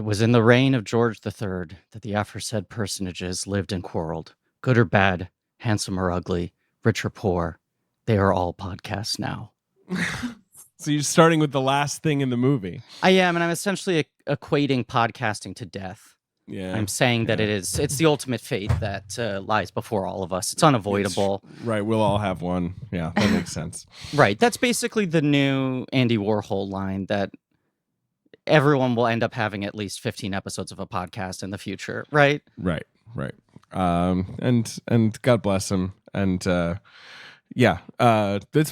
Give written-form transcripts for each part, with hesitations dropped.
It was in the reign of George III that the aforesaid personages lived and quarreled. Good or bad, handsome or ugly, rich or poor, they are all podcasts now. So you're starting with the last thing in the movie. I am, and I'm essentially equating podcasting to death. Yeah, I'm saying that it's the ultimate fate that lies before all of us. It's unavoidable. Right, we'll all have one. Yeah, that makes sense. Right, that's basically the new Andy Warhol line that everyone will end up having at least 15 episodes of a podcast in the future, right? Right. And God bless him. And that's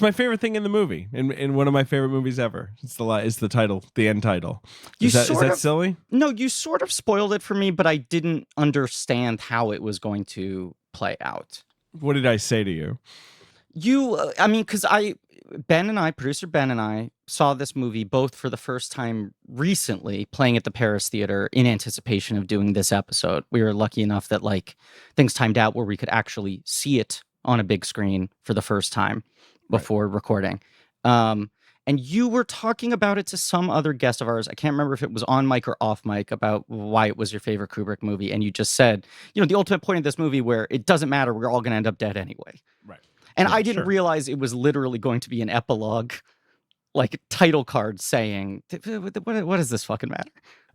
my favorite thing in the movie, in one of my favorite movies ever. It's the title, the end title. Is that silly? No, you sort of spoiled it for me, but I didn't understand how it was going to play out. What did I say to you? Because producer Ben and I saw this movie both for the first time recently, playing at the Paris Theater in anticipation of doing this episode. We were lucky enough that things timed out where we could actually see it on a big screen for the first time before recording. And you were talking about it to some other guest of ours. I can't remember if it was on mic or off mic about why it was your favorite Kubrick movie. And you just said, the ultimate point of this movie where it doesn't matter, we're all going to end up dead anyway. Right. And I didn't realize it was literally going to be an epilogue, title card saying, what does this fucking matter?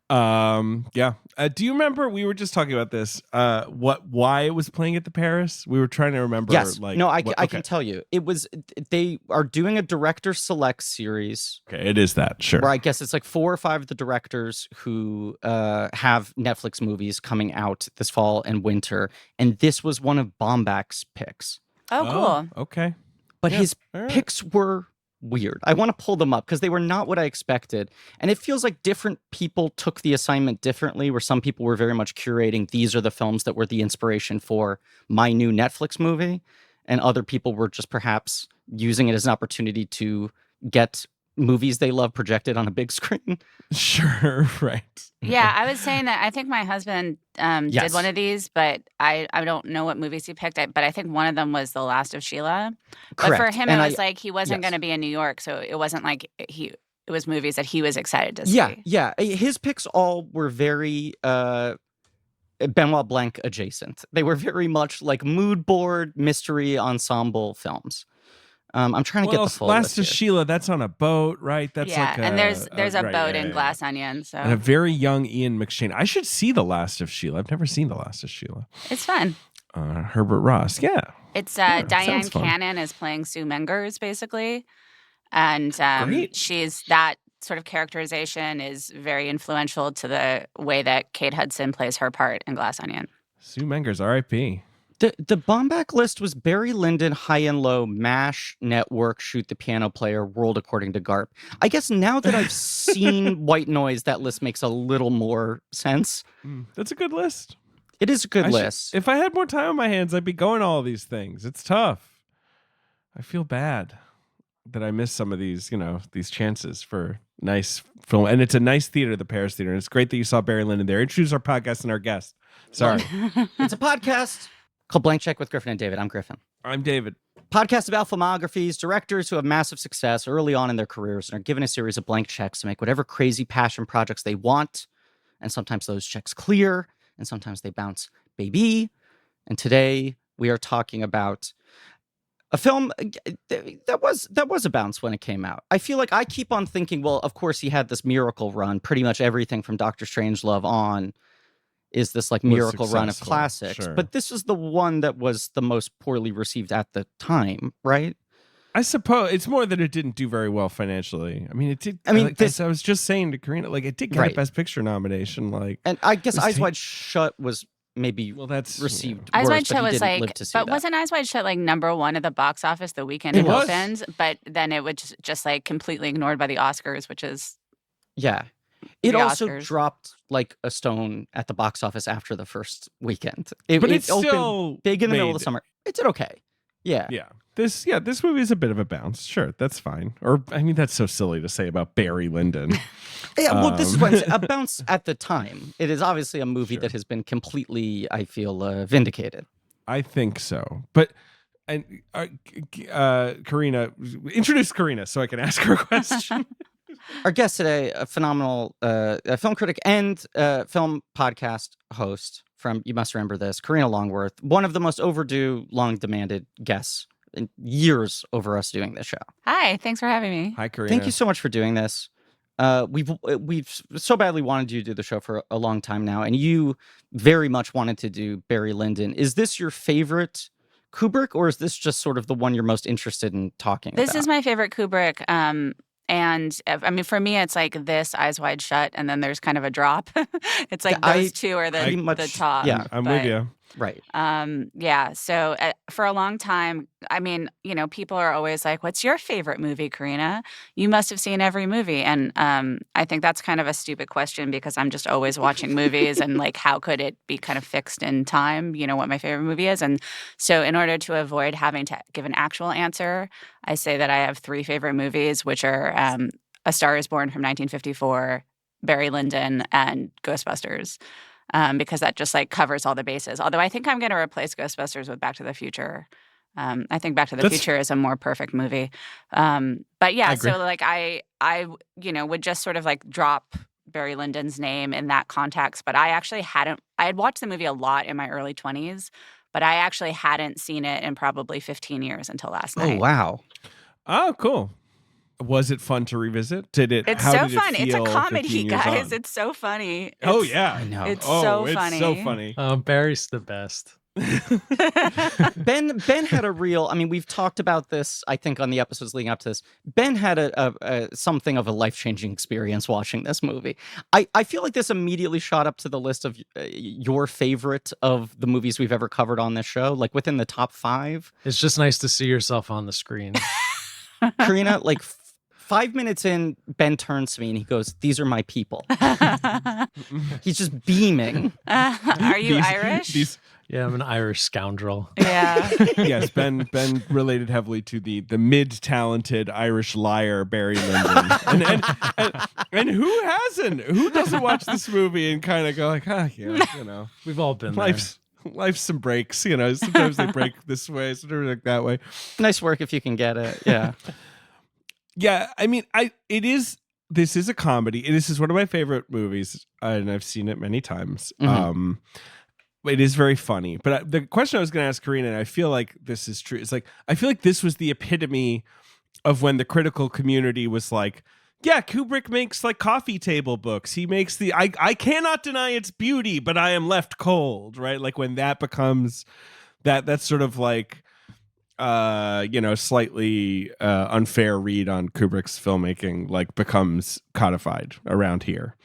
Do you remember, we were just talking about this, why it was playing at the Paris? We were trying to remember. Yes. I can tell you. It was, they are doing a director select series. Okay, it is that, sure. Where I guess it's 4 or 5 of the directors who have Netflix movies coming out this fall and winter. And this was one of Baumbach's picks. Oh, cool. Okay. But his picks were weird. I want to pull them up because they were not what I expected. And it feels like different people took the assignment differently, where some people were very much curating, these are the films that were the inspiration for my new Netflix movie. And other people were just perhaps using it as an opportunity to get movies they love projected on a big screen. Sure, right. Yeah, I was saying that I think my husband did one of these, but I don't know what movies he picked, but I think one of them was The Last of Sheila. Correct. But for him, it was he wasn't going to be in New York, so it wasn't it was movies that he was excited to see. Yeah. His picks all were very Benoit Blanc adjacent. They were very much mood board mystery ensemble films. I'm trying to get the full Last of here. Sheila, that's on a boat, right? That's and there's a boat in Glass Onion. So. And a very young Ian McShane. I should see The Last of Sheila. I've never seen The Last of Sheila. It's fun. Herbert Ross, yeah. It's Diane Cannon is playing Sue Mengers, basically. And she's that sort of characterization is very influential to the way that Kate Hudson plays her part in Glass Onion. Sue Mengers, R.I.P. The Baumbach list was Barry Lyndon, High and Low, MASH, Network, Shoot the Piano Player, World According to Garp. I guess now that I've seen White Noise, that list makes a little more sense. That's a good list. It is a good list. If I had more time on my hands, I'd be going to all these things. It's tough. I feel bad that I missed some of these, these chances for nice film. And it's a nice theater, the Paris Theater. And it's great that you saw Barry Lyndon there. Introduce our podcast and our guest. Sorry. It's a podcast called Blank Check with Griffin and David. I'm Griffin. I'm David. Podcast about filmographies, directors who have massive success early on in their careers and are given a series of blank checks to make whatever crazy passion projects they want. And sometimes those checks clear, and sometimes they bounce, baby. And today we are talking about a film that was a bounce when it came out. I feel like I keep on thinking, well, of course he had this miracle run. Pretty much everything from Dr. Strangelove on is this miracle run of classics. Sure. But this is the one that was the most poorly received at the time, right? I suppose it's more that it didn't do very well financially. I mean, it did. As I was just saying to Karina, it did get a Best Picture nomination. And I guess Eyes Wide Shut was maybe that's received Eyes worse, Wide Shut was wasn't Eyes Wide Shut number 1 at the box office the weekend it opened? But then it was just completely ignored by the Oscars, which is It also dropped a stone at the box office after the first weekend. It opened still big in the middle of the summer. It did okay. Yeah. This movie is a bit of a bounce. Sure, that's fine. Or that's so silly to say about Barry Lyndon. This is what I'm saying. A bounce at the time. It is obviously a movie that has been completely, I feel, vindicated. I think so. But Karina, introduce Karina so I can ask her a question. Our guest today, a phenomenal film critic and film podcast host from, you must remember this, Karina Longworth, one of the most overdue, long-demanded guests in years over us doing this show. Hi, thanks for having me. Hi, Karina. Thank you so much for doing this. We've so badly wanted you to do the show for a long time now, and you very much wanted to do Barry Lyndon. Is this your favorite Kubrick, or is this just sort of the one you're most interested in talking about? This is my favorite Kubrick. And I mean, for me, it's like this, Eyes Wide Shut, and then there's kind of a drop. It's like those two are the top. Yeah, I'm with you. Right. Yeah. So for a long time, I mean, people are always like, "What's your favorite movie, Karina? You must have seen every movie." And I think that's kind of a stupid question because I'm just always watching movies, and like, how could it be kind of fixed in time? What my favorite movie is, and so in order to avoid having to give an actual answer, I say that I have 3 favorite movies, which are A Star Is Born from 1954, Barry Lyndon, and Ghostbusters. Because that just like covers all the bases. Although I think I'm going to replace Ghostbusters with Back to the Future. I think Back to the Future is a more perfect movie. But yeah, so like I would just sort of like drop Barry Lyndon's name in that context. But I actually I had watched the movie a lot in my early 20s, but I actually hadn't seen it in probably 15 years until last night. Oh, wow. Oh, cool. Was it fun to revisit? It's so fun. It's a comedy, guys. It's so funny. Oh, yeah. I know. It's so funny. It's so funny. Oh, Barry's the best. Ben had a real, I mean, we've talked about this, I think, on the episodes leading up to this. Ben had a something of a life-changing experience watching this movie. I feel like this immediately shot up to the list of your favorite of the movies we've ever covered on this show, like within the top 5. It's just nice to see yourself on the screen. Karina, like 5 minutes in, Ben turns to me and he goes, "These are my people." He's just beaming. Are you Irish? Yeah, I'm an Irish scoundrel. Yeah. Yes, Ben related heavily to the mid-talented Irish liar Barry Lyndon. and who hasn't? Who doesn't watch this movie and kind of go like, yeah, We've all been there. Life's some breaks, sometimes they break this way, sometimes like that way. Nice work if you can get it. Yeah. Yeah, I mean, this is a comedy. This is one of my favorite movies, and I've seen it many times. Mm-hmm. It is very funny. But the question I was going to ask Karina, and I feel like this is true, is like, I feel like this was the epitome of when the critical community was like, yeah, Kubrick makes like coffee table books. He makes I cannot deny its beauty, but I am left cold, right? Like when that becomes that's sort of like, slightly unfair read on Kubrick's filmmaking, like becomes codified around here.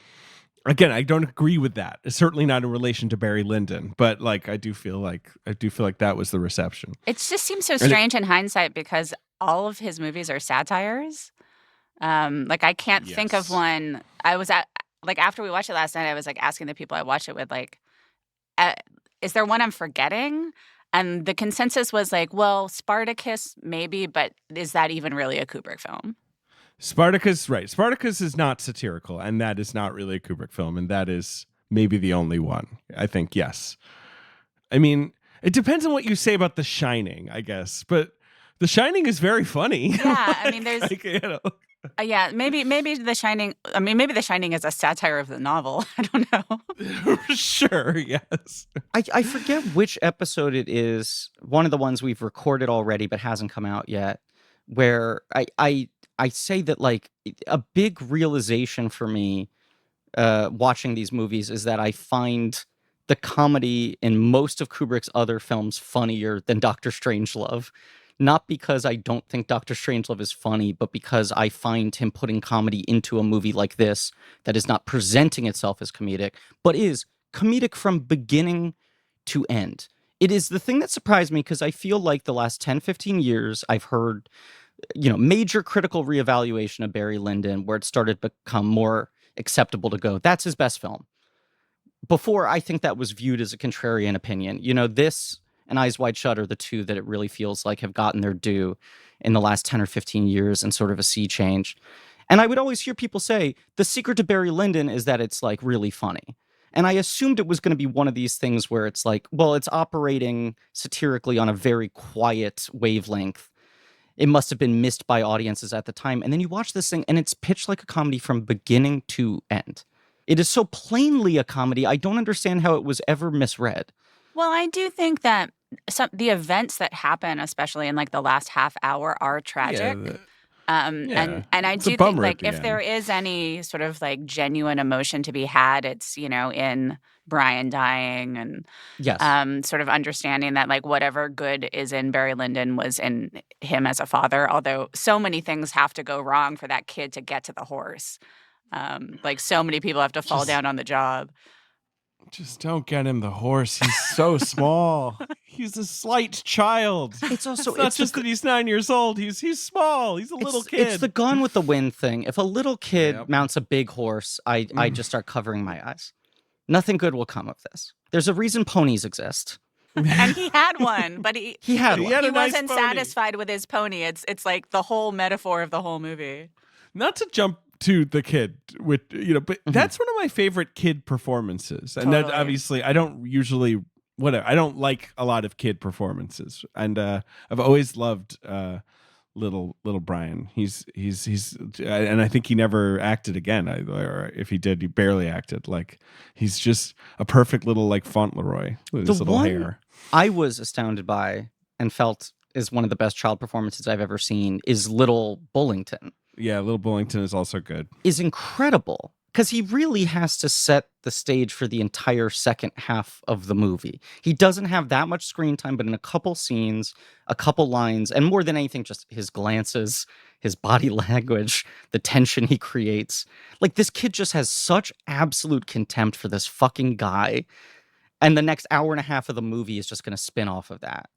Again, I don't agree with that. It's certainly not in relation to Barry Lyndon, but like I do feel like that was the reception. It just seems so strange in hindsight because all of his movies are satires. Like I can't think of one. I was after we watched it last night, I was like asking the people I watched it with, like, is there one I'm forgetting? And the consensus was like, well, Spartacus maybe, but is that even really a Kubrick film? Spartacus, right. Spartacus is not satirical, and that is not really a Kubrick film, and that is maybe the only one, I think, yes. I mean, it depends on what you say about The Shining, I guess, but The Shining is very funny. Yeah, I mean, there's... yeah, maybe The Shining. I mean, maybe The Shining is a satire of the novel. I don't know. Sure, yes. I forget which episode it is. One of the ones we've recorded already, but hasn't come out yet. Where I say that like a big realization for me, watching these movies is that I find the comedy in most of Kubrick's other films funnier than Dr. Strangelove. Not because I don't think Dr. Strangelove is funny, but because I find him putting comedy into a movie like this that is not presenting itself as comedic, but is comedic from beginning to end. It is the thing that surprised me because I feel like the last 10, 15 years I've heard, major critical reevaluation of Barry Lyndon where it started to become more acceptable to go, that's his best film. Before, I think that was viewed as a contrarian opinion. This and Eyes Wide Shut are the two that it really feels like have gotten their due in the last 10 or 15 years and sort of a sea change. And I would always hear people say, the secret to Barry Lyndon is that it's like really funny. And I assumed it was going to be one of these things where it's like, well, it's operating satirically on a very quiet wavelength. it must have been missed by audiences at the time. And then you watch this thing and it's pitched like a comedy from beginning to end. It is so plainly a comedy. I don't understand how it was ever misread. Well, I do think that the events that happen, especially in like the last half hour, are tragic. And I do think like if there is any sort of like genuine emotion to be had, it's, you know, in Brian dying and sort of understanding that like whatever good is in Barry Lyndon was in him as a father, although so many things have to go wrong for that kid to get to the horse. Like so many people have to fall down on the job. Just don't get him the horse. He's so small. He's a slight child. It's also not just that he's 9 years old. He's small. He's a little kid. It's the Gone with the Wind thing. If a little kid mounts a big horse, I just start covering my eyes. Nothing good will come of this. There's a reason ponies exist. And he had one, but he wasn't satisfied with his pony. It's like the whole metaphor of the whole movie. Not to jump to the kid with, you know, but that's one of my favorite kid performances. And that obviously I don't usually I don't like a lot of kid performances. And I've always loved little Brian. He's and I think he never acted again. Or if he did, he barely acted. Like he's just a perfect little like Fauntleroy with his little hair. I was astounded by and felt is one of the best child performances I've ever seen is Little Bullington. Yeah, Little Bullington is also good. Is incredible because he really has to set the stage for the entire second half of the movie. He doesn't have that much screen time, but in a couple scenes, a couple lines, and more than anything, just his glances, his body language, the tension he creates. Like this kid just has such absolute contempt for this fucking guy. And the next hour and a half of the movie is just going to spin off of that.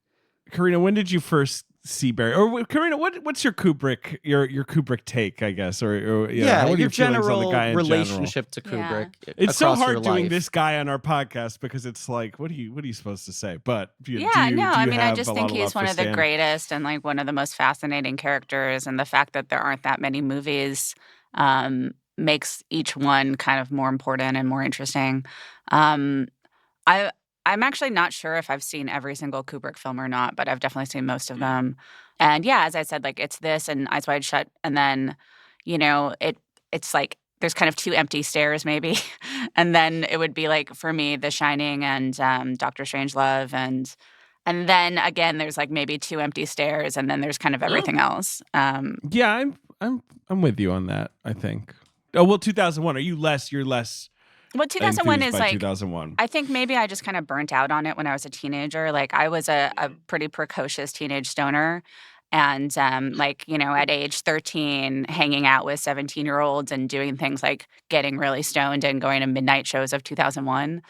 Karina, when did you first see Barry? Or Karina, what's your Kubrick your Kubrick take, I guess? Or what your general relationship to Kubrick. Yeah. It's so hard doing this guy on our podcast because it's like, what are you supposed to say? But I just think he's one of the greatest and like one of the most fascinating characters, and the fact that there aren't that many movies makes each one kind of more important and more interesting. I'm actually not sure if I've seen every single Kubrick film or not, but I've definitely seen most of them. And yeah, as I said, like it's this and Eyes Wide Shut, and then, you know, it's like there's kind of two empty stares maybe, and then it would be like for me, The Shining and Dr. Strangelove, and then again there's like maybe two empty stares, and then there's kind of everything else. Yeah, I'm with you on that. I think. Oh well, 2001. You're less. Well, 2001 is like 2001. I think maybe I just kind of burnt out on it when I was a teenager. Like I was a pretty precocious teenage stoner, and like, you know, at age 13, hanging out with 17-year-olds and doing things like getting really stoned and going to midnight shows of 2001.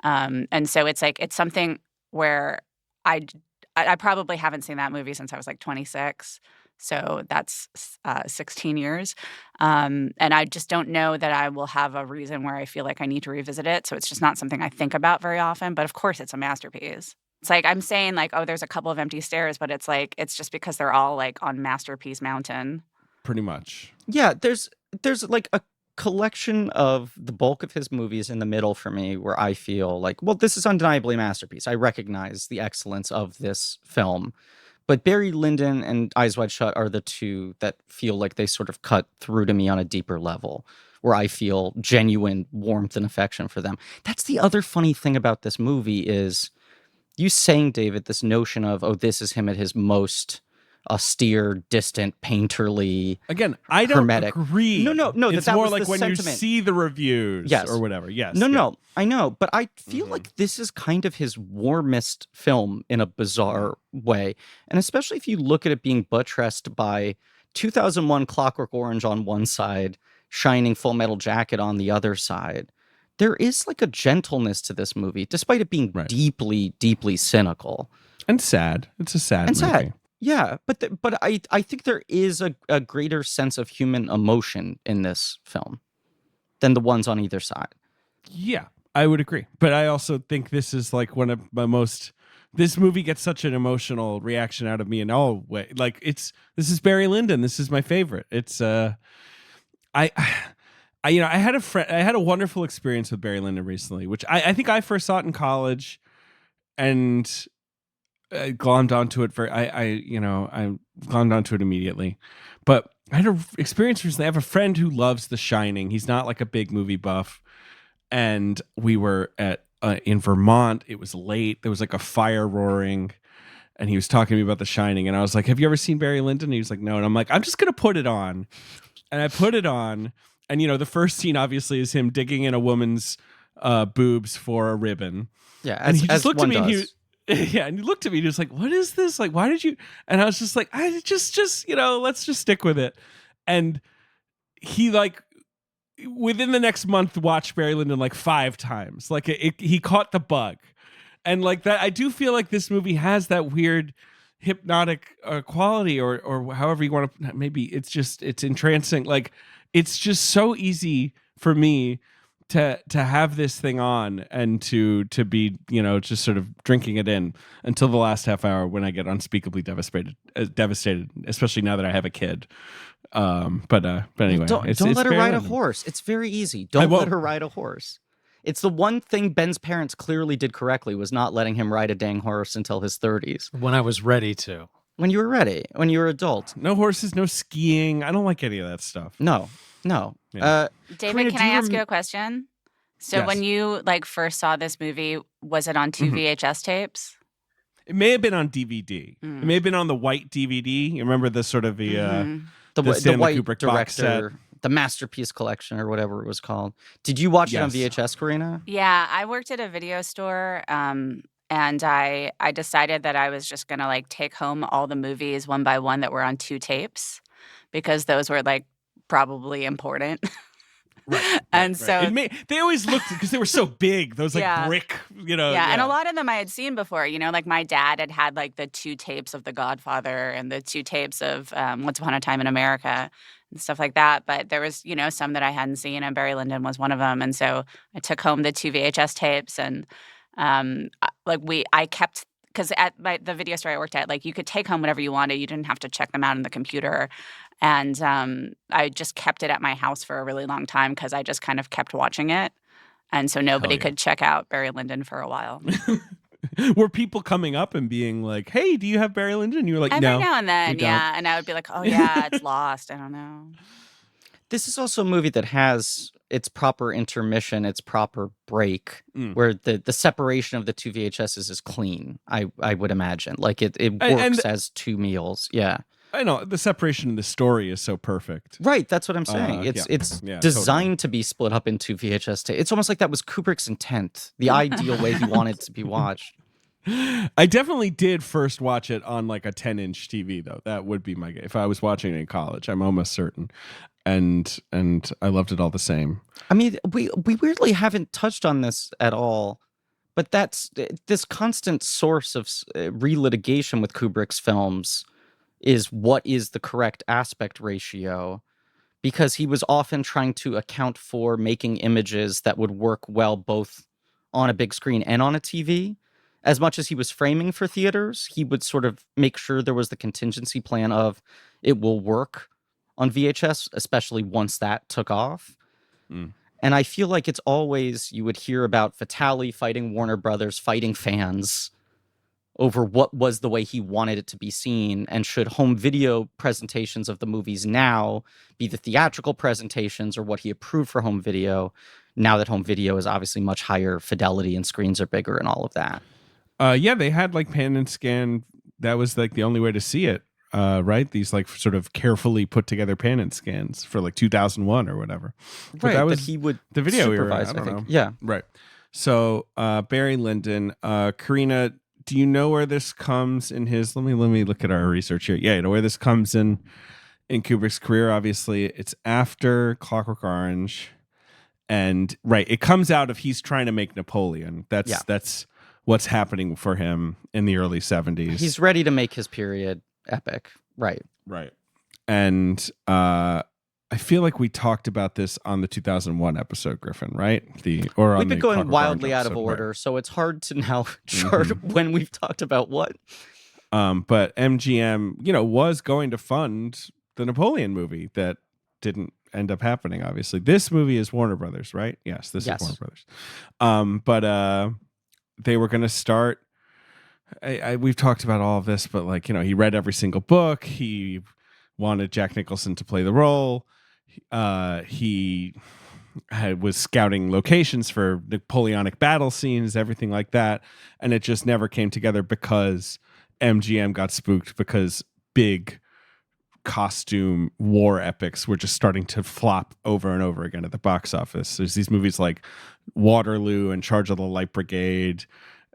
And so it's like it's something where I probably haven't seen that movie since I was like 26. So that's 16 years. And I just don't know that I will have a reason where I feel like I need to revisit it. So it's just not something I think about very often. But of course, it's a masterpiece. It's like I'm saying like, oh, there's a couple of empty stares, but it's like it's just because they're all like on Masterpiece Mountain. Pretty much. Yeah, there's like a collection of the bulk of his movies in the middle for me where I feel like, well, this is undeniably a masterpiece. I recognize the excellence of this film. But Barry Lyndon and Eyes Wide Shut are the two that feel like they sort of cut through to me on a deeper level, where I feel genuine warmth and affection for them. That's the other funny thing about this movie is you saying, David, this notion of, oh, this is him at his most austere, distant, painterly. Again, I don't hermetic. Agree. No. It's that more was like the when sentiment. You see the reviews, yes, or whatever. Yes. No, I know, but I feel like this is kind of his warmest film in a bizarre way, and especially if you look at it being buttressed by 2001 Clockwork Orange on one side, Shining, Full Metal Jacket on the other side. There is like a gentleness to this movie, despite it being deeply, deeply cynical and sad. It's a sad movie. Sad. Yeah, but I think there is a greater sense of human emotion in this film than the ones on either side. Yeah, I would agree. But I also think this is like one of my most. This movie gets such an emotional reaction out of me in all ways. Like this is Barry Lyndon. This is my favorite. It's I had a friend. I had a wonderful experience with Barry Lyndon recently, which I think I first saw it in college, and glommed onto it. I glommed onto it immediately. But I had an experience recently. I have a friend who loves The Shining. He's not like a big movie buff. And we were in Vermont. It was late. There was like a fire roaring. And he was talking to me about The Shining. And I was like, have you ever seen Barry Lyndon? And he was like, no. And I'm like, I'm just going to put it on. And I put it on. And, the first scene obviously is him digging in a woman's boobs for a ribbon. Yeah, and he just looked at me and and he looked at me and he was like, what is this? Like, why did you? And I was just like, I just let's just stick with it. And he like within the next month watched Barry Lyndon like 5 times. Like he caught the bug. And like that, I do feel like this movie has that weird hypnotic quality or however you want to, maybe it's entrancing. Like it's just so easy for me to have this thing on and to be, just sort of drinking it in until the last half hour when I get unspeakably devastated, especially now that I have a kid. But anyway, don't let her ride a horse. It's very easy. Don't let her ride a horse. It's the one thing Ben's parents clearly did correctly was not letting him ride a dang horse until his 30s. When I was ready to. When you were ready. When you were adult. No horses, no skiing. I don't like any of that stuff. No. Yeah. David, Karina, can I ask you a question? So Yes. when you first saw this movie, was it on 2 VHS tapes? It may have been on DVD. It may have been on the white DVD. You remember the sort of the the white Kubrick box set? director, the Masterpiece Collection or whatever it was called. Did you watch it on Yes. VHS, Karina? Yeah, I worked at a video store, and I decided that I was just gonna take home all the movies one by one that were on 2 tapes because those were probably important. Right. And so they always looked because they were so big. Those brick, Yeah, and a lot of them I had seen before. Like my dad had the 2 tapes of The Godfather and the 2 tapes of Once Upon a Time in America and stuff like that. But there was, some that I hadn't seen, and Barry Lyndon was one of them. And so I took home the 2 VHS tapes, and I kept. Because at the video store I worked at, you could take home whatever you wanted. You didn't have to check them out on the computer. And I just kept it at my house for a really long time because I just kind of kept watching it. And so nobody could check out Barry Lyndon for a while. Were people coming up and being like, hey, do you have Barry Lyndon? And you were like, no. Every now and then, yeah. And I would be like, oh, yeah, it's lost. I don't know. This is also a movie that has its proper intermission, its proper break, where the separation of the 2 VHSs is clean, I would imagine. It works as 2 meals. Yeah. I know. The separation in the story is so perfect. Right. That's what I'm saying. It's designed to be split up into VHS tapes. It's almost like that was Kubrick's intent, the ideal way he wanted to be watched. I definitely did first watch it on a 10-inch TV, though. That would be if I was watching it in college. I'm almost certain. And I loved it all the same. I mean, we weirdly haven't touched on this at all, but that's this constant source of relitigation with Kubrick's films is what is the correct aspect ratio, because he was often trying to account for making images that would work well both on a big screen and on a TV. As much as he was framing for theaters, he would sort of make sure there was the contingency plan of it will work on VHS, especially once that took off. And I feel like it's always, you would hear about Vitali fighting Warner Brothers, fighting fans over what was the way he wanted it to be seen, and should home video presentations of the movies now be the theatrical presentations or what he approved for home video, now that home video is obviously much higher fidelity and screens are bigger and all of that. Yeah, they had pan and scan. That was the only way to see it. Right? These sort of carefully put together pan and scans for 2001 or whatever. But right, that was he would the video supervise, I think. know. Yeah. Right. So Barry Lyndon, Karina, do you know where this comes in his? Let me look at our research here. Yeah, where this comes in Kubrick's career. Obviously, it's after Clockwork Orange, and it comes out of he's trying to make Napoleon. That's what's happening for him in the early 70s. He's ready to make his period epic. Right. And I feel like we talked about this on the 2001 episode, Griffin, right? We've been going wildly out of order, so it's hard to now chart when we've talked about what. But MGM, was going to fund the Napoleon movie that didn't end up happening, obviously. This movie is Warner Brothers, right? Yes, this is Warner Brothers. But they were going to start we've talked about all of this, but like, he read every single book. He wanted Jack Nicholson to play the role. He was scouting locations for Napoleonic battle scenes, everything like that. And it just never came together because MGM got spooked because big costume war epics were just starting to flop over and over again at the box office. There's these movies like Waterloo and Charge of the Light Brigade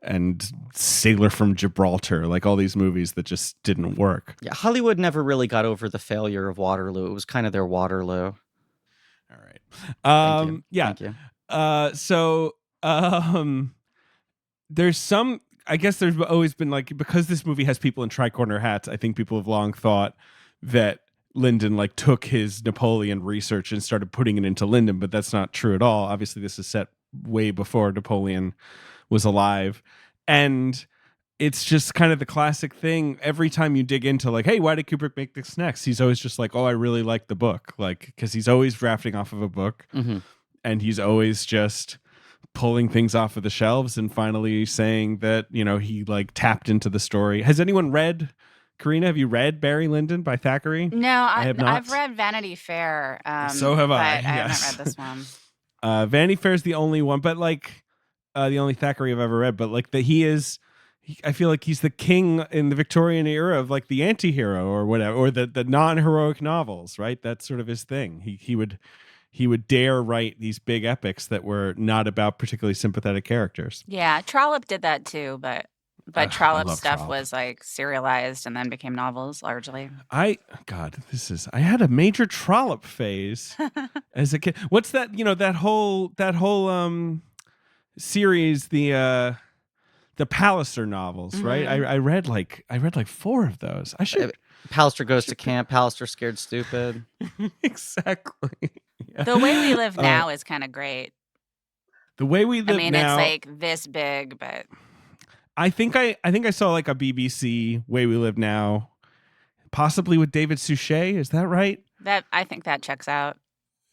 and Sailor from Gibraltar, like all these movies that just didn't work. Yeah, Hollywood never really got over the failure of Waterloo. It was kind of their Waterloo. All right. Thank you. Yeah. Thank you. So there's some, I guess there's always been like, because this movie has people in tricorner hats, I think people have long thought that Lyndon like took his Napoleon research and started putting it into Lyndon, but that's not true at all. Obviously, this is set way before Napoleon was alive. And it's just kind of the classic thing. Every time you dig into like, hey, why did Kubrick make this next? He's always just like, oh, I really like the book. Like, because he's always drafting off of a book. Mm-hmm. And he's always just pulling things off of the shelves and finally saying that, he like tapped into the story. Has anyone read, Karina, have you read Barry Lyndon by Thackeray? No, I have not. I've read Vanity Fair. So have I. But I haven't read this one. Vanity Fair is the only one, but like the only Thackeray I've ever read. But like I feel like he's the king in the Victorian era of like the anti-hero or whatever, or the non-heroic novels, right? That's sort of his thing. He would dare write these big epics that were not about particularly sympathetic characters. Yeah, Trollope did that too, but Trollope's stuff Trollope. was like serialized and then became novels largely. I had a major Trollope phase as a kid. What's that? That whole series, the Palliser novels, Mm-hmm. right? I read like 4 of those. I should. Palliser goes to camp. Palliser scared stupid. Exactly. Yeah. The Way We Live Now is kind of great. The Way We Live Now. It's like this big, but I think I saw like a BBC Way We Live Now, possibly with David Suchet. Is that right? I think that checks out.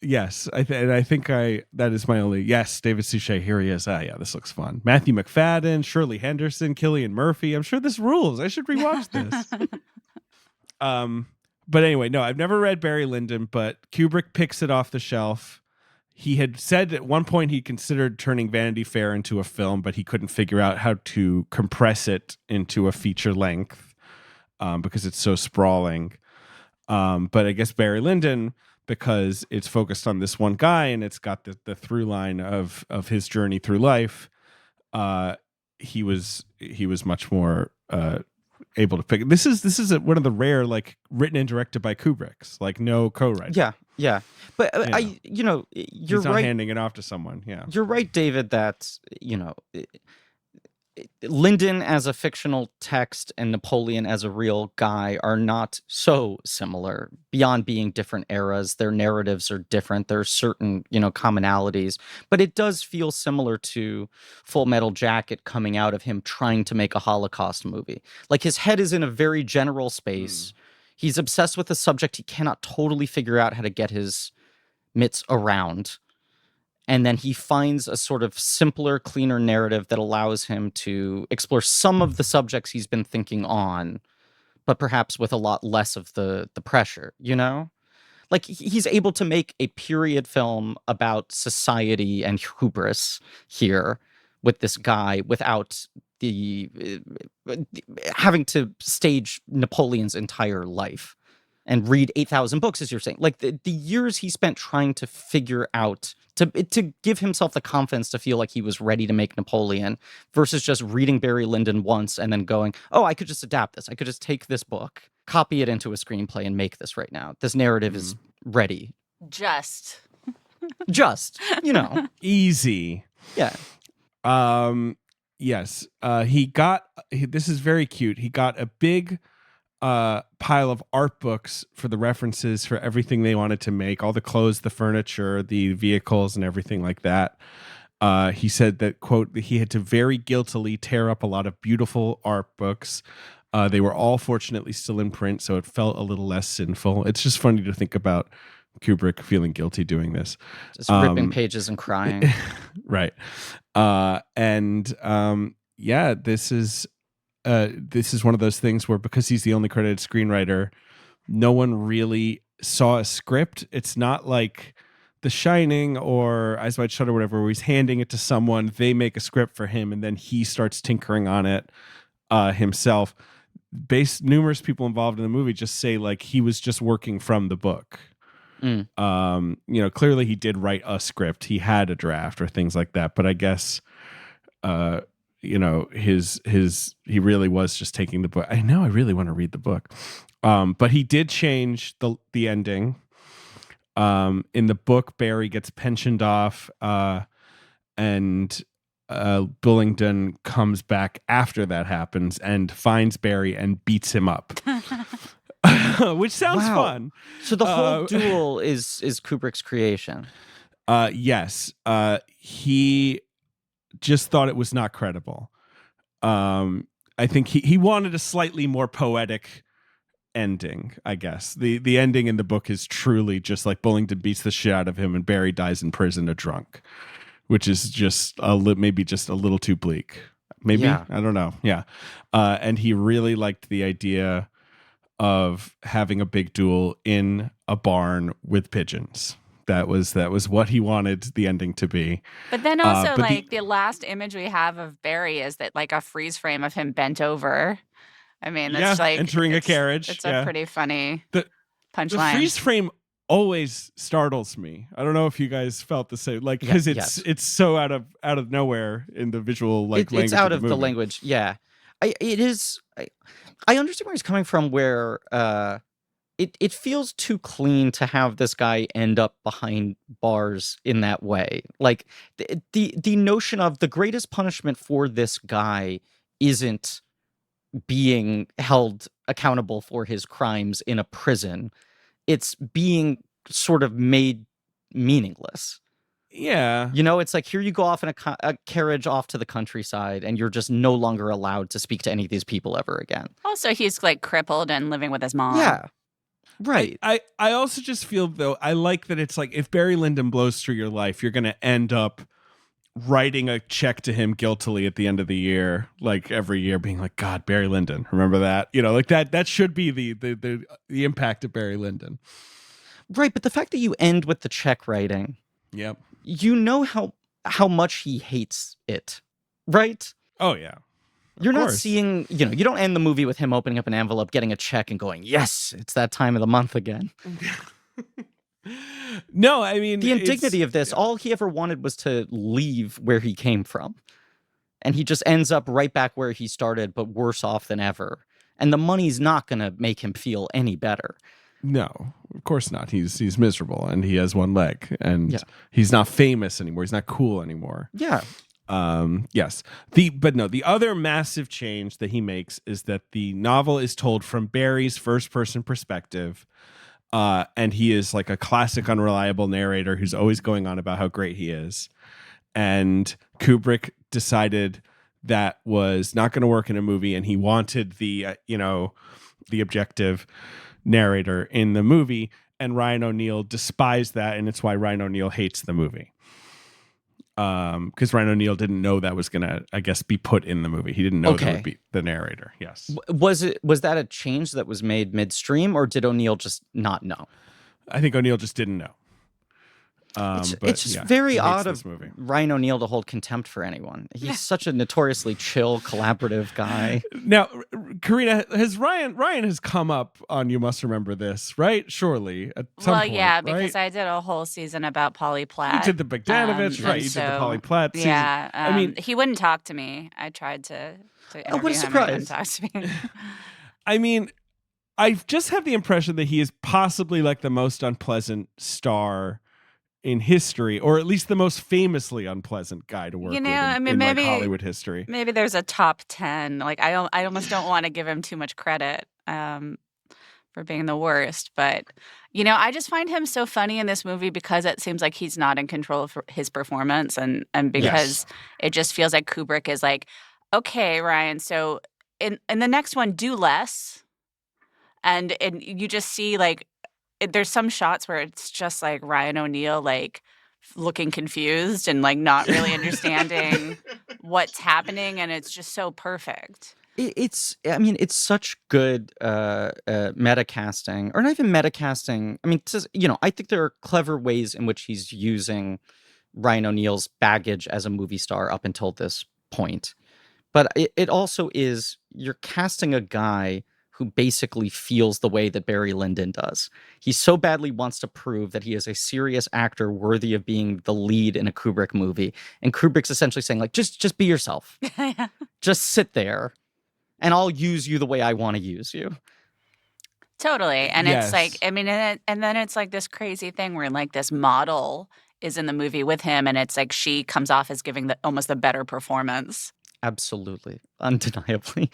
Yes, I think that is my only. Yes, David Suchet. Here he is. Yeah, this looks fun. Matthew McFadden, Shirley Henderson, Cillian Murphy. I'm sure this rules. I should rewatch this. But anyway, no, I've never read Barry Lyndon, but Kubrick picks it off the shelf. He had said at one point he considered turning Vanity Fair into a film, but he couldn't figure out how to compress it into a feature length because it's so sprawling. But I guess Barry Lyndon, because it's focused on this one guy and it's got the through line of his journey through life, he was much more able to pick. This is one of the rare like written and directed by Kubrick's, like no co-writer. Yeah. But you're you're not right. handing it off to someone. Yeah, You're right, David, that, Lyndon as a fictional text and Napoleon as a real guy are not so similar beyond being different eras. Their narratives are different. There are certain, commonalities, but it does feel similar to Full Metal Jacket coming out of him trying to make a Holocaust movie. Like his head is in a very general space. He's obsessed with a subject he cannot totally figure out how to get his mitts around. And then he finds a sort of simpler, cleaner narrative that allows him to explore some of the subjects he's been thinking on, but perhaps with a lot less of the pressure, Like he's able to make a period film about society and hubris here with this guy without the having to stage Napoleon's entire life and read 8,000 books, as you're saying. Like the years he spent trying to figure out, to give himself the confidence to feel like he was ready to make Napoleon versus just reading Barry Lyndon once and then going, oh, I could just adapt this. I could just take this book, copy it into a screenplay and make this right now. This narrative is ready. Just, Easy. Yeah. Yes. This is very cute. He got a big pile of art books for the references for everything they wanted to make, all the clothes, the furniture, the vehicles, and everything like that. He said that, quote, he had to very guiltily tear up a lot of beautiful art books. They were all fortunately still in print, so it felt a little less sinful. It's just funny to think about Kubrick feeling guilty doing this. Just ripping pages and crying. Right. This is this is one of those things where because he's the only credited screenwriter, no one really saw a script. It's not like The Shining or Eyes Wide Shut or whatever, where he's handing it to someone, they make a script for him, and then he starts tinkering on it himself. Numerous people involved in the movie just say like he was just working from the book. Clearly he did write a script. He had a draft or things like that. But I guess, he really was just taking the book. I know I really want to read the book. But he did change the ending. In the book, Barry gets pensioned off, and Bullingdon comes back after that happens and finds Barry and beats him up. Which sounds fun. So the whole duel is Kubrick's creation. Yes. He just thought it was not credible. I think he wanted a slightly more poetic ending, I guess. The ending in the book is truly just like Bullingdon beats the shit out of him and Barry dies in prison a drunk, which is just maybe just a little too bleak. Maybe. Yeah. I don't know. Yeah. And he really liked the idea of having a big duel in a barn with pigeons. That was what he wanted the ending to be. But then also the last image we have of Barry is that like a freeze frame of him bent over. I mean, that's like entering a carriage. It's a pretty funny punchline. The freeze frame always startles me. I don't know if you guys felt the same, like because it's so out of nowhere in the visual language. It's out of the language. Yeah, I understand where he's coming from. Where it feels too clean to have this guy end up behind bars in that way. Like the notion of the greatest punishment for this guy isn't being held accountable for his crimes in a prison. It's being sort of made meaningless. Yeah. It's like, here you go off in a carriage off to the countryside and you're just no longer allowed to speak to any of these people ever again. Also, he's like crippled and living with his mom. Yeah. Right. I also just feel, though, I like that it's like if Barry Lyndon blows through your life, you're going to end up writing a check to him guiltily at the end of the year, like every year, being like, God, Barry Lyndon, remember that? Like that should be the impact of Barry Lyndon. Right, but the fact that you end with the check writing, yep, how much he hates it, right? Oh yeah. You're not seeing, you don't end the movie with him opening up an envelope, getting a check, and going, yes, it's that time of the month again. No, I mean, the indignity of this, all he ever wanted was to leave where he came from. And he just ends up right back where he started, but worse off than ever. And the money's not going to make him feel any better. No, of course not. He's miserable and he has one leg and he's not famous anymore. He's not cool anymore. Yeah. Yes. The other massive change that he makes is that the novel is told from Barry's first person perspective. And he is like a classic unreliable narrator who's always going on about how great he is. And Kubrick decided that was not going to work in a movie, and he wanted the objective narrator in the movie. And Ryan O'Neal despised that, and it's why Ryan O'Neal hates the movie. Because Ryan O'Neal didn't know that was going to, I guess, be put in the movie. He didn't know that would be the narrator. Yes. Was that a change that was made midstream, or did O'Neal just not know? I think O'Neal just didn't know. It's just very odd of Ryan O'Neal to hold contempt for anyone. He's such a notoriously chill, collaborative guy. Now, Karina, Ryan has come up on You Must Remember This, right? Surely at some point, because I did a whole season about Polly Platt. You did the Bogdanovich, right? You did the Polly Platt season. Yeah, I mean, he wouldn't talk to me. I tried to interview what a him. surprise! He wouldn't talk to me. I mean, I just have the impression that he is possibly like the most unpleasant star in history, or at least the most famously unpleasant guy to work with in maybe Hollywood history. Maybe there's a top 10. Like I almost don't want to give him too much credit for being the worst, but I just find him so funny in this movie because it seems like he's not in control of his performance, and because it just feels like Kubrick is like, okay, Ryan, so in the next one, do less, and you just see like. There's some shots where it's just like Ryan O'Neal like looking confused and like not really understanding what's happening, and it's just so perfect. It's such good meta casting, or not even meta casting. I mean, I think there are clever ways in which he's using Ryan O'Neal's baggage as a movie star up until this point. But it also is, you're casting a guy who basically feels the way that Barry Lyndon does. He so badly wants to prove that he is a serious actor worthy of being the lead in a Kubrick movie. And Kubrick's essentially saying, like, just be yourself. Just sit there, and I'll use you the way I want to use you. Totally. And Yes. it's like, I mean, and then it's like this crazy thing where like this model is in the movie with him, and it's like she comes off as giving almost the better performance. Absolutely. Undeniably.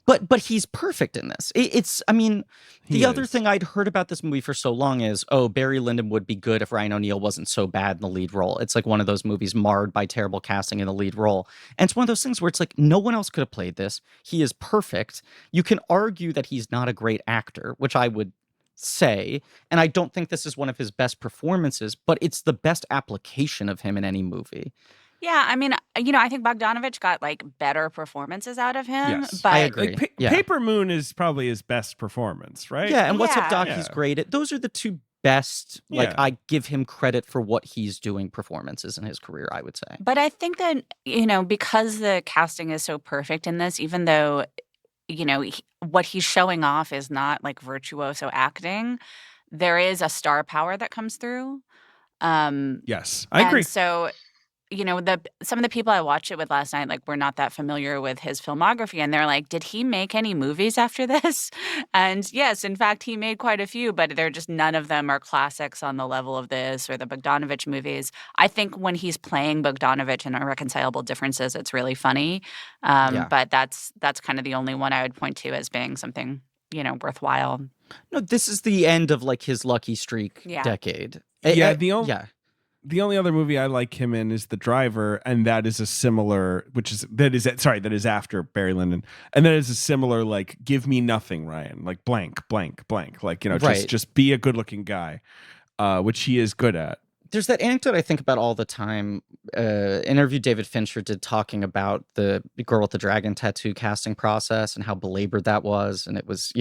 But he's perfect in this. The other thing I'd heard about this movie for so long is, Barry Lyndon would be good if Ryan O'Neal wasn't so bad in the lead role. It's like one of those movies marred by terrible casting in the lead role. And it's one of those things where it's like, no one else could have played this. He is perfect. You can argue that he's not a great actor, which I would say, and I don't think this is one of his best performances, but it's the best application of him in any movie. Yeah, I mean, I think Bogdanovich got like better performances out of him. Yes. But I agree. Like, Paper Moon is probably his best performance, right? Yeah, and What's Up, Doc? Yeah. He's great. Those are the two best, Yeah. I give him credit for what he's doing performances in his career, I would say. But I think that, because the casting is so perfect in this, even though, what he's showing off is not like virtuoso acting, there is a star power that comes through. Yes, I agree. And so, some of the people I watched it with last night, like, were not that familiar with his filmography, and they're like, "Did he make any movies after this?" And yes, in fact, he made quite a few, but they're just none of them are classics on the level of this or the Bogdanovich movies. I think when he's playing Bogdanovich in Irreconcilable Differences, it's really funny. But that's kind of the only one I would point to as being something, worthwhile. No, this is the end of like his Lucky Streak decade. The only other movie I like him in is The Driver, and that is a similar, that is after Barry Lyndon, and that is a similar, like, give me nothing, Ryan, like blank, blank, blank, like, just be a good looking guy, which he is good at. There's that anecdote I think about all the time. Interview David Fincher did talking about the girl with the dragon tattoo casting process and how belabored that was. And it was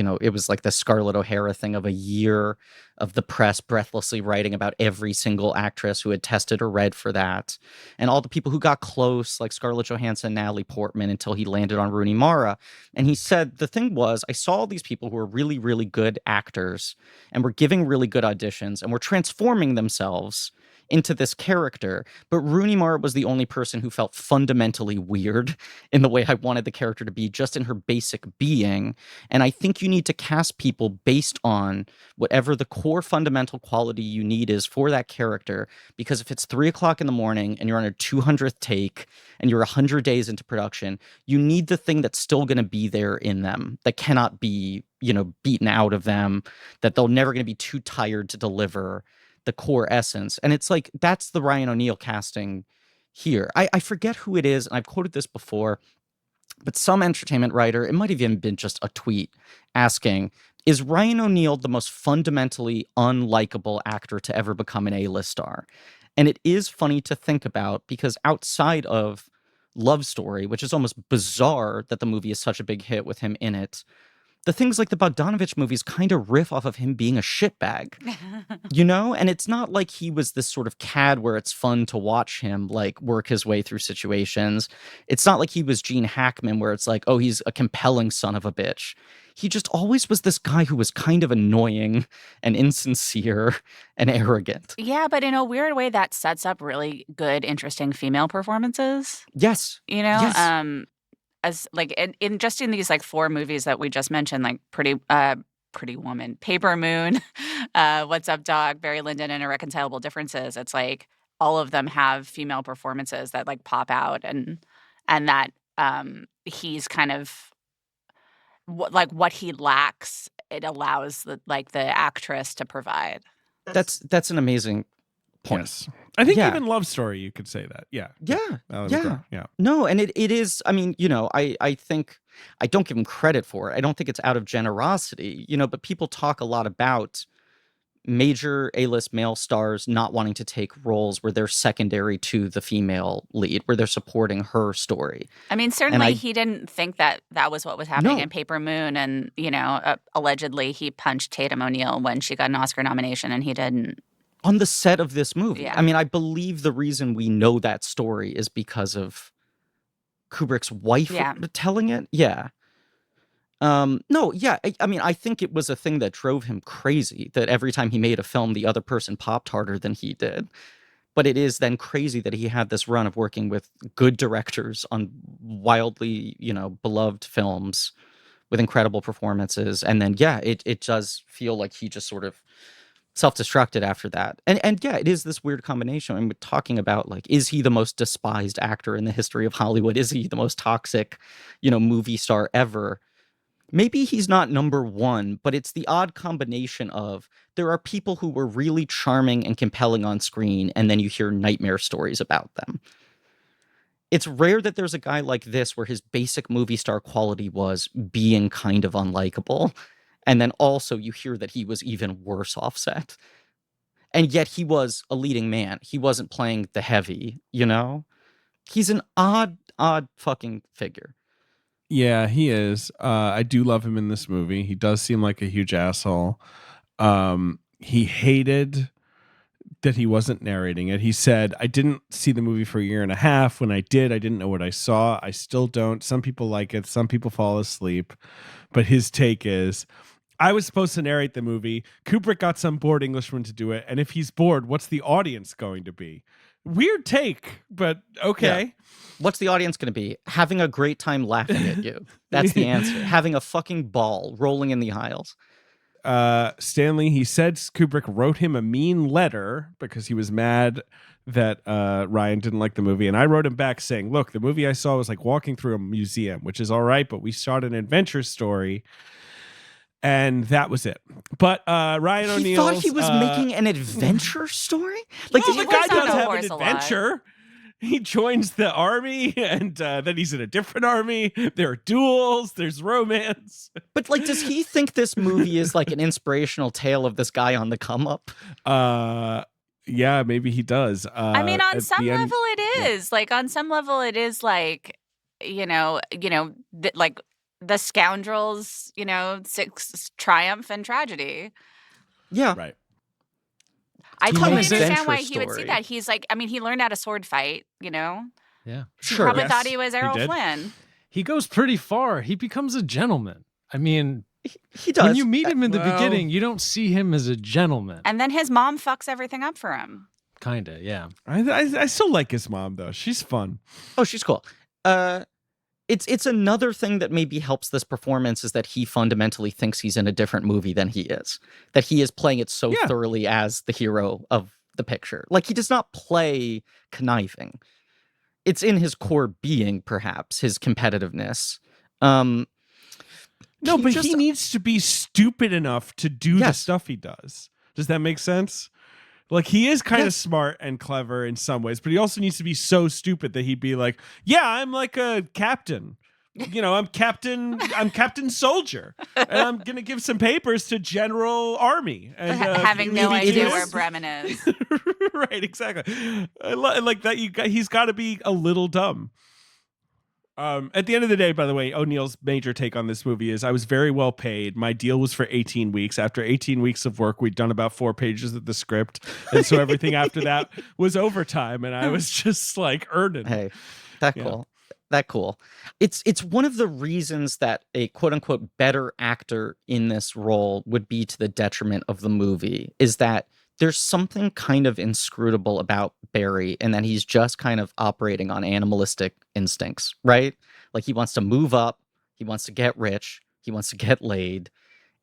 like the Scarlett O'Hara thing of a year of the press breathlessly writing about every single actress who had tested or read for that. And all the people who got close, like Scarlett Johansson, Natalie Portman, until he landed on Rooney Mara. And he said, the thing was, I saw all these people who were really, really good actors and were giving really good auditions and were transforming themselves into this character, but Rooney Mara was the only person who felt fundamentally weird in the way I wanted the character to be, just in her basic being. And I think you need to cast people based on whatever the core fundamental quality you need is for that character, because if it's 3:00 in the morning and you're on a 200th take and you're 100 days into production, you need the thing that's still going to be there in them, that cannot be, beaten out of them, that they're never going to be too tired to deliver the core essence. And it's like, that's the Ryan O'Neal casting here. I forget who it is, and I've quoted this before, but some entertainment writer, it might have even been just a tweet, asking, is Ryan O'Neal the most fundamentally unlikable actor to ever become an A-list star? And it is funny to think about, because outside of Love Story, which is almost bizarre that the movie is such a big hit with him in it, the things like the Bogdanovich movies kind of riff off of him being a shitbag, And it's not like he was this sort of cad where it's fun to watch him like work his way through situations. It's not like he was Gene Hackman where it's like, oh, he's a compelling son of a bitch. He just always was this guy who was kind of annoying and insincere and arrogant. Yeah, but in a weird way that sets up really good, interesting female performances. Yes. Yes. As like in these like 4 movies that we just mentioned, like Pretty Woman, Paper Moon, What's Up, Dog, Barry Lyndon, and Irreconcilable Differences. It's like all of them have female performances that like pop out, and that he's kind of what he lacks, it allows the actress to provide. That's an amazing point. Yes. I think even Love Story, you could say that. Yeah. Yeah. No, and it is, I think, I don't give him credit for it. I don't think it's out of generosity, but people talk a lot about major A-list male stars not wanting to take roles where they're secondary to the female lead, where they're supporting her story. I mean, certainly he didn't think that was what was happening in Paper Moon, and allegedly he punched Tatum O'Neal when she got an Oscar nomination, and he didn't. On the set of this movie. Yeah. I mean, I believe the reason we know that story is because of Kubrick's wife telling it. Yeah. No, yeah. I mean, I think it was a thing that drove him crazy, that every time he made a film, the other person popped harder than he did. But it is then crazy that he had this run of working with good directors on wildly, beloved films with incredible performances. And then, it does feel like he just sort of self-destructed after that. And yeah, it is this weird combination. I mean, we're talking about, like, is he the most despised actor in the history of Hollywood? Is he the most toxic, movie star ever? Maybe he's not number one, but it's the odd combination of there are people who were really charming and compelling on screen, and then you hear nightmare stories about them. It's rare that there's a guy like this where his basic movie star quality was being kind of unlikable, and then also you hear that he was even worse off set. And yet he was a leading man. He wasn't playing the heavy, He's an odd fucking figure. Yeah, he is. I do love him in this movie. He does seem like a huge asshole. He hated that he wasn't narrating it. He said, I didn't see the movie for a year and a half. When I did, I didn't know what I saw. I still don't. Some people like it. Some people fall asleep. But his take is, I was supposed to narrate the movie. Kubrick got some bored Englishman to do it. And if he's bored, what's the audience going to be? Weird take, but okay. Yeah. What's the audience going to be? Having a great time laughing at you. That's the answer. Having a fucking ball rolling in the aisles. Stanley, he said Kubrick wrote him a mean letter because he was mad that Ryan didn't like the movie. And I wrote him back saying, look, the movie I saw was like walking through a museum, which is all right, but we shot an adventure story. And that was it. But Ryan O'Neal. He thought he was making an adventure story? Like, the guy does have an adventure. He joins the army, and then he's in a different army. There are duels. There's romance. But, like, does he think this movie is like an inspirational tale of this guy on the come up? Yeah, maybe he does. I mean, on some level, it is. Yeah. Like, on some level, it is like, like the scoundrels, triumph and tragedy. Yeah. Right. I totally understand why he would see that. He's like, I mean, he learned how to sword fight, Yeah. He probably thought he was Errol Flynn. He goes pretty far. He becomes a gentleman. I mean, he does. When you meet him in the beginning, you don't see him as a gentleman. And then his mom fucks everything up for him. Kinda, yeah. I still like his mom, though. She's fun. Oh, she's cool. It's another thing that maybe helps this performance is that he fundamentally thinks he's in a different movie than he is. That he is playing it so thoroughly as the hero of the picture. Like, he does not play conniving. It's in his core being, perhaps, his competitiveness. No, but he needs to be stupid enough to do the stuff he does. Does that make sense? Like, he is kind of smart and clever in some ways, but he also needs to be so stupid that he'd be like, yeah, I'm like a captain. I'm Captain Soldier. And I'm going to give some papers to General Army. And, having no idea where Bremen is. Right, exactly. I like that. He's got to be a little dumb. At the end of the day, by the way, O'Neal's major take on this movie is I was very well paid. My deal was for 18 weeks. After 18 weeks of work, we'd done about 4 pages of the script. And so everything after that was overtime. And I was just like earning. Hey, cool. That cool. It's one of the reasons that a quote unquote better actor in this role would be to the detriment of the movie is that there's something kind of inscrutable about Barry and that he's just kind of operating on animalistic instincts, right? Like, he wants to move up, he wants to get rich, he wants to get laid,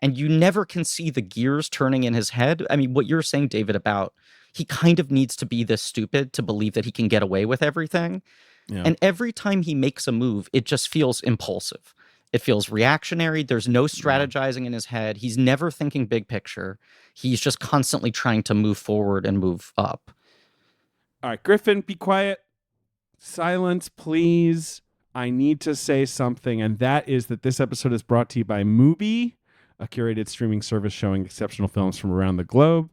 and you never can see the gears turning in his head. I mean, what you're saying, David, about he kind of needs to be this stupid to believe that he can get away with everything. Yeah. And every time he makes a move, it just feels impulsive. It feels reactionary. There's no strategizing in his head. He's never thinking big picture. He's just constantly trying to move forward and move up. All right, Griffin, be quiet. Silence, please. I need to say something, and that is that this episode is brought to you by Mubi. a curated streaming service showing exceptional films from around the globe.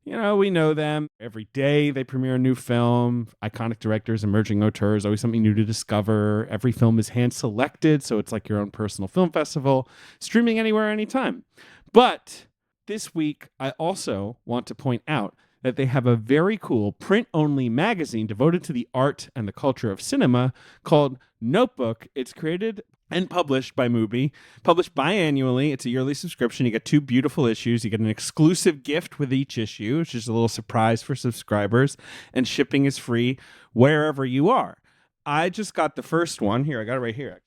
You know, we know them. Every day they premiere a new film. Iconic directors, emerging auteurs, always something new to discover. Every film is hand-selected, so it's like your own personal film festival. Streaming anywhere, anytime. But this week, I also want to point out that they have a very cool print-only magazine devoted to the art and the culture of cinema called Notebook. It's created and published by Mubi, published biannually. It's a yearly subscription. You get 2 beautiful issues. You get an exclusive gift with each issue, which is a little surprise for subscribers, and shipping is free wherever you are. I just got the first one. Here, I got it right here.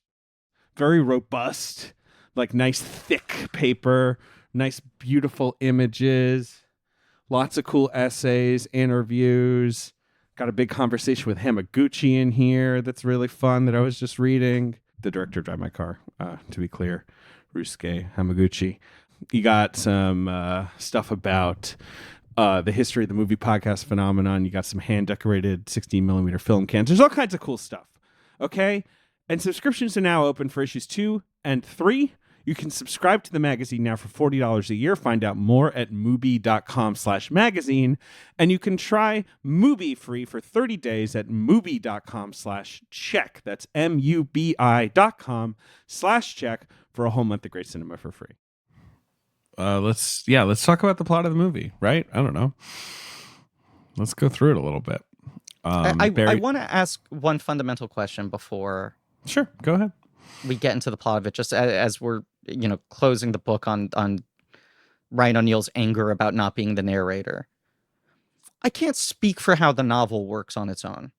Very robust, like nice thick paper, nice beautiful images, lots of cool essays, interviews. Got a big conversation with Hamaguchi in here that's really fun that I was just reading. The director of Drive My Car, to be clear, Ryusuke Hamaguchi. You got some stuff about the history of the movie podcast phenomenon. You got some hand-decorated 16 millimeter film cans. There's all kinds of cool stuff, okay? And subscriptions are now open for issues 2 and 3. You can subscribe to the magazine now for $40 a year. Find out more at Mubi.com/magazine. And you can try Mubi free for 30 days at Mubi.com/check. That's MUBI.com/check for a whole month of great cinema for free. Let's talk about the plot of the movie, right? I don't know. Let's go through it a little bit. I want to ask one fundamental question before. Sure, go ahead. We get into the plot of it, just as we're closing the book on Ryan O'Neal's anger about not being the narrator. I can't speak for how the novel works on its own,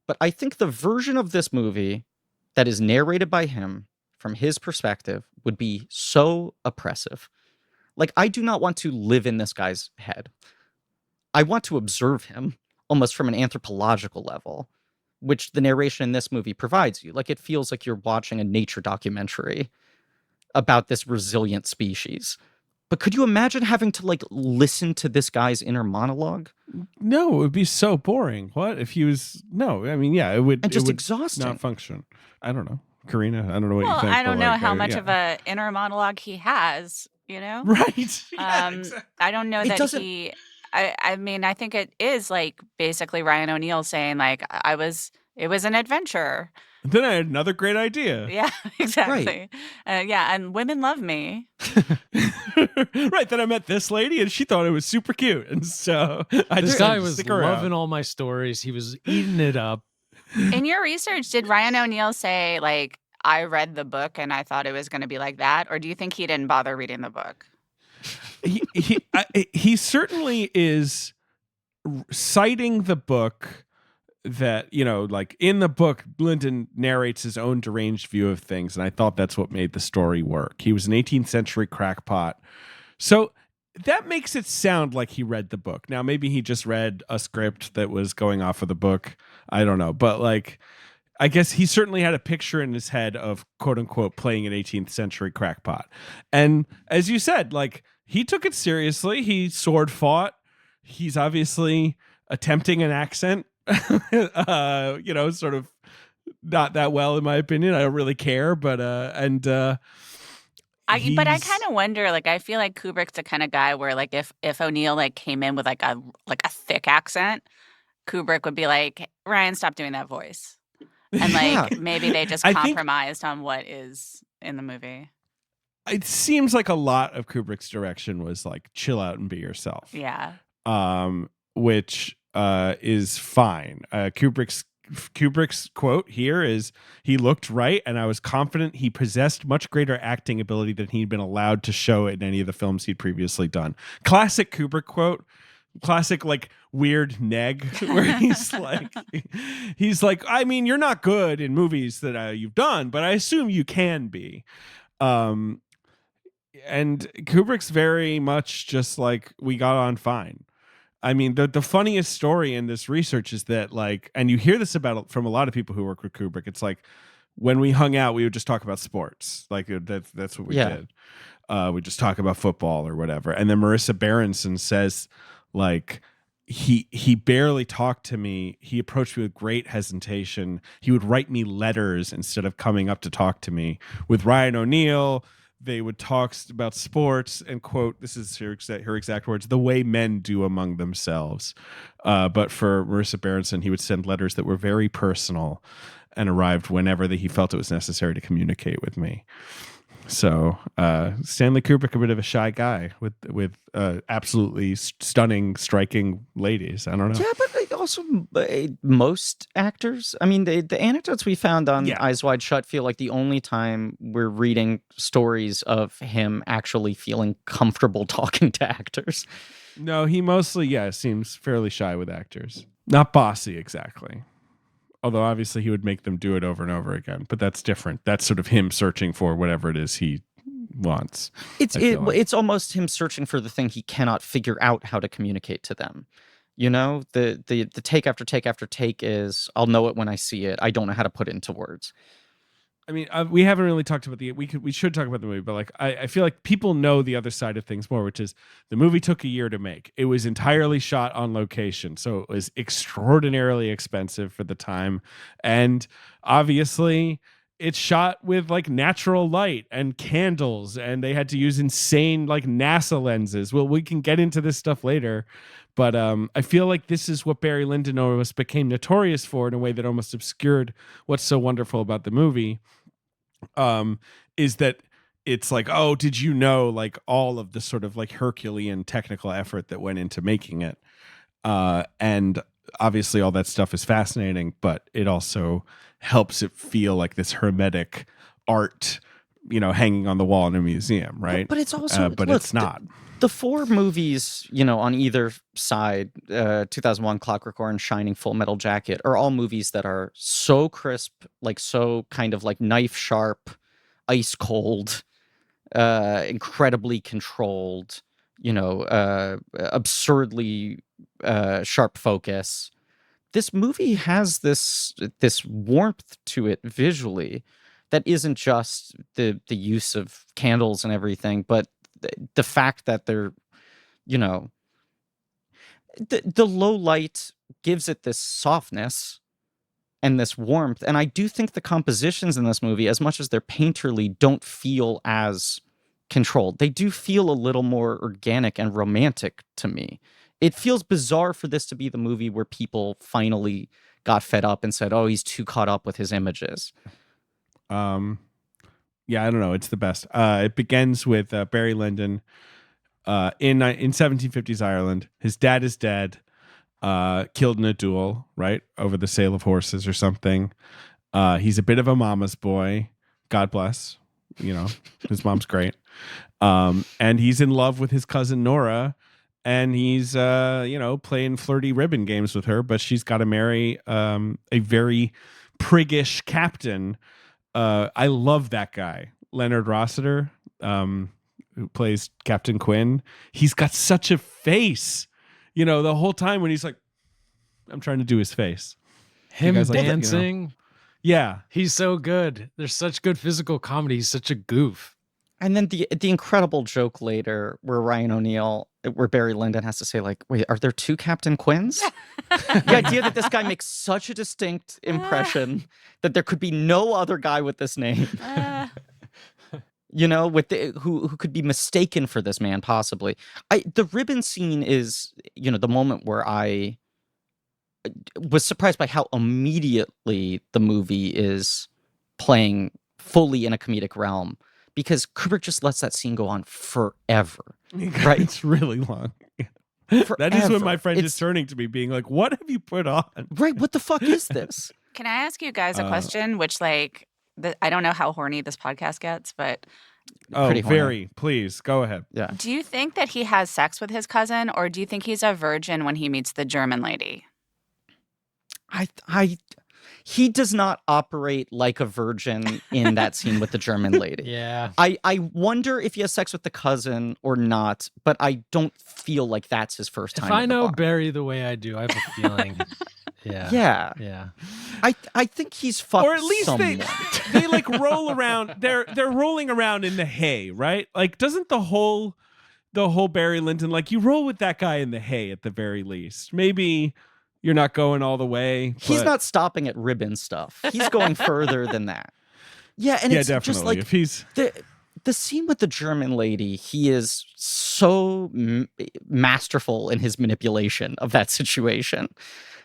but I think the version of this movie that is narrated by him from his perspective would be so oppressive. Like, I do not want to live in this guy's head. I want to observe him almost from an anthropological level, which the narration in this movie provides you. Like, it feels like you're watching a nature documentary about this resilient species. But could you imagine having to, listen to this guy's inner monologue? No, it would be so boring. What if he was... No, I mean, yeah, it would... And just it would exhausting. Not function. I don't know. Karina, I don't know what you think. I don't know how much of a inner monologue he has, Right. Yeah, exactly. I don't know that he... I mean, I think it is, basically Ryan O'Neal saying, it was an adventure. Then I had another great idea. Yeah, exactly. Right. And women love me. Right. Then I met this lady and she thought it was super cute. And so this guy was loving all my stories. He was eating it up. In your research, did Ryan O'Neal say, I read the book and I thought it was going to be like that? Or do you think he didn't bother reading the book? He certainly is citing the book that, in the book, Lyndon narrates his own deranged view of things. And I thought that's what made the story work. He was an 18th century crackpot. So that makes it sound like he read the book. Now, maybe he just read a script that was going off of the book. I don't know. But I guess he certainly had a picture in his head of quote unquote playing an 18th century crackpot. And as you said, he took it seriously. He sword fought. He's obviously attempting an accent. Sort of not that well in my opinion. I don't really care, but I kind of wonder, I feel like Kubrick's the kind of guy where if O'Neal came in with a thick accent, Kubrick would be like, Ryan, stop doing that voice. And maybe they just compromised on what is in the movie. It seems like a lot of Kubrick's direction was chill out and be yourself. Yeah. Which is fine. Kubrick's quote here is, he looked right and I was confident he possessed much greater acting ability than he'd been allowed to show in any of the films he'd previously done. Classic Kubrick quote. Classic weird neg where he's like, I mean, you're not good in movies that you've done, but I assume you can be. And Kubrick's very much just we got on fine. I mean, the funniest story in this research is that and you hear this from a lot of people who work with Kubrick. It's when we hung out, we would just talk about sports. That's what we did. We just talk about football or whatever. And then Marisa Berenson says, he barely talked to me. He approached me with great hesitation. He would write me letters instead of coming up to talk to me. With Ryan O'Neal, they would talk about sports and quote, this is her exact words, the way men do among themselves. But for Marisa Berenson, he would send letters that were very personal and arrived whenever he felt it was necessary to communicate with me. So Stanley Kubrick, a bit of a shy guy with absolutely stunning, striking ladies. I don't know. Yeah, but also most actors. I mean, the anecdotes we found on Eyes Wide Shut feel like the only time we're reading stories of him actually feeling comfortable talking to actors. No, he mostly, seems fairly shy with actors. Not bossy, exactly. Although obviously he would make them do it over and over again, but that's different. That's sort of him searching for whatever it is he wants. It's almost him searching for the thing he cannot figure out how to communicate to them. You know, the take after take after take is, I'll know it when I see it. I don't know how to put it into words. I mean, we haven't really talked about we should talk about the movie, but like I feel like people know the other side of things more, which is the movie took a year to make. It was entirely shot on location, so it was extraordinarily expensive for the time, and obviously it's shot with like natural light and candles, and they had to use insane like NASA lenses. Well, we can get into this stuff later, but I feel like this is what Barry Lyndon almost became notorious for in a way that almost obscured what's so wonderful about the movie. Is that it's like, oh, did you know like all of the sort of like Herculean technical effort that went into making it? And obviously all that stuff is fascinating, but it also helps it feel like this hermetic art, hanging on the wall in a museum, right? But it's also, but look, it's not. The four movies, on either side, 2001, Clockwork Orange, Shining, Full Metal Jacket, are all movies that are so crisp, like so kind of like knife sharp, ice cold, incredibly controlled, absurdly sharp focus. This movie has this warmth to it visually that isn't just the use of candles and everything, but the fact that they're, the low light gives it this softness and this warmth. And I do think the compositions in this movie, as much as they're painterly, don't feel as controlled. They do feel a little more organic and romantic to me. It feels bizarre for this to be the movie where people finally got fed up and said, oh, he's too caught up with his images. Yeah, I don't know. It's the best. It begins with Barry Lyndon in 1750s Ireland. His dad is dead, killed in a duel, right, over the sale of horses or something. He's a bit of a mama's boy. God bless. His mom's great. And he's in love with his cousin Nora, and he's playing flirty ribbon games with her, but she's got to marry a very priggish captain. I love that guy, Leonard Rossiter, who plays Captain Quinn. He's got such a face, the whole time when he's like, I'm trying to do his face. Him dancing. Like that, Yeah. He's so good. There's such good physical comedy. He's such a goof. And then the incredible joke later where Barry Lyndon has to say, like, wait, are there two Captain Quinns? The idea that this guy makes such a distinct impression that there could be no other guy with this name. Who could be mistaken for this man, possibly. The ribbon scene is, the moment where I was surprised by how immediately the movie is playing fully in a comedic realm. Because Kubrick just lets that scene go on forever, right? It's really long. Forever. That is when my friend is turning to me being like, what have you put on? Right, what the fuck is this? Can I ask you guys a question, which I don't know how horny this podcast gets, but... Oh, very. Please, go ahead. Yeah. Do you think that he has sex with his cousin, or do you think he's a virgin when he meets the German lady? He does not operate like a virgin in that scene with the German lady. Yeah. I wonder if he has sex with the cousin or not, but I don't feel like that's his first time. If I know Barry the way I do, I have a feeling. Yeah. I think he's fucked. Or at least someone. they like roll around. They're rolling around in the hay, right? Like, doesn't the whole Barry Lyndon, like, you roll with that guy in the hay at the very least. Maybe you're not going all the way. He's not stopping at ribbon stuff. He's going further than that. Yeah, and it's definitely. just like if he's the scene with the German lady, he is so masterful in his manipulation of that situation.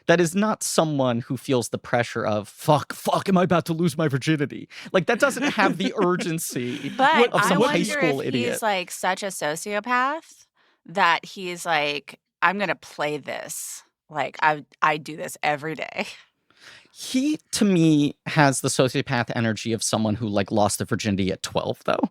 That is not someone who feels the pressure of fuck, am I about to lose my virginity? Like that doesn't have the urgency But of I some high wonder school if idiot. he's like such a sociopath that he's like, I'm gonna play this. Like I do this every day. He, to me, has the sociopath energy of someone who like lost their virginity at 12, though.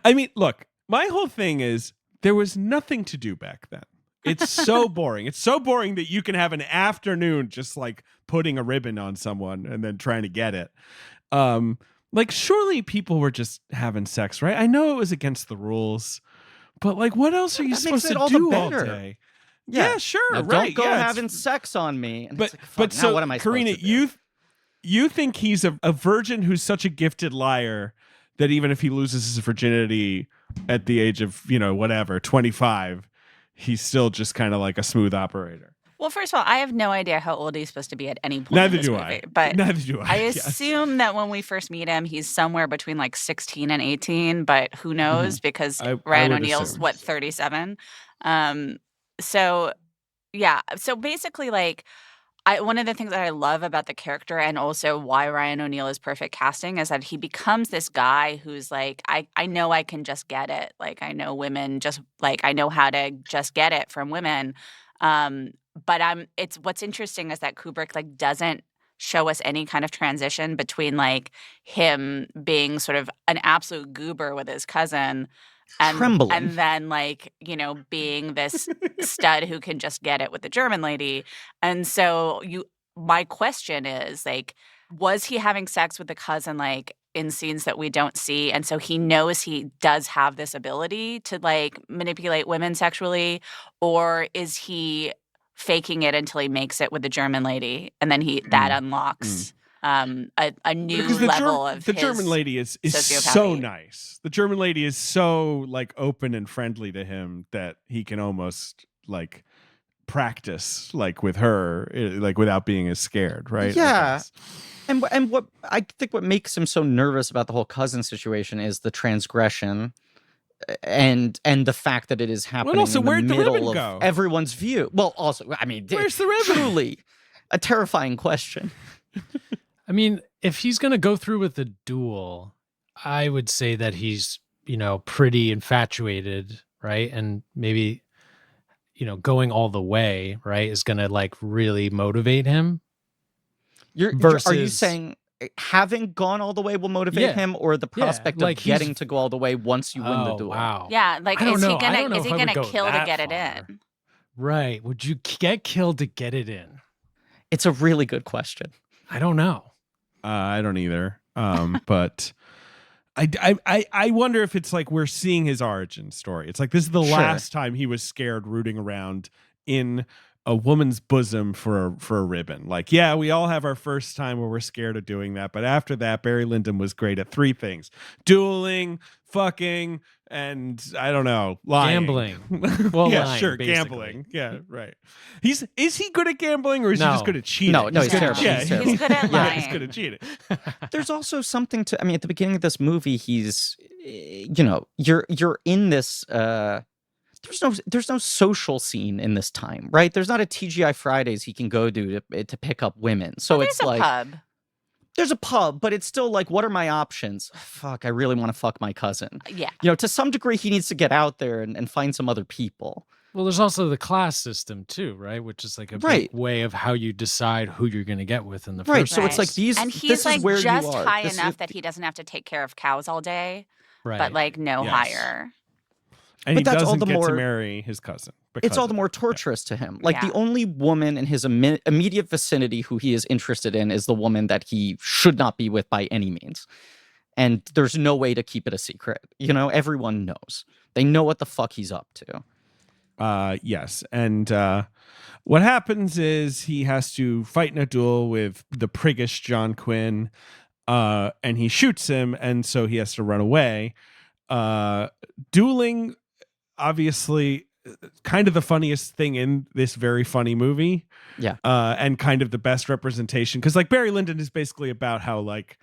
I mean, look, my whole thing is there was nothing to do back then. It's so boring. It's so boring that you can have an afternoon just like putting a ribbon on someone and then trying to get it. Like surely people were just having sex, right? I know it was against the rules, but like what else are you supposed to do all day? Yeah, sure, now, right. Don't go having sex on me. And but it's like, but now so what am I Karina, supposed to do? you think he's a virgin who's such a gifted liar that even if he loses his virginity at the age of, whatever, 25, he's still just kind of like a smooth operator. Well, first of all, I have no idea how old he's supposed to be at any point Neither in this do movie. I. But Neither do I. I yes. assume that when we first meet him, he's somewhere between like 16 and 18, but who knows? Because Ryan O'Neal's, assume. 37? So, yeah. So basically, like, one of the things that I love about the character and also why Ryan O'Neal is perfect casting is that he becomes this guy who's like, I know I can just get it. Like, I know women just, like, I know how to just get it from women. But it's what's interesting is that Kubrick like doesn't show us any kind of transition between like him being sort of an absolute goober with his cousin Trembling. and then like, being this stud who can just get it with the German lady. And so my question is like, was he having sex with the cousin like in scenes that we don't see? And so he knows he does have this ability to like manipulate women sexually, or is he faking it until he makes it with the German lady and then that unlocks a new level of the German lady is so nice. The German lady is so like open and friendly to him that he can almost like practice like with her like without being as scared, right? Yeah. And what I think what makes him so nervous about the whole cousin situation is the transgression and the fact that it is happening also, in the where'd the middle ribbon of go? everyone's view. Well, also, I mean, where's the ribbon? Truly a terrifying question. I mean, if he's going to go through with the duel, I would say that he's, pretty infatuated, right? And maybe, going all the way, right, is going to like really motivate him. Are you saying having gone all the way will motivate him, or the prospect like of getting to go all the way once you win the duel? Wow. Yeah, like is he gonna go kill to get far. it in? Right. Would you get killed to get it in? It's a really good question. I don't know. I don't either. But I wonder if it's like we're seeing his origin story. It's like this is the last time he was scared rooting around in a woman's bosom for a ribbon. Like, yeah, we all have our first time where we're scared of doing that. But after that, Barry Lyndon was great at 3 things: dueling, fucking, and I don't know, lying. Gambling. Well, yeah, lying, sure, basically. Gambling. Yeah, right. Is he good at gambling, or is he just good at cheating? No, he's terrible. Yeah, he's good at lying. He's good at cheating. There's also something to. I mean, at the beginning of this movie, he's, you're in this. There's no social scene in this time, right? There's not a TGI Fridays he can go to pick up women. So it's like pub. There's a pub, but it's still like, what are my options? Fuck, I really want to fuck my cousin. Yeah. To some degree, he needs to get out there and find some other people. Well, there's also the class system too, right? Which is like a big way of how you decide who you're going to get with in the first place. So it's like these, and he's this like is where just you are. high enough that he doesn't have to take care of cows all day, but like no higher. And but he that's doesn't all the get more, to marry his cousin. It's all the more torturous to him. Like the only woman in his immediate vicinity who he is interested in is the woman that he should not be with by any means. And there's no way to keep it a secret. Everyone knows. They know what the fuck he's up to. Yes. And what happens is he has to fight in a duel with the priggish John Quinn, and he shoots him, and so he has to run away. Dueling, obviously, kind of the funniest thing in this very funny movie. Yeah. And kind of the best representation, because like Barry Lyndon is basically about how like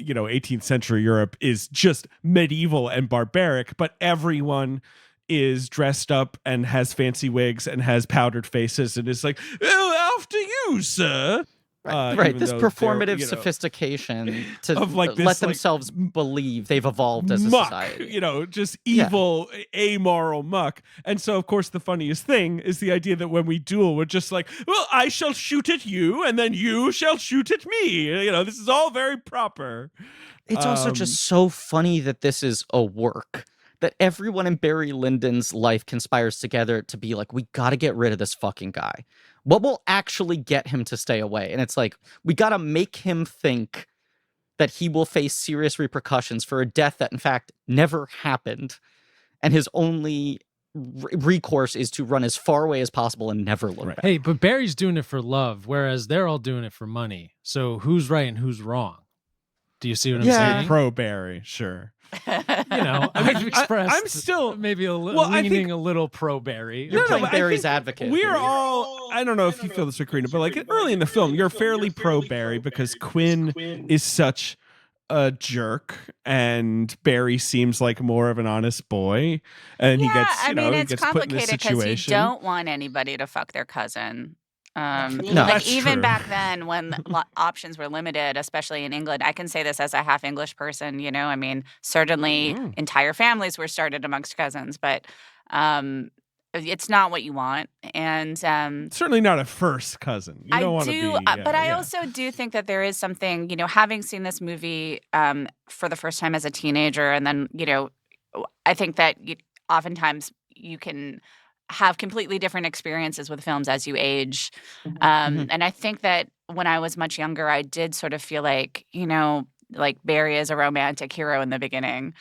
18th century Europe is just medieval and barbaric, but everyone is dressed up and has fancy wigs and has powdered faces and is like, oh, after you, sir. Right, this performative sophistication to let themselves believe they've evolved as a society. Just evil, amoral muck. And so, of course, the funniest thing is the idea that when we duel, we're just like, well, I shall shoot at you, and then you shall shoot at me. This is all very proper. It's also just so funny that this is a work. That everyone in Barry Lyndon's life conspires together to be like, we got to get rid of this fucking guy. What will actually get him to stay away? And it's like, we got to make him think that he will face serious repercussions for a death that, in fact, never happened. And his only recourse is to run as far away as possible and never look back. Hey, but Barry's doing it for love, whereas they're all doing it for money. So who's right and who's wrong? Do you see what I'm saying? Pro Barry, sure. I've expressed I'm still maybe leaning a little pro Barry. You're playing Barry's advocate. We're all, I don't know if you feel this way, Karina, but like early in the film, you're fairly pro Barry because Quinn is such a jerk and Barry seems like more of an honest boy. And he gets, it's gets put in this complicated because situation. you don't want anybody to fuck their cousin. No, even true. back then when options were limited, especially in England, I can say this as a half English person, certainly entire families were started amongst cousins, but it's not what you want. And certainly not a first cousin. You don't want to be. But I also do think that there is something, having seen this movie for the first time as a teenager, and then, I think that oftentimes you can have completely different experiences with films as you age. And I think that when I was much younger, I did sort of feel like, like Barry is a romantic hero in the beginning.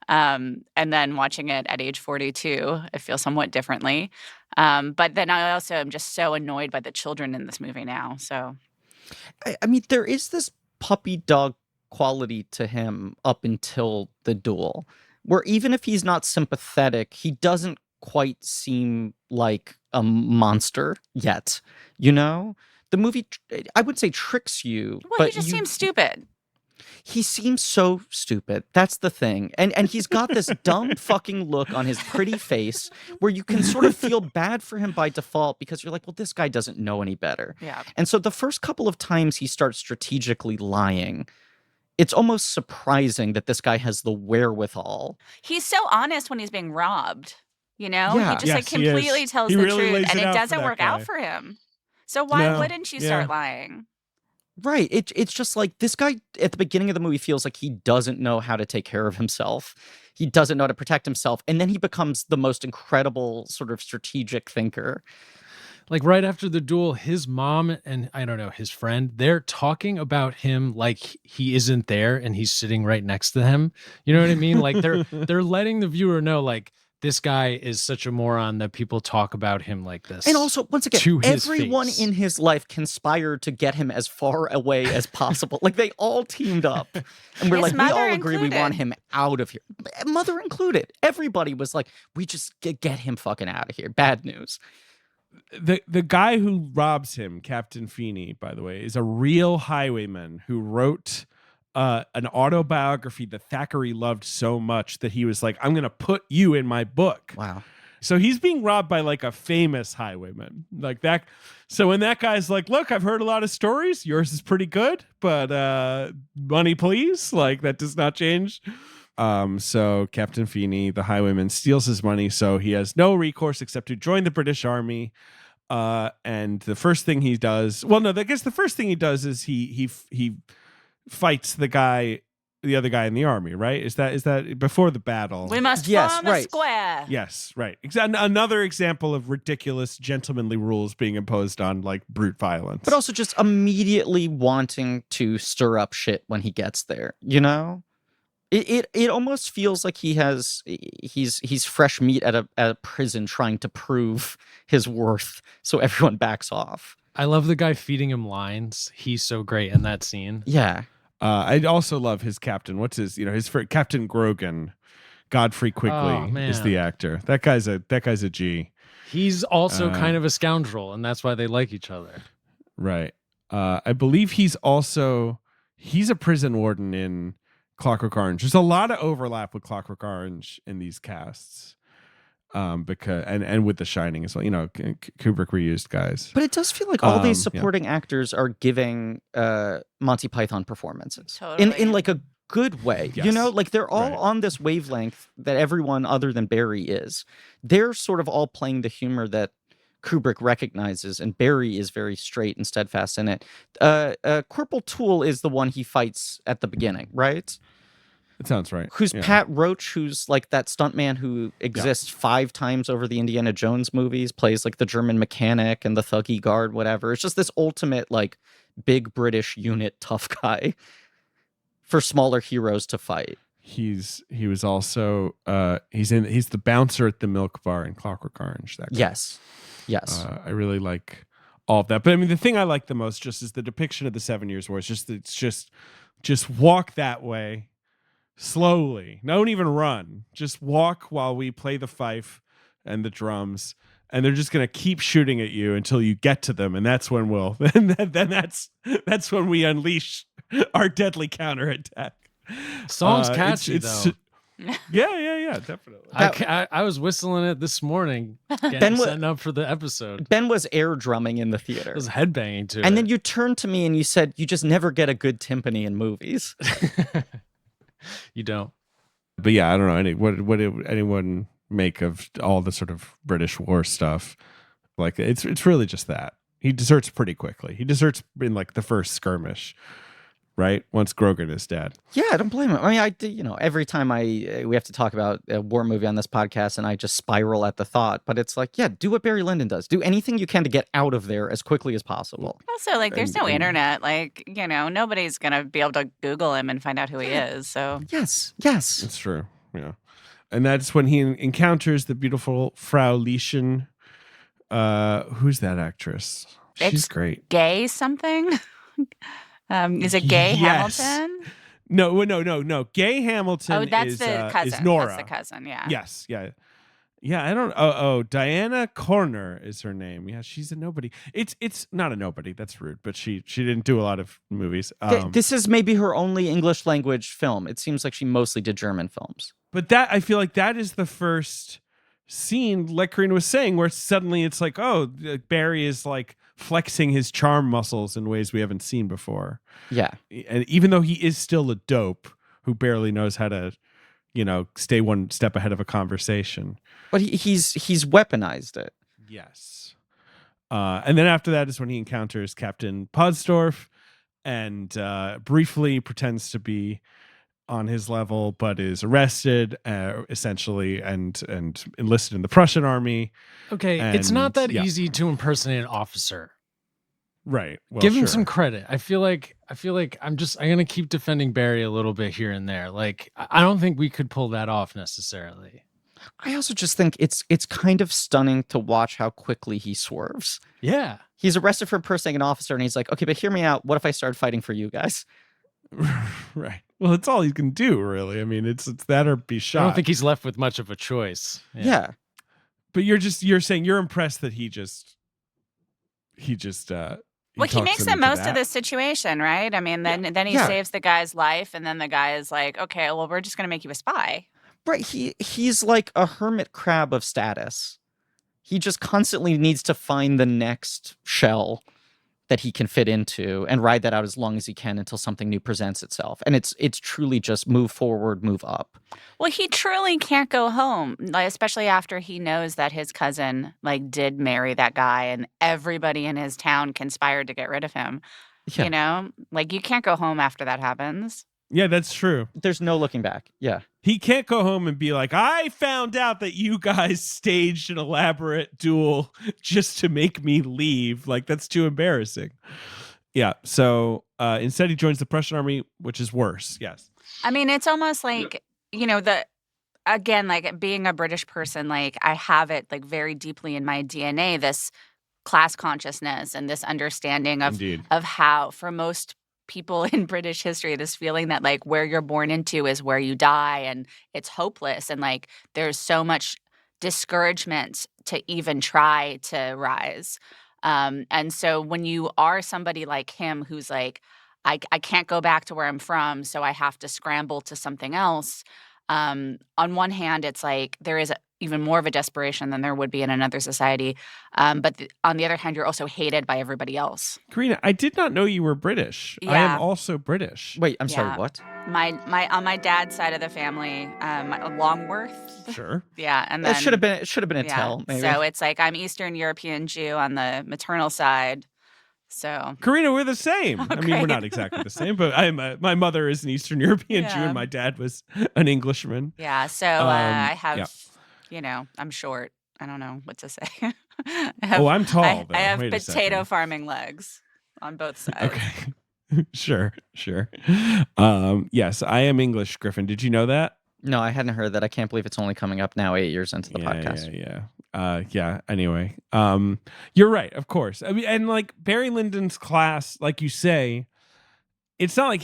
And then watching it at age 42, I feel somewhat differently. But then I also am just so annoyed by the children in this movie now. So, I mean, there is this puppy dog quality to him up until the duel, where even if he's not sympathetic, he doesn't quite seem like a monster yet. The movie, I would say, tricks you. Well, but he just seems stupid. He seems so stupid. That's the thing. And he's got this dumb fucking look on his pretty face where you can sort of feel bad for him by default because you're like, well, this guy doesn't know any better. Yeah. And so the first couple of times he starts strategically lying, it's almost surprising that this guy has the wherewithal. He's so honest when he's being robbed. Yeah. He just completely tells he the really truth, and it doesn't work out guy. for him. So why wouldn't you start lying? Right. It's just like this guy at the beginning of the movie feels like he doesn't know how to take care of himself. He doesn't know how to protect himself. And then he becomes the most incredible sort of strategic thinker. Like right after the duel, his mom and his friend, they're talking about him like he isn't there and he's sitting right next to him. You know what I mean? Like they're letting the viewer know like, this guy is such a moron that people talk about him like this. And also, once again, everyone in his life conspired to get him as far away as possible. Like, they all teamed up. And we're like, we all agree we want him out of here. Mother included. Everybody was like, we just get him fucking out of here. Bad news. The guy who robs him, Captain Feeney, by the way, is a real highwayman who wrote an autobiography that Thackeray loved so much that he was like, I'm going to put you in my book. Wow. So he's being robbed by like a famous highwayman like that. So when that guy's like, look, I've heard a lot of stories. Yours is pretty good, but money, please. Like that does not change. So Captain Feeney, the highwayman, steals his money. So he has no recourse except to join the British Army. And the first thing he does, I guess the first thing he does is he fights the other guy in the army, right? Is that before the battle? We must form a square. Yes, right. Another example of ridiculous gentlemanly rules being imposed on like brute violence. But also just immediately wanting to stir up shit when he gets there, It almost feels like he's fresh meat at a prison trying to prove his worth so everyone backs off. I love the guy feeding him lines. He's so great in that scene. Yeah. I also love his captain. What's his Captain Grogan. Godfrey Quigley is the actor. That guy's a G. He's also kind of a scoundrel, and that's why they like each other. Right. I believe he's also he's a prison warden in Clockwork Orange. There's a lot of overlap with Clockwork Orange in these casts. Because and with The Shining as well, Kubrick reused guys. But it does feel like all these supporting actors are giving Monty Python performances in like a good way. Yes. Like they're all on this wavelength that everyone other than Barry is. They're sort of all playing the humor that Kubrick recognizes, and Barry is very straight and steadfast in it. Corporal Toole is the one he fights at the beginning, right? It sounds right. Who's Pat Roach, who's like that stuntman who exists 5 times over the Indiana Jones movies, plays like the German mechanic and the thuggy guard, whatever. It's just this ultimate like big British unit tough guy for smaller heroes to fight. He was also he's the bouncer at the milk bar in Clockwork Orange. That guy. Yes. I really like all of that. But I mean, the thing I like the most just is the depiction of the 7 Years' War. It's just walk that way. Slowly. Don't even run. Just walk while we play the fife and the drums, and they're just going to keep shooting at you until you get to them, and that's when that's when we unleash our deadly counterattack. Song's catchy though. Yeah, definitely. I was whistling it this morning, setting up for the episode. Ben was air drumming in the theater. I was headbanging to it. And then you turned to me and you said, "You just never get a good timpani in movies." You don't. But yeah, I don't know. What did anyone make of all the sort of British war stuff? Like it's really just that. He deserts pretty quickly. He deserts in like the first skirmish, right? Once Grogan is dead. Yeah, I don't blame him. I mean, every time we have to talk about a war movie on this podcast, and I just spiral at the thought. But it's like, yeah, do what Barry Lyndon does. Do anything you can to get out of there as quickly as possible. Also, like, there's no internet. Like, nobody's gonna be able to Google him and find out who he is. So yes, it's true. Yeah, and that's when he encounters the beautiful Frau Lieschen. Who's that actress? She's great. Gay something. Is it Gay Hamilton? No. Gay Hamilton. Oh, that's the cousin. Is Nora. That's the cousin. Yeah. Yes. Yeah. I don't. Oh, Diana Corner is her name. Yeah, she's a nobody. It's not a nobody. That's rude. But she didn't do a lot of movies. This is maybe her only English language film. It seems like she mostly did German films. But I feel like that is the first scene, like Karina was saying, where suddenly it's like, oh, Barry is like flexing his charm muscles in ways we haven't seen before. Yeah. And even though he is still a dope who barely knows how to, stay one step ahead of a conversation. But he's weaponized it. Yes. And then after that is when he encounters Captain Podsdorf and briefly pretends to be on his level, but is arrested essentially and enlisted in the Prussian army. Okay, it's not that easy to impersonate an officer. Right. Well, give him some credit. I feel like I'm gonna keep defending Barry a little bit here and there. Like, I don't think we could pull that off necessarily. I also just think it's kind of stunning to watch how quickly he swerves. Yeah. He's arrested for impersonating an officer, and he's like, okay, but hear me out. What if I started fighting for you guys? Right. Well, it's all he can do, really. I mean, it's that or be shot. I don't think he's left with much of a choice. Yeah. But you're saying you're impressed that he makes the most of the situation, right? I mean, then he saves the guy's life, and then the guy is like, okay, well, we're just going to make you a spy. Right. He's like a hermit crab of status. He just constantly needs to find the next shell that he can fit into and ride that out as long as he can until something new presents itself. And it's truly just move forward, move up. Well, he truly can't go home, like, especially after he knows that his cousin did marry that guy and everybody in his town conspired to get rid of him. Yeah. You can't go home after that happens. Yeah, that's true. There's no looking back. Yeah. He can't go home and be like, I found out that you guys staged an elaborate duel just to make me leave. Like, that's too embarrassing. Yeah. So instead he joins the Prussian army, which is worse. Yes. I mean, it's almost like, again, like being a British person, like I have it like very deeply in my DNA, this class consciousness and this understanding of how, for most people in British history, this feeling that like where you're born into is where you die, and it's hopeless, and like there's so much discouragement to even try to rise. And so when you are somebody like him who's like, I can't go back to where I'm from, so I have to scramble to something else. On one hand, it's like there is even more of a desperation than there would be in another society. But on the other hand, you're also hated by everybody else. Karina, I did not know you were British. Yeah. I am also British. Wait, I'm sorry, what? My on my dad's side of the family, Longworth. Sure. Yeah, and then It should have been a tell, maybe. So it's like I'm Eastern European Jew on the maternal side. So Karina, we're the same. I mean, we're not exactly the same, but my mother is an Eastern European Jew, and my dad was an Englishman. Yeah, so I have, yeah. I'm short. I don't know what to say. I'm tall. I have potato farming legs on both sides. Okay, sure. Yes, I am English, Griffin. Did you know that? No, I hadn't heard that. I can't believe it's only coming up now 8 years into the podcast. Yeah. Anyway, you're right, of course. I mean, and like Barry Lyndon's class, like you say, it's not like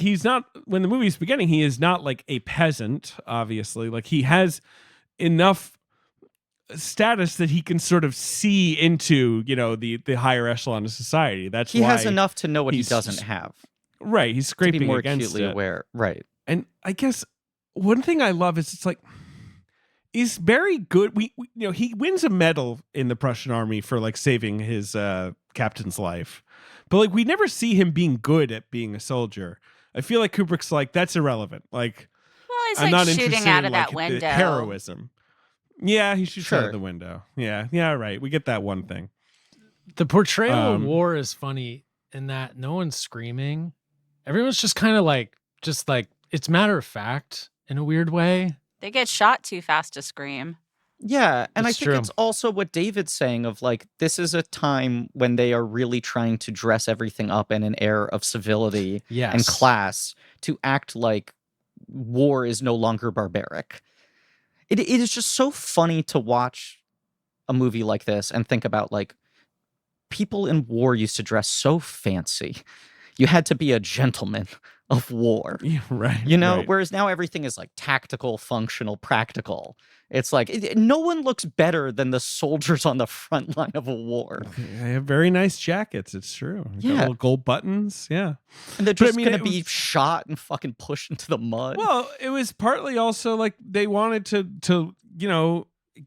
when the movie's beginning, he is not like a peasant, obviously. Like he has enough status that he can sort of see into, the higher echelon of society. That's he why has enough to know what he doesn't have. Right. He's scraping to be more against acutely it. aware. Right. And I guess one thing I love is it's like, is Barry good? He wins a medal in the Prussian army for like saving his captain's life, but like we never see him being good at being a soldier. I feel like Kubrick's like, that's irrelevant. Like, well, he's I'm like not shooting interested out in of like that window. the heroism. Yeah, he shoots out Sure. of the window. Yeah, right. We get that one thing. The portrayal of war is funny in that no one's screaming. Everyone's just kind of like it's matter of fact in a weird way. They get shot too fast to scream. Yeah, and That's I think true. it's also what David's saying of like, this is a time when they are really trying to dress everything up in an air of civility Yes. and class to act like war is no longer barbaric. It is just so funny to watch a movie like this and think about like people in war used to dress so fancy. You had to be a gentleman of war. Yeah, right. Right. Whereas now everything is like tactical, functional, practical. It's like no one looks better than the soldiers on the front line of a war. They have very nice jackets. It's true. They got Yeah. little gold buttons. Yeah. And they're just going to be shot and fucking pushed into the mud. Well, it was partly also like they wanted to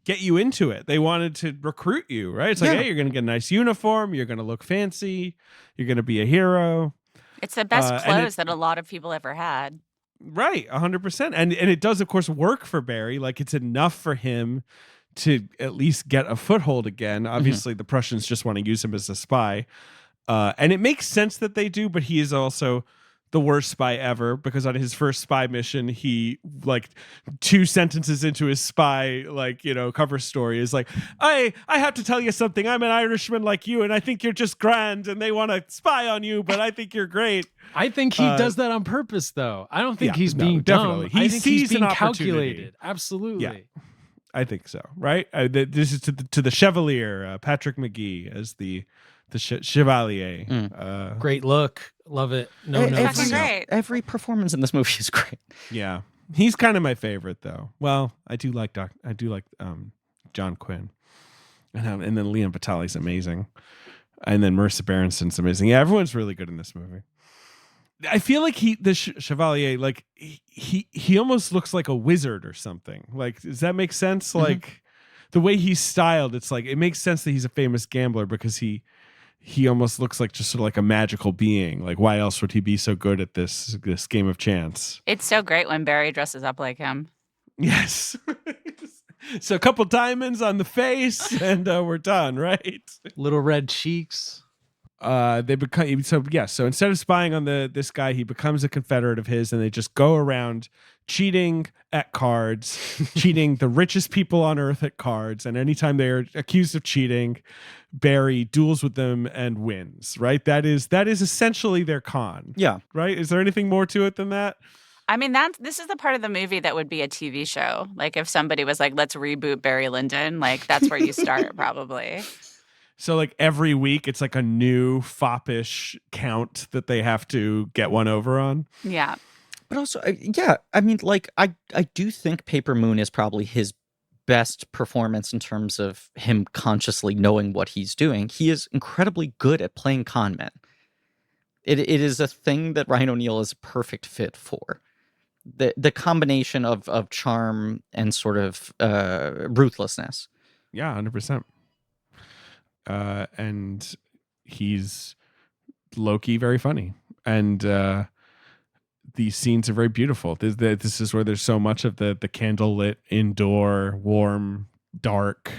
get you into it. They wanted to recruit you, right? It's like, hey, you're going to get a nice uniform. You're going to look fancy. You're going to be a hero. It's the best clothes that a lot of people ever had. Right, 100%. And it does, of course, work for Barry. Like, it's enough for him to at least get a foothold again. Obviously, the Prussians just want to use him as a spy. And it makes sense that they do, but he is also the worst spy ever, because on his first spy mission, he, like, 2 sentences into his spy, cover story is like, I have to tell you something. I'm an Irishman like you, and I think you're just grand, and they want to spy on you, but I think you're great. I think he does that on purpose, though. I don't think he's being definitely. dumb. I think he's being an opportunity. calculated. Absolutely. Yeah. I think so, right? This is to the Chevalier, Patrick McGee, as the Chevalier. Great look. Love it. Every performance in this movie is great. Yeah. He's kind of my favorite, though. Well, I do like John Quinn. And then Liam Vitale's amazing. And then Marisa Berenson's amazing. Yeah, everyone's really good in this movie. I feel like the Chevalier, like he almost looks like a wizard or something. Like, does that make sense? Mm-hmm. Like the way he's styled, it's like it makes sense that he's a famous gambler because he almost looks like just sort of like a magical being. Like, why else would he be so good at this game of chance? It's so great when Barry dresses up like him. Yes. So a couple diamonds on the face and we're done, right? Little red cheeks. They become so instead of spying on this guy, he becomes a confederate of his, and they just go around cheating at cards, cheating the richest people on earth at cards, and anytime they're accused of cheating, Barry duels with them and wins. Right? That is essentially their con. Yeah. Right? Is there anything more to it than that? I mean, this is the part of the movie that would be a TV show. Like, if somebody was like, let's reboot Barry Lyndon, like, that's where you start, probably. So, like, every week, it's like a new foppish count that they have to get one over on? Yeah. But also, I mean, like, I do think Paper Moon is probably his best performance in terms of him consciously knowing what he's doing. He is incredibly good at playing con men. It is a thing that Ryan O'Neal is a perfect fit for. The combination of charm and sort of ruthlessness. Yeah, 100%. And he's low-key very funny. And these scenes are very beautiful. This is where there's so much of the candlelit, indoor, warm, dark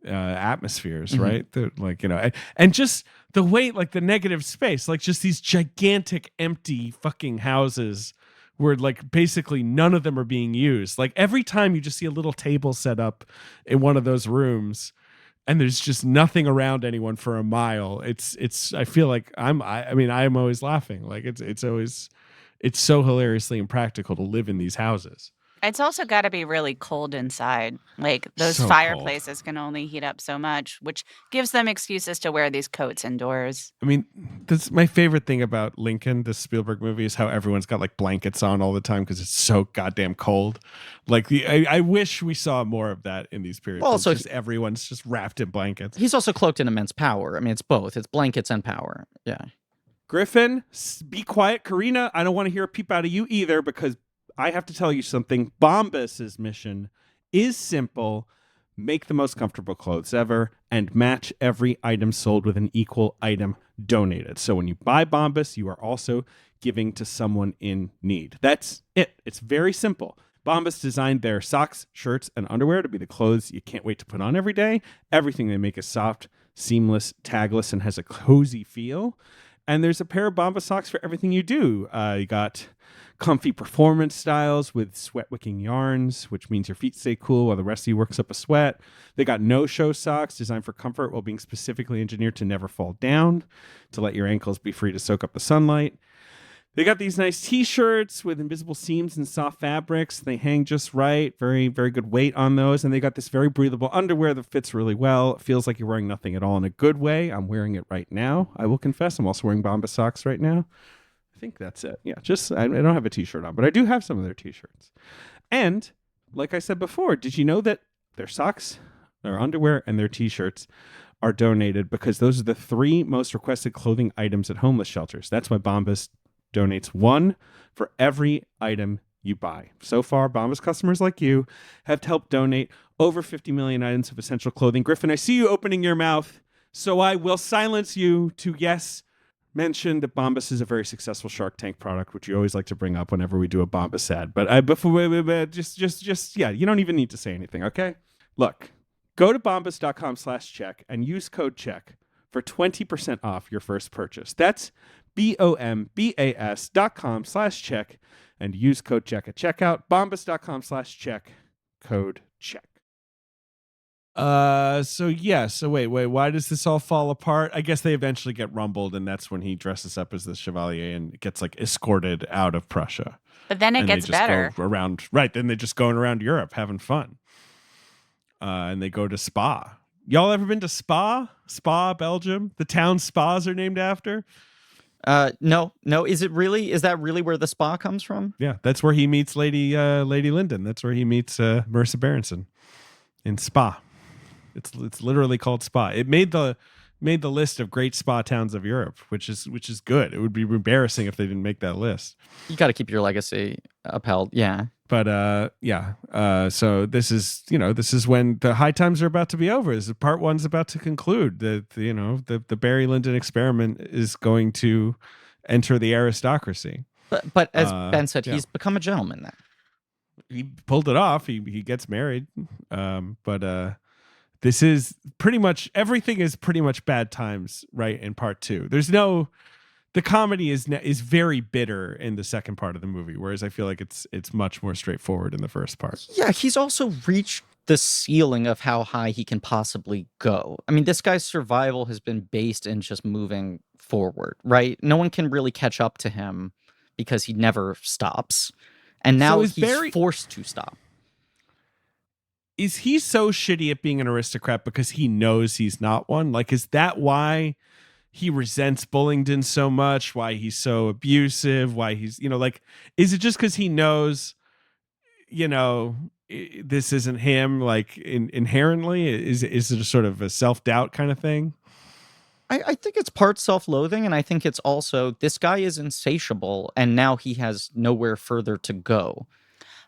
atmospheres, right? Like, you know, and just the way, like the negative space, like just these gigantic empty fucking houses where like basically none of them are being used. Like every time you just see a little table set up in one of those rooms and there's just nothing around anyone for a mile. I feel like I'm always laughing. Like it's so hilariously impractical to live in these houses. It's also got to be really cold inside. Like those So fireplaces can only heat up so much, which gives them excuses to wear these coats indoors. I mean, that's my favorite thing about Lincoln, this Spielberg movie, is how everyone's got like blankets on all the time because it's so goddamn cold. Like I wish we saw more of that in these periods. Well, also, just everyone's just wrapped in blankets. He's also cloaked in immense power. I mean, it's both. It's blankets and power. Yeah. Griffin, be quiet. Karina, I don't want to hear a peep out of you either because I have to tell you something. Bombas's mission is simple. Make the most comfortable clothes ever and match every item sold with an equal item donated. So when you buy Bombas, you are also giving to someone in need. That's it. It's very simple. Bombas designed their socks, shirts, and underwear to be the clothes you can't wait to put on every day. Everything they make is soft, seamless, tagless, and has a cozy feel. And there's a pair of Bombas socks for everything you do. You got comfy performance styles with sweat-wicking yarns, which means your feet stay cool while the rest of you works up a sweat. They got no-show socks designed for comfort while being specifically engineered to never fall down, to let your ankles be free to soak up the sunlight. They got these nice t-shirts with invisible seams and soft fabrics. They hang just right. Very, very good weight on those. And they got this very breathable underwear that fits really well. It feels like you're wearing nothing at all in a good way. I'm wearing it right now. I will confess, I'm also wearing Bombas socks right now. I think that's it. Yeah, I don't have a t-shirt on, but I do have some of their t-shirts. And like I said before, did you know that their socks, their underwear, and their t-shirts are donated because those are the 3 most requested clothing items at homeless shelters? That's why Bombas donates 1 for every item you buy. So far, Bombas customers like you have helped donate over 50 million items of essential clothing. Griffin, I see you opening your mouth, so I will silence you to mention that Bombas is a very successful Shark Tank product, which you always like to bring up whenever we do a Bombas ad. But you don't even need to say anything, okay? Look, go to bombas.com/check and use code check for 20% off your first purchase. That's bombas.com/check and use code check at checkout. Bombas.com/check, code check. So wait, why does this all fall apart? I guess they eventually get rumbled, and that's when he dresses up as the Chevalier and gets like escorted out of Prussia. But then it gets better. Then they're just going around Europe having fun. And they go to Spa. Y'all ever been to Spa? Spa, Belgium? The town spas are named after? No. Is that really where the spa comes from? Yeah, that's where he meets Lady Lyndon. That's where he meets Marisa Berenson in Spa. It's literally called Spa. It made the list of great spa towns of Europe, which is good. It would be embarrassing if they didn't make that list. You got to keep your legacy upheld. Yeah. But so this is when the high times are about to be over. As part 1's about to conclude. The Barry Lyndon experiment is going to enter the aristocracy. But as Ben said, he's become a gentleman now. He pulled it off. He gets married. This is pretty much everything is pretty much bad times, right? In part 2, the comedy is very bitter in the second part of the movie, whereas I feel like it's much more straightforward in the first part. Yeah, he's also reached the ceiling of how high he can possibly go. I mean, this guy's survival has been based in just moving forward, right? No one can really catch up to him because he never stops, and now he's forced to stop. Is he so shitty at being an aristocrat because he knows he's not one? Like, is that why he resents Bullingdon so much? Why he's so abusive? Why he's, is it just because he knows, this isn't him, like inherently? Is it a sort of a self-doubt kind of thing? I think it's part self-loathing, and I think it's also this guy is insatiable, and now he has nowhere further to go.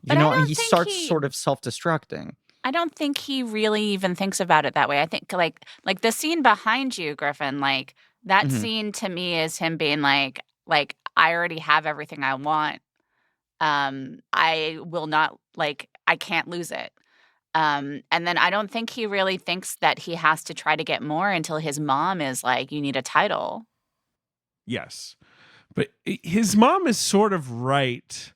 But I and don't he think starts sort of self-destructing. I don't think he really even thinks about it that way. I think like the scene behind you, Griffin, like that scene to me is him being like I already have everything I want. I will not I can't lose it. And then I don't think he really thinks that he has to try to get more until his mom is like, you need a title. Yes. But his mom is sort of right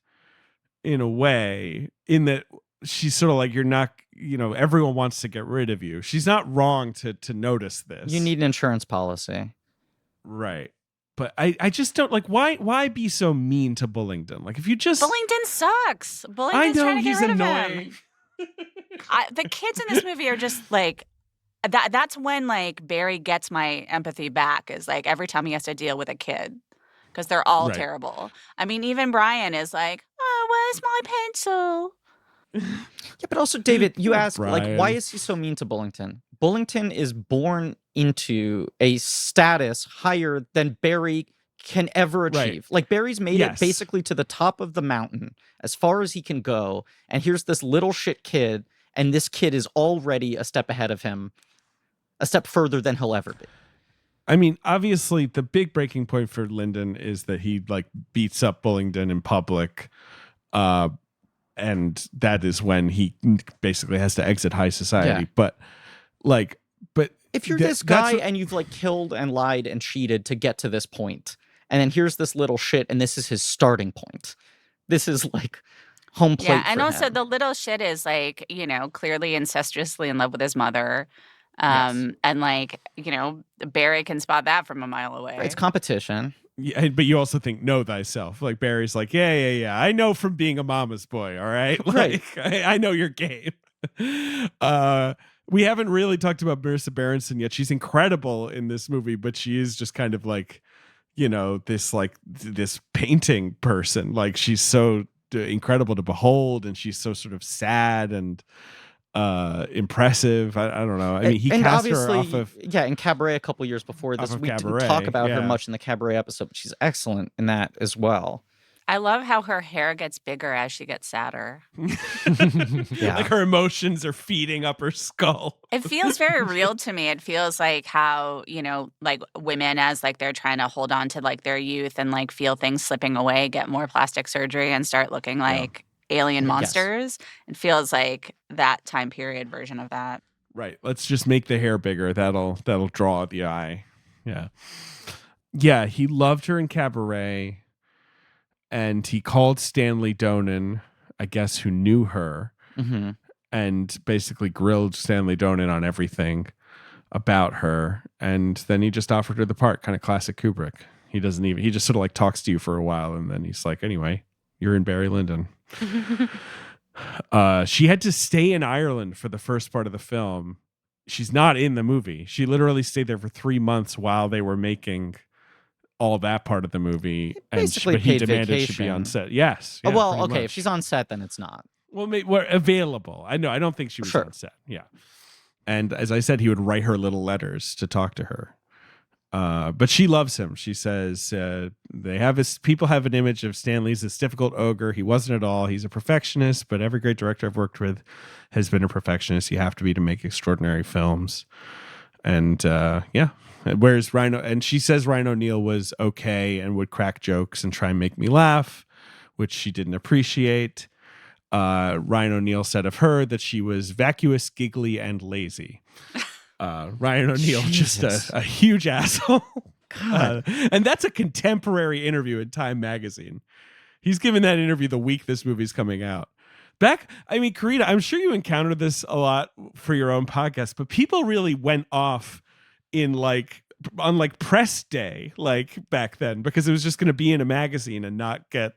in a way, in that she's sort of like, you're not, everyone wants to get rid of you. She's not wrong to notice this. You need an insurance policy. Right. But I just don't why be so mean to Bullingdon? Like, if you just Bullingdon sucks. Bullingdon's trying to get rid of him. The kids in this movie are just like that's when like Barry gets my empathy back, is like every time he has to deal with a kid, because they're all terrible. I mean, even Brian is like, oh, where's my pencil? Yeah, but also, David, you ask, like, why is he so mean to Bullingdon? Bullingdon is born into a status higher than Barry can ever achieve. Right. Like, Barry's made it basically to the top of the mountain, as far as he can go, and here's this little shit kid, and this kid is already a step ahead of him, a step further than he'll ever be. I mean, obviously, the big breaking point for Lyndon is that he like beats up Bullingdon in public, and that is when he basically has to exit high society. Yeah. But if you're this guy and you've like killed and lied and cheated to get to this point, and then here's this little shit, and this is his starting point. This is like home plate. Yeah, and for also him. the little shit is like, clearly incestuously in love with his mother. And like, Barry can spot that from a mile away. It's competition. Yeah, but you also think, know thyself. Like, Barry's like, yeah. I know from being a mama's boy, all right? Right. I know your game. We haven't really talked about Marisa Berenson yet. She's incredible in this movie, but she is just kind of like, this painting person. Like, she's so incredible to behold, and she's so sort of sad and impressive. I don't know. I mean, he cast her off of in Cabaret a couple years before this. We didn't talk about her much in the Cabaret episode, but she's excellent in that as well. I love how her hair gets bigger as she gets sadder. Yeah. Like her emotions are feeding up her skull. It feels very real to me. It feels like how, like women, as like they're trying to hold on to like their youth and like feel things slipping away, get more plastic surgery and start looking like alien monsters. Yes. It feels like that time period version of that. Right. Let's just make the hair bigger. That'll draw the eye. Yeah. Yeah, he loved her in Cabaret. And he called Stanley Donen, I guess, who knew her, and basically grilled Stanley Donen on everything about her. And then he just offered her the part, kind of classic Kubrick. He just sort of like talks to you for a while, and then he's like, anyway, you're in Barry Lyndon. She had to stay in Ireland for the first part of the film. She's not in the movie. She literally stayed there for 3 months while they were making all that part of the movie, but he demanded vacation. She be on set. Yes. Yeah, well, okay. Much. If she's on set, then it's not. Well, we're available. I know. I don't think she was on set. Yeah. And as I said, he would write her little letters to talk to her. But she loves him. She says people have an image of Stanley as this difficult ogre. He wasn't at all. He's a perfectionist, but every great director I've worked with has been a perfectionist. You have to be to make extraordinary films. And whereas she says Ryan O'Neal was okay and would crack jokes and try and make me laugh, which she didn't appreciate. Ryan O'Neal said of her that she was vacuous, giggly, and lazy. Ryan O'Neal, just a huge asshole. And that's a contemporary interview in Time magazine. He's given that interview the week this movie's coming out. Karina, I'm sure you encountered this a lot for your own podcast, but people really went off on press day, like back then, because it was just going to be in a magazine and not get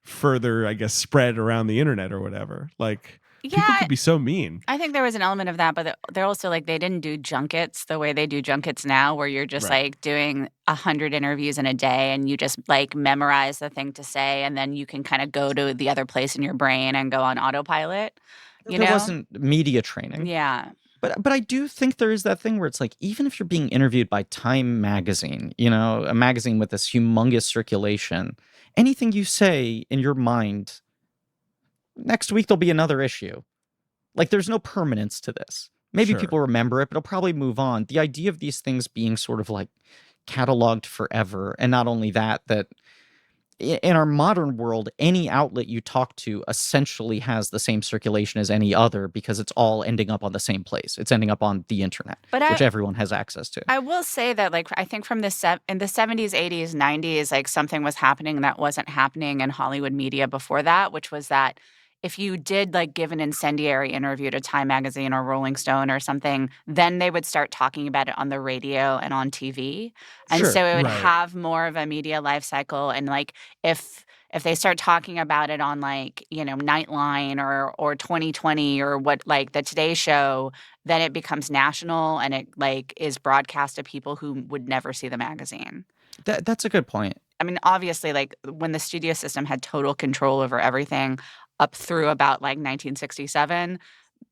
further, I guess, spread around the internet or whatever. Like, people could be so mean. I think there was an element of that, but they're also like, they didn't do junkets the way they do junkets now, where you're just like doing 100 interviews in a day and you just like memorize the thing to say, and then you can kind of go to the other place in your brain and go on autopilot. There wasn't media training. Yeah. But I do think there is that thing where it's like, even if you're being interviewed by Time magazine, you know, a magazine with this humongous circulation, anything you say in your mind, next week there'll be another issue. Like, there's no permanence to this. Maybe Sure. people remember it, but it'll probably move on. The idea of these things being sort of like cataloged forever, and not only that, that in our modern world, any outlet you talk to essentially has the same circulation as any other because it's all ending up on the same place. It's ending up on the internet, which everyone has access to. I will say that, like, I think from in the 70s, 80s, 90s, like, something was happening that wasn't happening in Hollywood media before that, which was that if you did, like, give an incendiary interview to Time magazine or Rolling Stone or something, then they would start talking about it on the radio and on TV. And Sure, so it would right. have more of a media life cycle. And, like, if they start talking about it on, like, you know, Nightline or 2020 or what, like, the Today Show, then it becomes national and it, like, is broadcast to people who would never see the magazine. That's a good point. I mean, obviously, like, when the studio system had total control over everything up through about, like, 1967,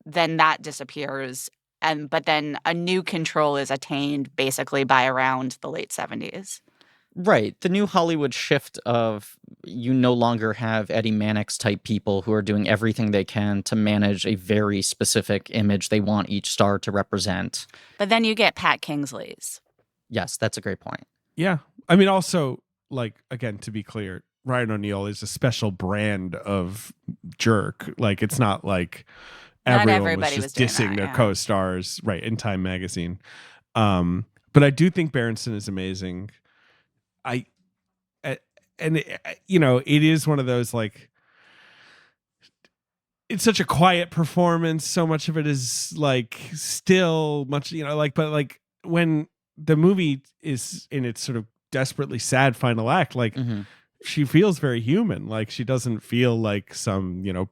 then that disappears. But then a new control is attained basically by around the late 70s. Right. The new Hollywood shift of you no longer have Eddie Mannix type people who are doing everything they can to manage a very specific image they want each star to represent. But then you get Pat Kingsley's. Yes, that's a great point. Yeah. I mean, also, like, again, to be clear, Ryan O'Neal is a special brand of jerk. Like, it's not like everyone was just dissing their co-stars, right, in Time magazine. But I do think Berenson is amazing. You know, it is one of those, like, it's such a quiet performance. So much of it is, like, still much, you know, like, but, like, when the movie is in its sort of desperately sad final act, like, she feels very human. Like, she doesn't feel like some, you know,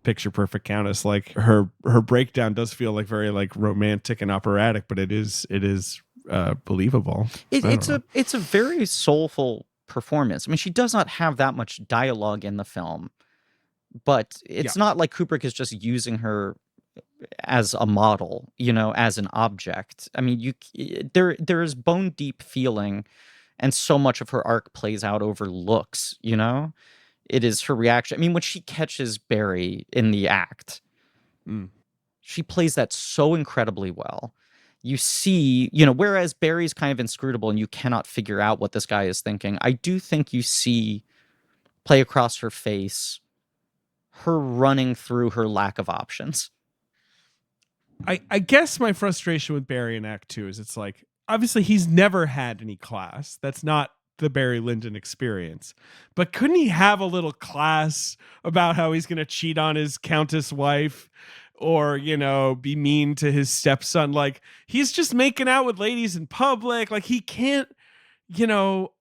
picture perfect countess. Like, her breakdown does feel like very, like, romantic and operatic, but it is believable. It's a very soulful performance. I mean, she does not have that much dialogue in the film, but it's not like Kubrick is just using her as a model, you know, as an object. I mean, there is bone deep feeling, and so much of her arc plays out over looks, you know? It is her reaction. I mean, when she catches Barry in the act, she plays that so incredibly well. You see, you know, whereas Barry's kind of inscrutable and you cannot figure out what this guy is thinking, I do think you see play across her face her running through her lack of options. I guess my frustration with Barry in Act 2 is it's like, obviously he's never had any class. That's not the Barry Lyndon experience. But couldn't he have a little class about how he's going to cheat on his countess wife or, you know, be mean to his stepson? Like, he's just making out with ladies in public. Like, he can't, you know,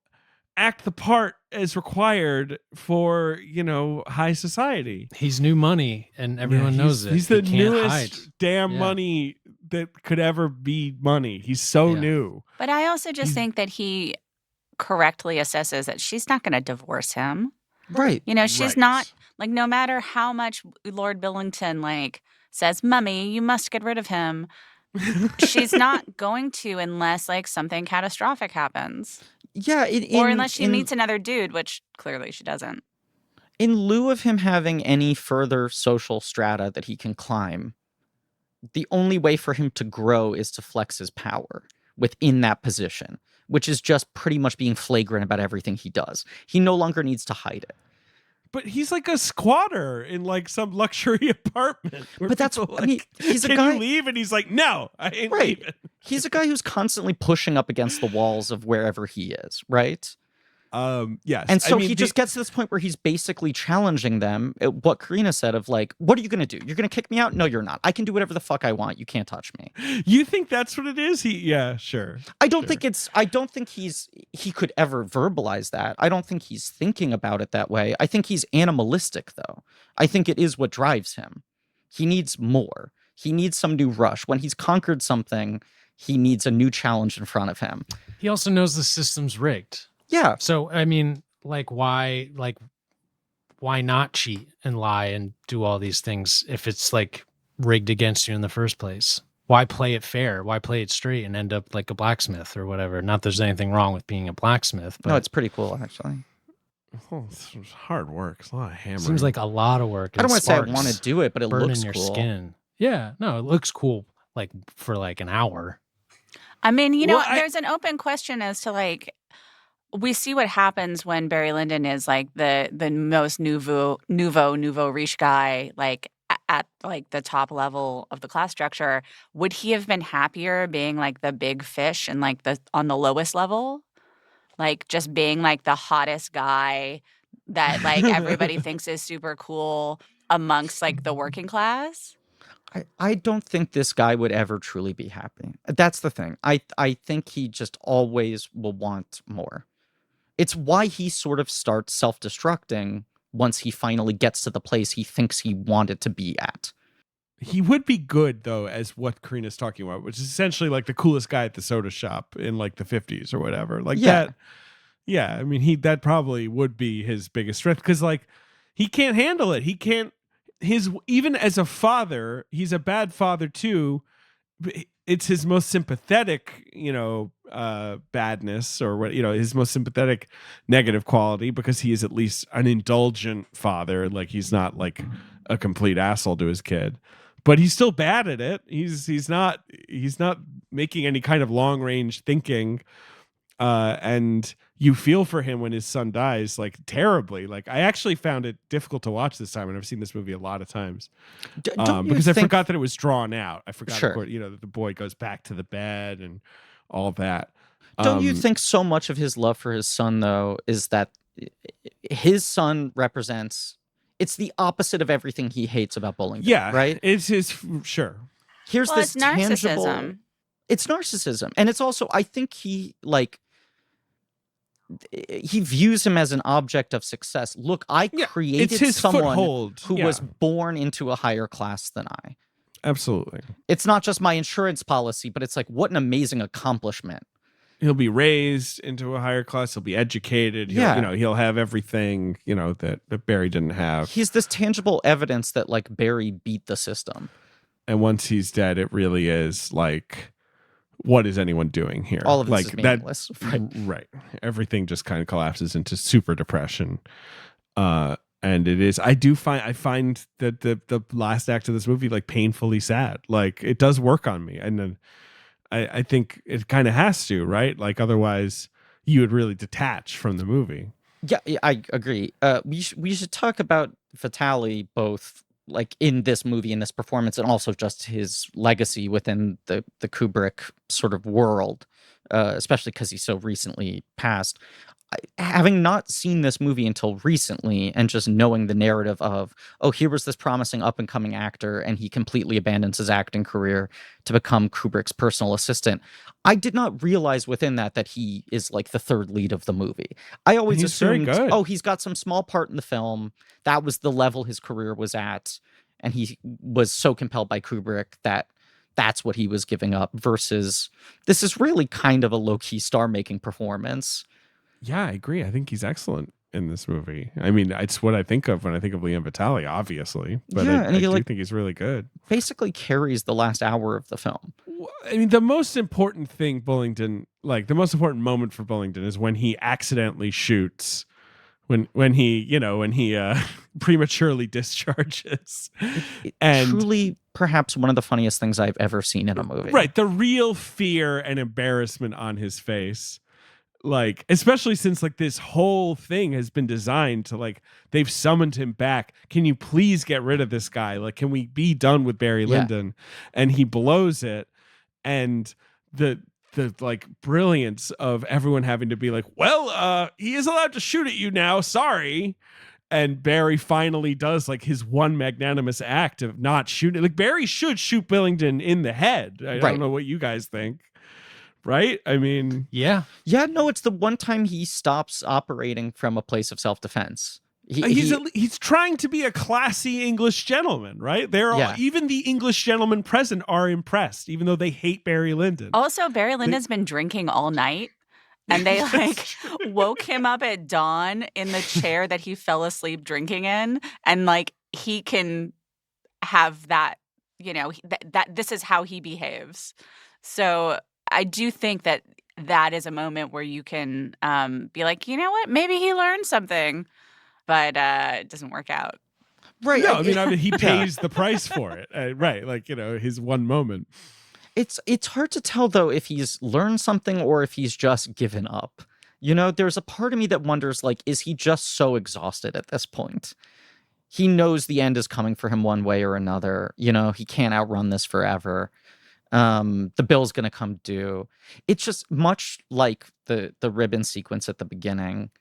act the part as required for, you know, high society. He's new money and everyone knows it. He's the newest damn money that could ever be money. He's so new. But I also just think that he correctly assesses that she's not going to divorce him. Right. You know, she's not, like, no matter how much Lord Billington, like, says, "Mummy, you must get rid of him," she's not going to unless, like, something catastrophic happens. Yeah. Or unless she meets another dude, which clearly she doesn't. In lieu of him having any further social strata that he can climb, the only way for him to grow is to flex his power within that position, which is just pretty much being flagrant about everything he does. He no longer needs to hide it. But he's like a squatter in, like, some luxury apartment. But that's, like, I mean, he's a guy. Can you leave? And he's like, no, I ain't leaving. He's a guy who's constantly pushing up against the walls of wherever he is, right? Yes. And so he just gets to this point where he's basically challenging them. What Karina said of, like, what are you going to do? You're going to kick me out? No, you're not. I can do whatever the fuck I want. You can't touch me. You think that's what it is? Yeah, sure. I don't think he could ever verbalize that. I don't think he's thinking about it that way. I think he's animalistic, though. I think it is what drives him. He needs more. He needs some new rush. When he's conquered something, he needs a new challenge in front of him. He also knows the system's rigged. Yeah. So, I mean, why not cheat and lie and do all these things if it's, like, rigged against you in the first place? why play it fair? Why play it straight and end up like a blacksmith or whatever? Not that there's anything wrong with being a blacksmith, but No, it's pretty cool actually. Oh, it's hard work. It's a lot of hammering. Seems like a lot of work. I don't want to say I want to do it, but it looks your cool. Skin. Yeah, no, it looks cool. Like for like an hour. I mean, there's an open question as to like, we see what happens when Barry Lyndon is like the most nouveau riche guy, like at like the top level of the class structure. Would he have been happier being like the big fish and like on the lowest level? Like just being like the hottest guy that like everybody thinks is super cool amongst like the working class? I don't think this guy would ever truly be happy. That's the thing. I think he just always will want more. It's why he sort of starts self-destructing once he finally gets to the place he thinks he wanted to be at. He would be good, though, as what Karina's talking about, which is essentially like the coolest guy at the soda shop in like the 50s or whatever. Like that. Yeah, I mean, that probably would be his biggest strength because like he can't handle it. He can't, even as a father, he's a bad father too. It's his most sympathetic, badness or what, his most sympathetic negative quality because he is at least an indulgent father. Like he's not like a complete asshole to his kid. But he's still bad at it. He's not making any kind of long range thinking, and you feel for him when his son dies like terribly. Like I actually found it difficult to watch this time, and I've seen this movie a lot of times because I forgot that it was drawn out. I forgot, that the boy goes back to the bed and all that. Don't you think so much of his love for his son though is that his son represents? It's the opposite of everything he hates about Bullingdon. Yeah, right. It's his sure. Here's this it's tangible. Narcissism. It's narcissism, and it's also I think he views him as an object of success. Look, I created someone who was born into a higher class than I. Absolutely. It's not just my insurance policy, but it's like what an amazing accomplishment. He'll be raised into a higher class. He'll be educated. He'll have everything, that Barry didn't have. He's this tangible evidence that like Barry beat the system. And once he's dead, it really is like, what is anyone doing here? All of this like is meaningless. Right. Everything just kind of collapses into super depression. And it is, I find that the last act of this movie, like painfully sad. Like it does work on me. And then I think it kind of has to, right? Like otherwise you would really detach from the movie. Yeah, I agree. We should talk about Vitali both like in this movie, in this performance, and also just his legacy within the Kubrick sort of world, especially because he's so recently passed. Having not seen this movie until recently and just knowing the narrative of, oh, here was this promising up-and-coming actor and he completely abandons his acting career to become Kubrick's personal assistant, I did not realize within that he is like the third lead of the movie. I always assumed, oh, he's got some small part in the film. That was the level his career was at. And he was so compelled by Kubrick that that's what he was giving up versus this is really kind of a low-key star-making performance. Yeah, I agree. I think he's excellent in this movie. I mean, it's what I think of when I think of Liam Vitali, obviously. But I do think he's really good. Basically carries the last hour of the film. I mean, the most important thing the most important moment for Bullingdon is when he accidentally shoots, when he prematurely discharges. And truly, perhaps one of the funniest things I've ever seen in a movie. Right. The real fear and embarrassment on his face. Like, especially since like this whole thing has been designed to like, they've summoned him back. Can you please get rid of this guy? Like, can we be done with Barry Lyndon? And he blows it. And the like brilliance of everyone having to be like, well, he is allowed to shoot at you now. Sorry. And Barry finally does like his one magnanimous act of not shooting. Like Barry should shoot Bullingdon in the head. I don't know what you guys think. Right? I mean... Yeah, no, it's the one time he stops operating from a place of self-defense. He's trying to be a classy English gentleman, right? Even the English gentlemen present are impressed, even though they hate Barry Lyndon. Also, Barry Lyndon's been drinking all night, and they like woke him up at dawn in the chair that he fell asleep drinking in, and like he can have that, that this is how he behaves. So I do think that is a moment where you can be like, you know what, maybe he learned something, but it doesn't work out. Right. No, I mean, he pays the price for it. Right. Like, his one moment. It's hard to tell, though, if he's learned something or if he's just given up. There's a part of me that wonders, like, is he just so exhausted at this point? He knows the end is coming for him one way or another. He can't outrun this forever. The bill's going to come due. It's just much like the ribbon sequence at the beginning.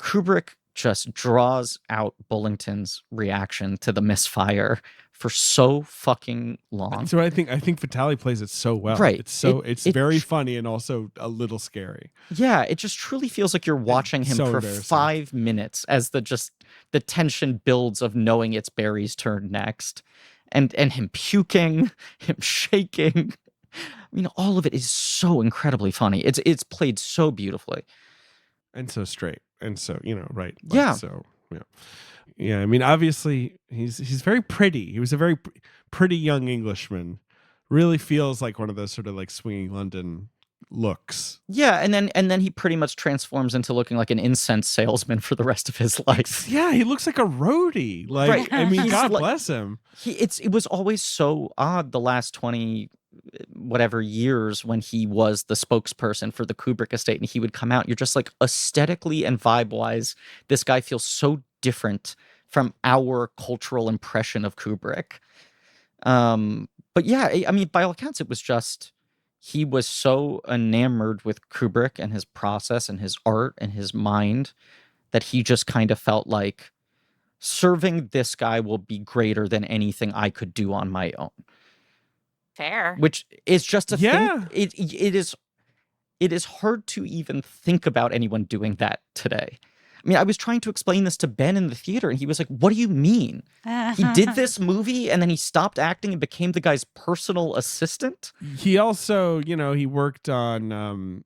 Kubrick just draws out Bullington's reaction to the misfire for so fucking long. So I think Vitali plays it so well. Right. It's very funny and also a little scary. Yeah, it just truly feels like you're watching him for 5 minutes as the tension builds of knowing it's Barry's turn next. And him puking, him shaking. All of it is so incredibly funny. It's played so beautifully. And so straight. And so, right. Like, yeah. So, yeah. Yeah, I mean, obviously, he's very pretty. He was a very pretty young Englishman. Really feels like one of those sort of like swinging London looks. Yeah, and then he pretty much transforms into looking like an incense salesman for the rest of his life. Yeah, he looks like a roadie. Like, right. I mean, God bless him. It was always so odd the last 20 whatever years when he was the spokesperson for the Kubrick estate, and he would come out. You're just like, aesthetically and vibe-wise, this guy feels so different from our cultural impression of Kubrick. But yeah, I mean, by all accounts, it was just he was so enamored with Kubrick and his process and his art and his mind that he just kind of felt like serving this guy will be greater than anything I could do on my own. Fair. Which is just a thing. It is hard to even think about anyone doing that today. I mean, I was trying to explain this to Ben in the theater, and he was like, what do you mean? He did this movie, and then he stopped acting and became the guy's personal assistant? He also, he worked on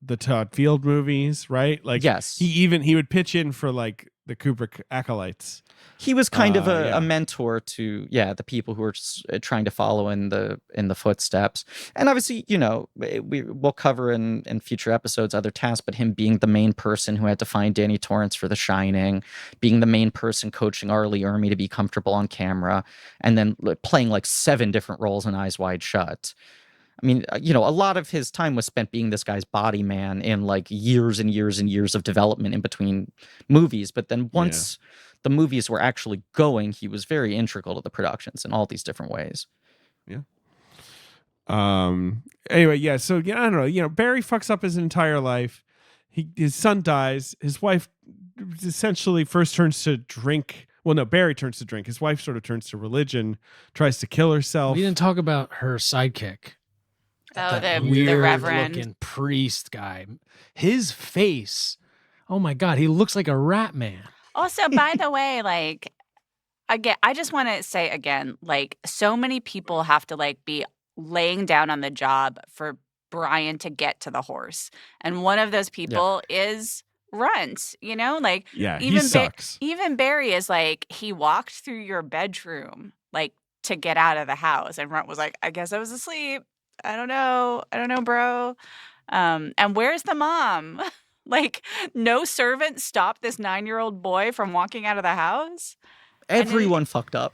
the Todd Field movies, right? Like, yes. He would pitch in for, like, the Kubrick acolytes. He was kind of a mentor to the people who were trying to follow in the footsteps. And obviously, we'll cover in future episodes other tasks, but him being the main person who had to find Danny Torrance for The Shining, being the main person coaching Arlie Ermy to be comfortable on camera, and then playing like 7 different roles in Eyes Wide Shut. I mean, a lot of his time was spent being this guy's body man in like years and years and years of development in between movies. But then once the movies were actually going, he was very integral to the productions in all these different ways. Yeah. Anyway, yeah. So, I don't know. Barry fucks up his entire life. His son dies. His wife essentially first turns to drink. Well, no, Barry turns to drink. His wife sort of turns to religion, tries to kill herself. We didn't talk about her sidekick. Oh, the weird reverend looking priest guy. His face. Oh my God, he looks like a rat man. Also, by the way, like, again, I just want to say again, like, so many people have to like be laying down on the job for Brian to get to the horse, and one of those people is Runt. Like, he sucks. Even Barry is like, he walked through your bedroom like to get out of the house, and Runt was like, I guess I was asleep. I don't know, bro. And where's the mom? Like, no servant stopped this 9-year-old boy from walking out of the house? Everyone fucked up.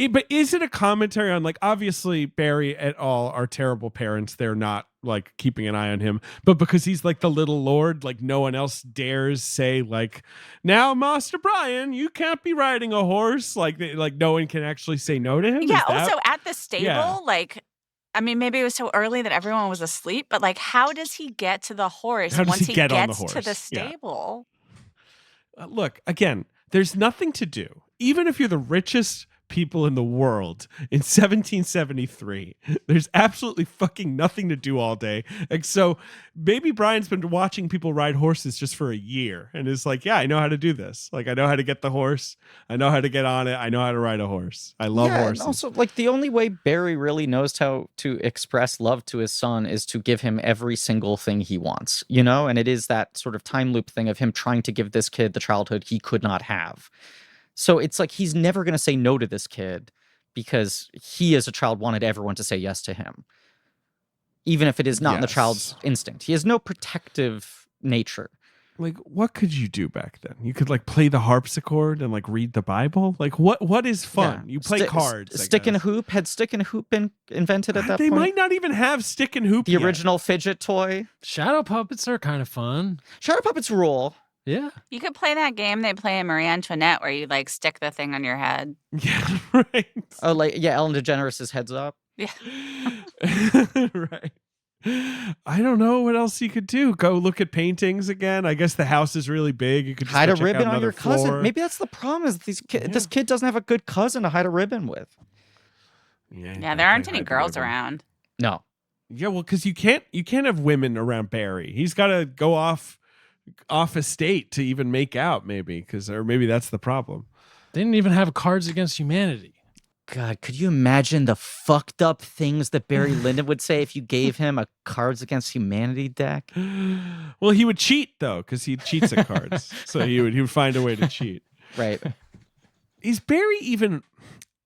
But is it a commentary on, like, obviously Barry et al. Are terrible parents. They're not, like, keeping an eye on him. But because he's, like, the little lord, like, no one else dares say, like, now, Master Brian, you can't be riding a horse. Like, no one can actually say no to him. Yeah, also at the stable, like... I mean, maybe it was so early that everyone was asleep, but like, how does he get to the horse once he gets to the stable? Yeah. Look, again, there's nothing to do. Even if you're the richest people in the world in 1773, there's absolutely fucking nothing to do all day. Like, so maybe Brian's been watching people ride horses just for a year and is like, yeah, I know how to do this. Like, I know how to get the horse. I know how to get on it. I know how to ride a horse. I love horses. And also, like, the only way Barry really knows how to express love to his son is to give him every single thing he wants, and it is that sort of time loop thing of him trying to give this kid the childhood he could not have. So it's like he's never going to say no to this kid because he as a child wanted everyone to say yes to him, even if it is not in the child's instinct. He has no protective nature. Like, what could you do back then? You could like play the harpsichord and like read the Bible. Like, what is fun? You play cards. Stick and hoop. Had stick and hoop been invented at that They point? might not even have stick and hoop The yet. original fidget toy. Shadow puppets are kind of fun. Shadow puppets rule. Yeah. You could play that game they play in Marie Antoinette where you like stick the thing on your head. Yeah, right. Oh, like, yeah, Ellen DeGeneres' heads up. Yeah. Right. I don't know what else you could do. Go look at paintings again. I guess the house is really big. You could just hide a check ribbon out on your floor. cousin. Maybe that's the problem is this kid doesn't have a good cousin to hide a ribbon with. Yeah, there aren't any girls around. No. Yeah, well, because you can't have women around Barry. He's got to go off estate to even make out, maybe maybe that's the problem. They didn't even have Cards Against Humanity. God, could you imagine the fucked up things that Barry Lyndon would say if you gave him a Cards Against Humanity deck? Well, he would cheat though, because he cheats at cards, so he would find a way to cheat. Right. Is Barry even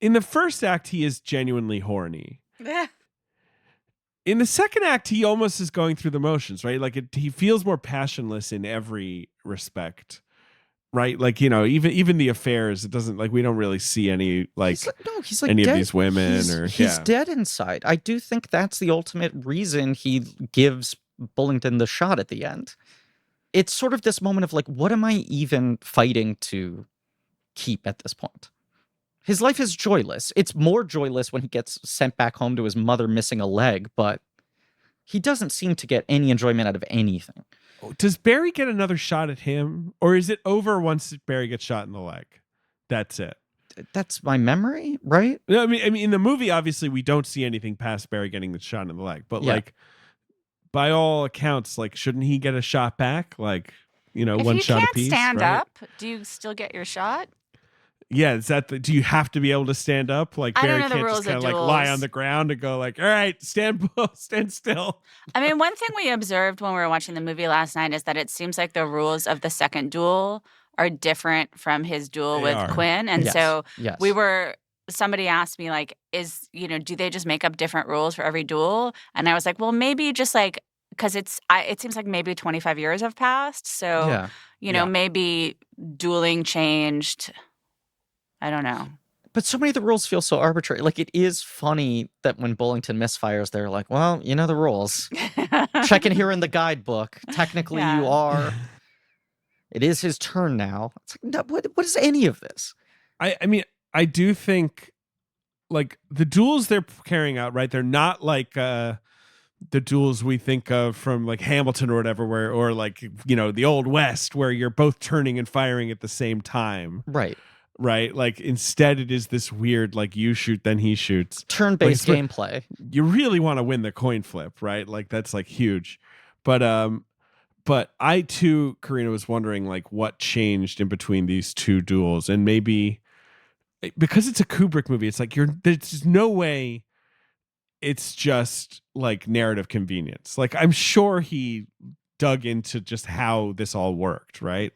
in the first act? He is genuinely horny. In the second act, he almost is going through the motions, right? Like he feels more passionless in every respect. Right, like even the affairs. It doesn't we don't really see any he's like any dead. of these women he's dead inside. I do think that's the ultimate reason he gives Bullingdon the shot at the end. It's sort of this moment of like, what am I even fighting to keep at this point? His life is joyless. It's more joyless when he gets sent back home to his mother missing a leg, but he doesn't seem to get any enjoyment out of anything. Does Barry get another shot at him, or is it over once Barry gets shot in the leg? That's it. That's my memory, right? I mean, in the movie, obviously, we don't see anything past Barry getting the shot in the leg. But by all accounts, shouldn't he get a shot back? One shot apiece. If you can't stand right? up, do you still get your shot? Yeah, is that do you have to be able to stand up? Like Barry can't just kind of lie on the ground and go all right, stand still. I mean, one thing we observed when we were watching the movie last night is that it seems like the rules of the second duel are different from his duel with Quinn. And somebody asked me do they just make up different rules for every duel? And I was like, well, maybe just because it seems like maybe 25 years have passed. So, maybe dueling changed. I don't know. But so many of the rules feel so arbitrary. It is funny that when Bullingdon misfires, they're like, well, the rules. Check in here in the guidebook. Technically, you are. It is his turn now. It's like, no, what is any of this? I mean, I do think, the duels they're carrying out, right? They're not the duels we think of from Hamilton or whatever, the Old West, where you're both turning and firing at the same time. Right. Right, instead it is this weird you shoot then he shoots turn-based gameplay. You really want to win the coin flip, right? That's huge. But I too, Karina, was wondering what changed in between these two duels, and maybe because it's a Kubrick movie, it's there's no way it's just narrative convenience. I'm sure he dug into just how this all worked, right?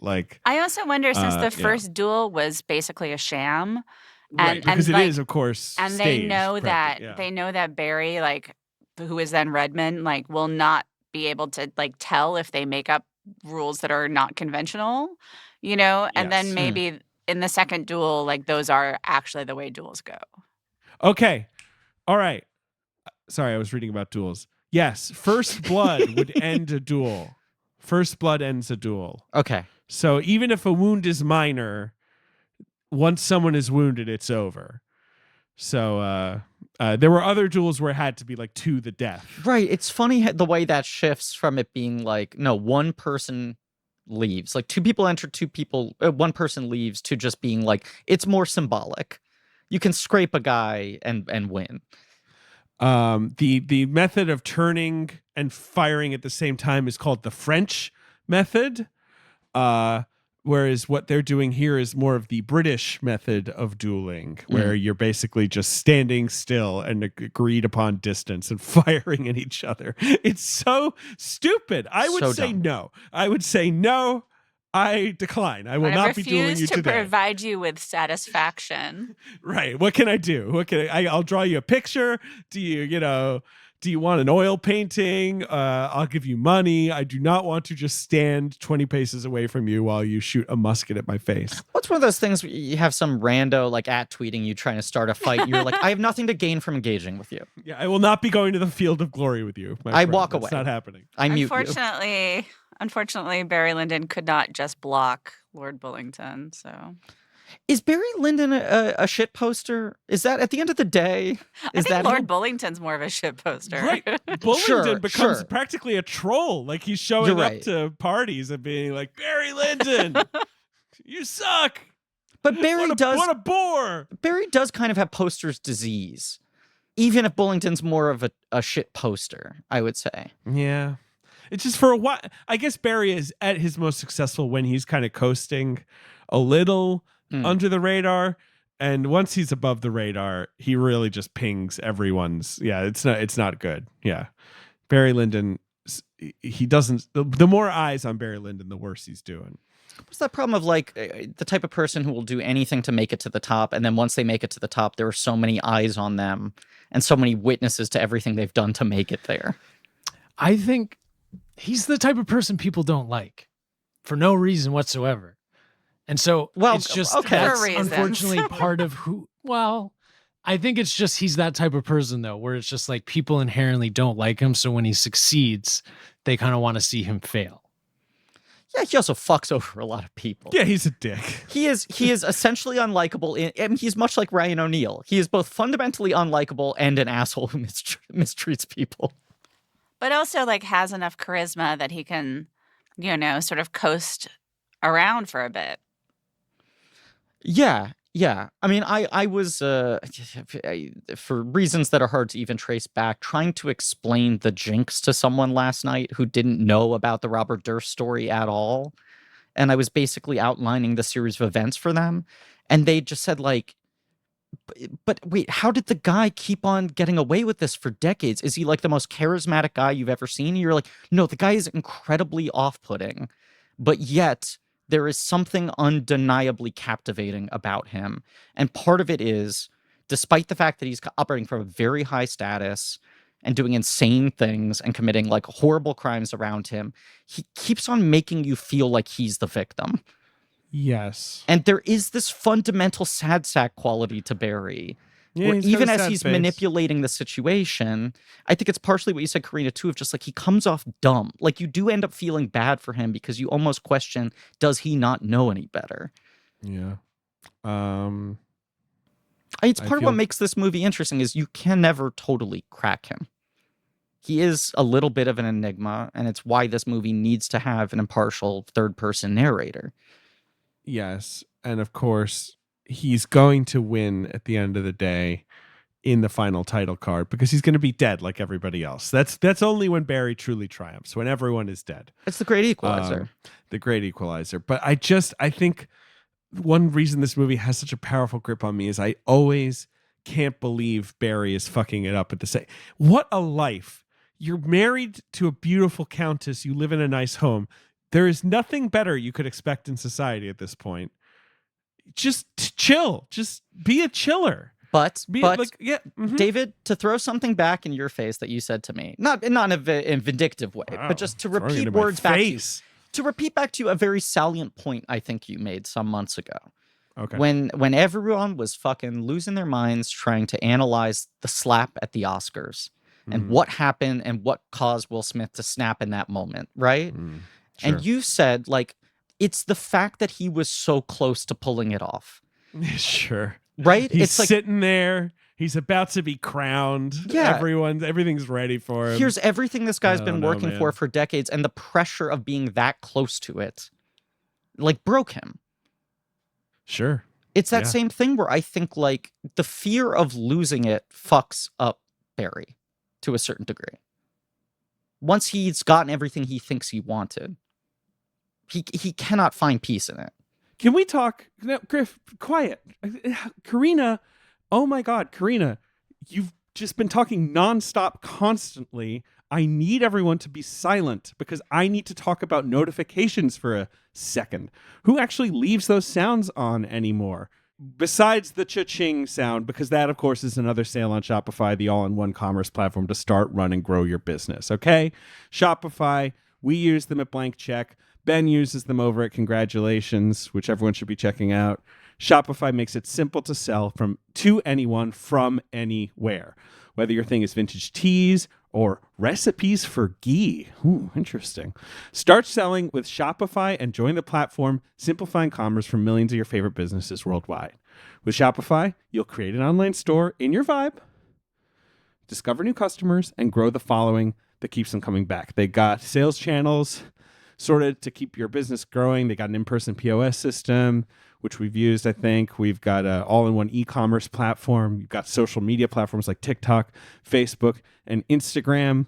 I also wonder, since the first duel was basically a sham, right? Because it is, of course, and staged, they know that Barry, who is then Redmond, will not be able to tell if they make up rules that are not conventional, and then maybe in the second duel, those are actually the way duels go. Okay, all right. Sorry, I was reading about duels. Yes, first blood would end a duel. First blood ends a duel. Okay. So even if a wound is minor, once someone is wounded, it's over. So there were other duels where it had to be to the death. Right. It's funny the way that shifts from it being no, one person leaves. Two people enter, one person leaves, to just being it's more symbolic. You can scrape a guy and win. The method of turning and firing at the same time is called the French method, whereas what they're doing here is more of the British method of dueling, where you're basically just standing still and agreed upon distance and firing at each other. It's so stupid. I would say no. I decline. I will not be dueling you today. I refuse to provide you with satisfaction. Right. What can I do? I'll draw you a picture. Do you want an oil painting? I'll give you money. I do not want to just stand 20 paces away from you while you shoot a musket at my face. What's one of those things where you have some rando like tweeting you trying to start a fight? You're like, I have nothing to gain from engaging with you. Yeah, I will not be going to the field of glory with you. I walk away. It's not happening. I mute you. Unfortunately, Barry Lyndon could not just block Lord Bullington. So, is Barry Lyndon a shit poster? Is that at the end of the day? I think Lord Bullington's more of a shit poster. Right, Bullington becomes practically a troll. Like he's showing up to parties and being like, Barry Lyndon, you suck. But Barry what a bore. Barry does kind of have poster's disease, even if Bullington's more of a shit poster, I would say. Yeah. It's just for a while. I guess Barry is at his most successful when he's kind of coasting a little under the radar. And once he's above the radar, he really just pings everyone's. Yeah, it's not good. Yeah. Barry Lyndon, he doesn't. The more eyes on Barry Lyndon, the worse he's doing. What's that problem of like the type of person who will do anything to make it to the top, and then once they make it to the top, there are so many eyes on them and so many witnesses to everything they've done to make it there? I think he's the type of person people don't like for no reason whatsoever. And so it's just that's unfortunately part of who. Well, I think it's just he's that type of person, though, where it's just like people inherently don't like him. So when he succeeds, they kind of want to see him fail. Yeah, he also fucks over a lot of people. Yeah, he's a dick. He is essentially unlikable. And he's much like Ryan O'Neal. He is both fundamentally unlikable and an asshole who mistreats people. But also like has enough charisma that he can, sort of coast around for a bit. Yeah. I mean, I was, for reasons that are hard to even trace back, trying to explain the Jinx to someone last night who didn't know about the Robert Durst story at all. And I was basically outlining the series of events for them. And they just said like, but wait, how did the guy keep on getting away with this for decades? Is he like the most charismatic guy you've ever seen? And you're like, no, the guy is incredibly off-putting, but yet there is something undeniably captivating about him. And part of it is, despite the fact that he's operating from a very high status and doing insane things and committing like horrible crimes around him, he keeps on making you feel like he's the victim. Yes. And there is this fundamental sad sack quality to Barry. Yeah, even as he's manipulating the situation, I think it's partially what you said, Karina, too, of just like he comes off dumb. Like you do end up feeling bad for him because you almost question, does he not know any better? Yeah. It's part of what makes this movie interesting is you can never totally crack him. He is a little bit of an enigma, and it's why this movie needs to have an impartial third-person narrator. Yes. And of course, he's going to win at the end of the day in the final title card because he's going to be dead like everybody else. That's only when Barry truly triumphs, when everyone is dead. It's the great equalizer. The great equalizer. But I think one reason this movie has such a powerful grip on me is I always can't believe Barry is fucking it up at the same. What a life. You're married to a beautiful countess. You live in a nice home. There is nothing better you could expect in society at this point. Just chill. Just be a chiller. But David, to throw something back in your face that you said to me, not in a vindictive way, but just to repeat words back to you, to repeat back to you a very salient point I think you made some months ago. Okay. When everyone was fucking losing their minds trying to analyze the slap at the Oscars and what happened and what caused Will Smith to snap in that moment, right? Sure. And you said, like, it's the fact that he was so close to pulling it off. Sure. Right? He's it's like, sitting there. He's about to be crowned. Yeah. Everything's ready for him. Here's everything this guy's been working for decades, and the pressure of being that close to it, like, broke him. Sure. It's that same thing where I think, like, the fear of losing it fucks up Barry to a certain degree. Once he's gotten everything he thinks he wanted, he cannot find peace in it. Can we talk? No, Griff, quiet. Karina, oh my God, Karina, you've just been talking nonstop constantly I need everyone to be silent because I need to talk about notifications for a second. Who actually leaves those sounds on anymore? Besides the cha-ching sound, because that, of course, is another sale on Shopify, the all-in-one commerce platform to start, run, and grow your business, okay? Shopify, we use them at Blank Check. Ben uses them over at Congratulations, which everyone should be checking out. Shopify makes it simple to sell to anyone from anywhere. Whether your thing is vintage teas or recipes for ghee. Ooh, interesting. Start selling with Shopify and join the platform simplifying commerce for millions of your favorite businesses worldwide. With Shopify, you'll create an online store in your vibe, discover new customers, and grow the following that keeps them coming back. They got sales channels sorted to keep your business growing. They got an in-person POS system, which we've used, I think. We've got an all-in-one e-commerce platform. You've got social media platforms like TikTok, Facebook, and Instagram.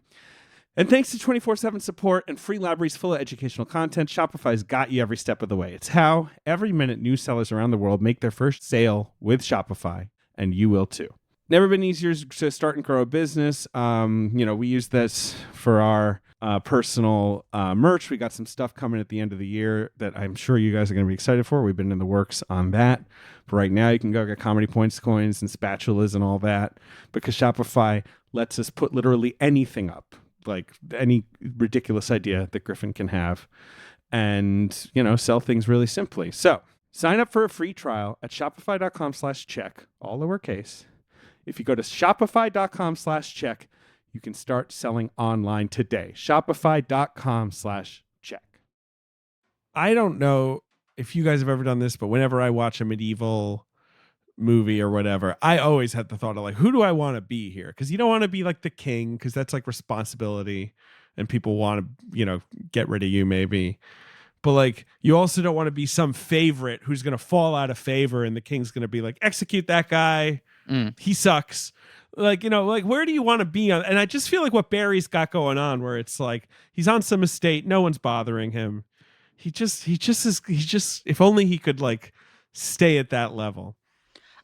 And thanks to 24/7 support and free libraries full of educational content, Shopify's got you every step of the way. It's how every minute new sellers around the world make their first sale with Shopify, and you will too. Never been easier to start and grow a business. We use this for our personal merch. We got some stuff coming at the end of the year that I'm sure you guys are going to be excited for. We've been in the works on that. But right now, you can go get Comedy Points coins and spatulas and all that because Shopify lets us put literally anything up, like any ridiculous idea that Griffin can have, and sell things really simply. So sign up for a free trial at shopify.com/check, all lowercase. If you go to shopify.com/check, you can start selling online today. Shopify.com/check. I don't know if you guys have ever done this, but whenever I watch a medieval movie or whatever, I always had the thought of like, who do I want to be here? Because you don't want to be like the king, because that's like responsibility and people want to, get rid of you maybe. But like, you also don't want to be some favorite who's going to fall out of favor and the king's going to be like, execute that guy. He sucks. Like, where do you want to be on? And I just feel like what Barry's got going on, where it's like he's on some estate, no one's bothering him. He just if only he could like stay at that level.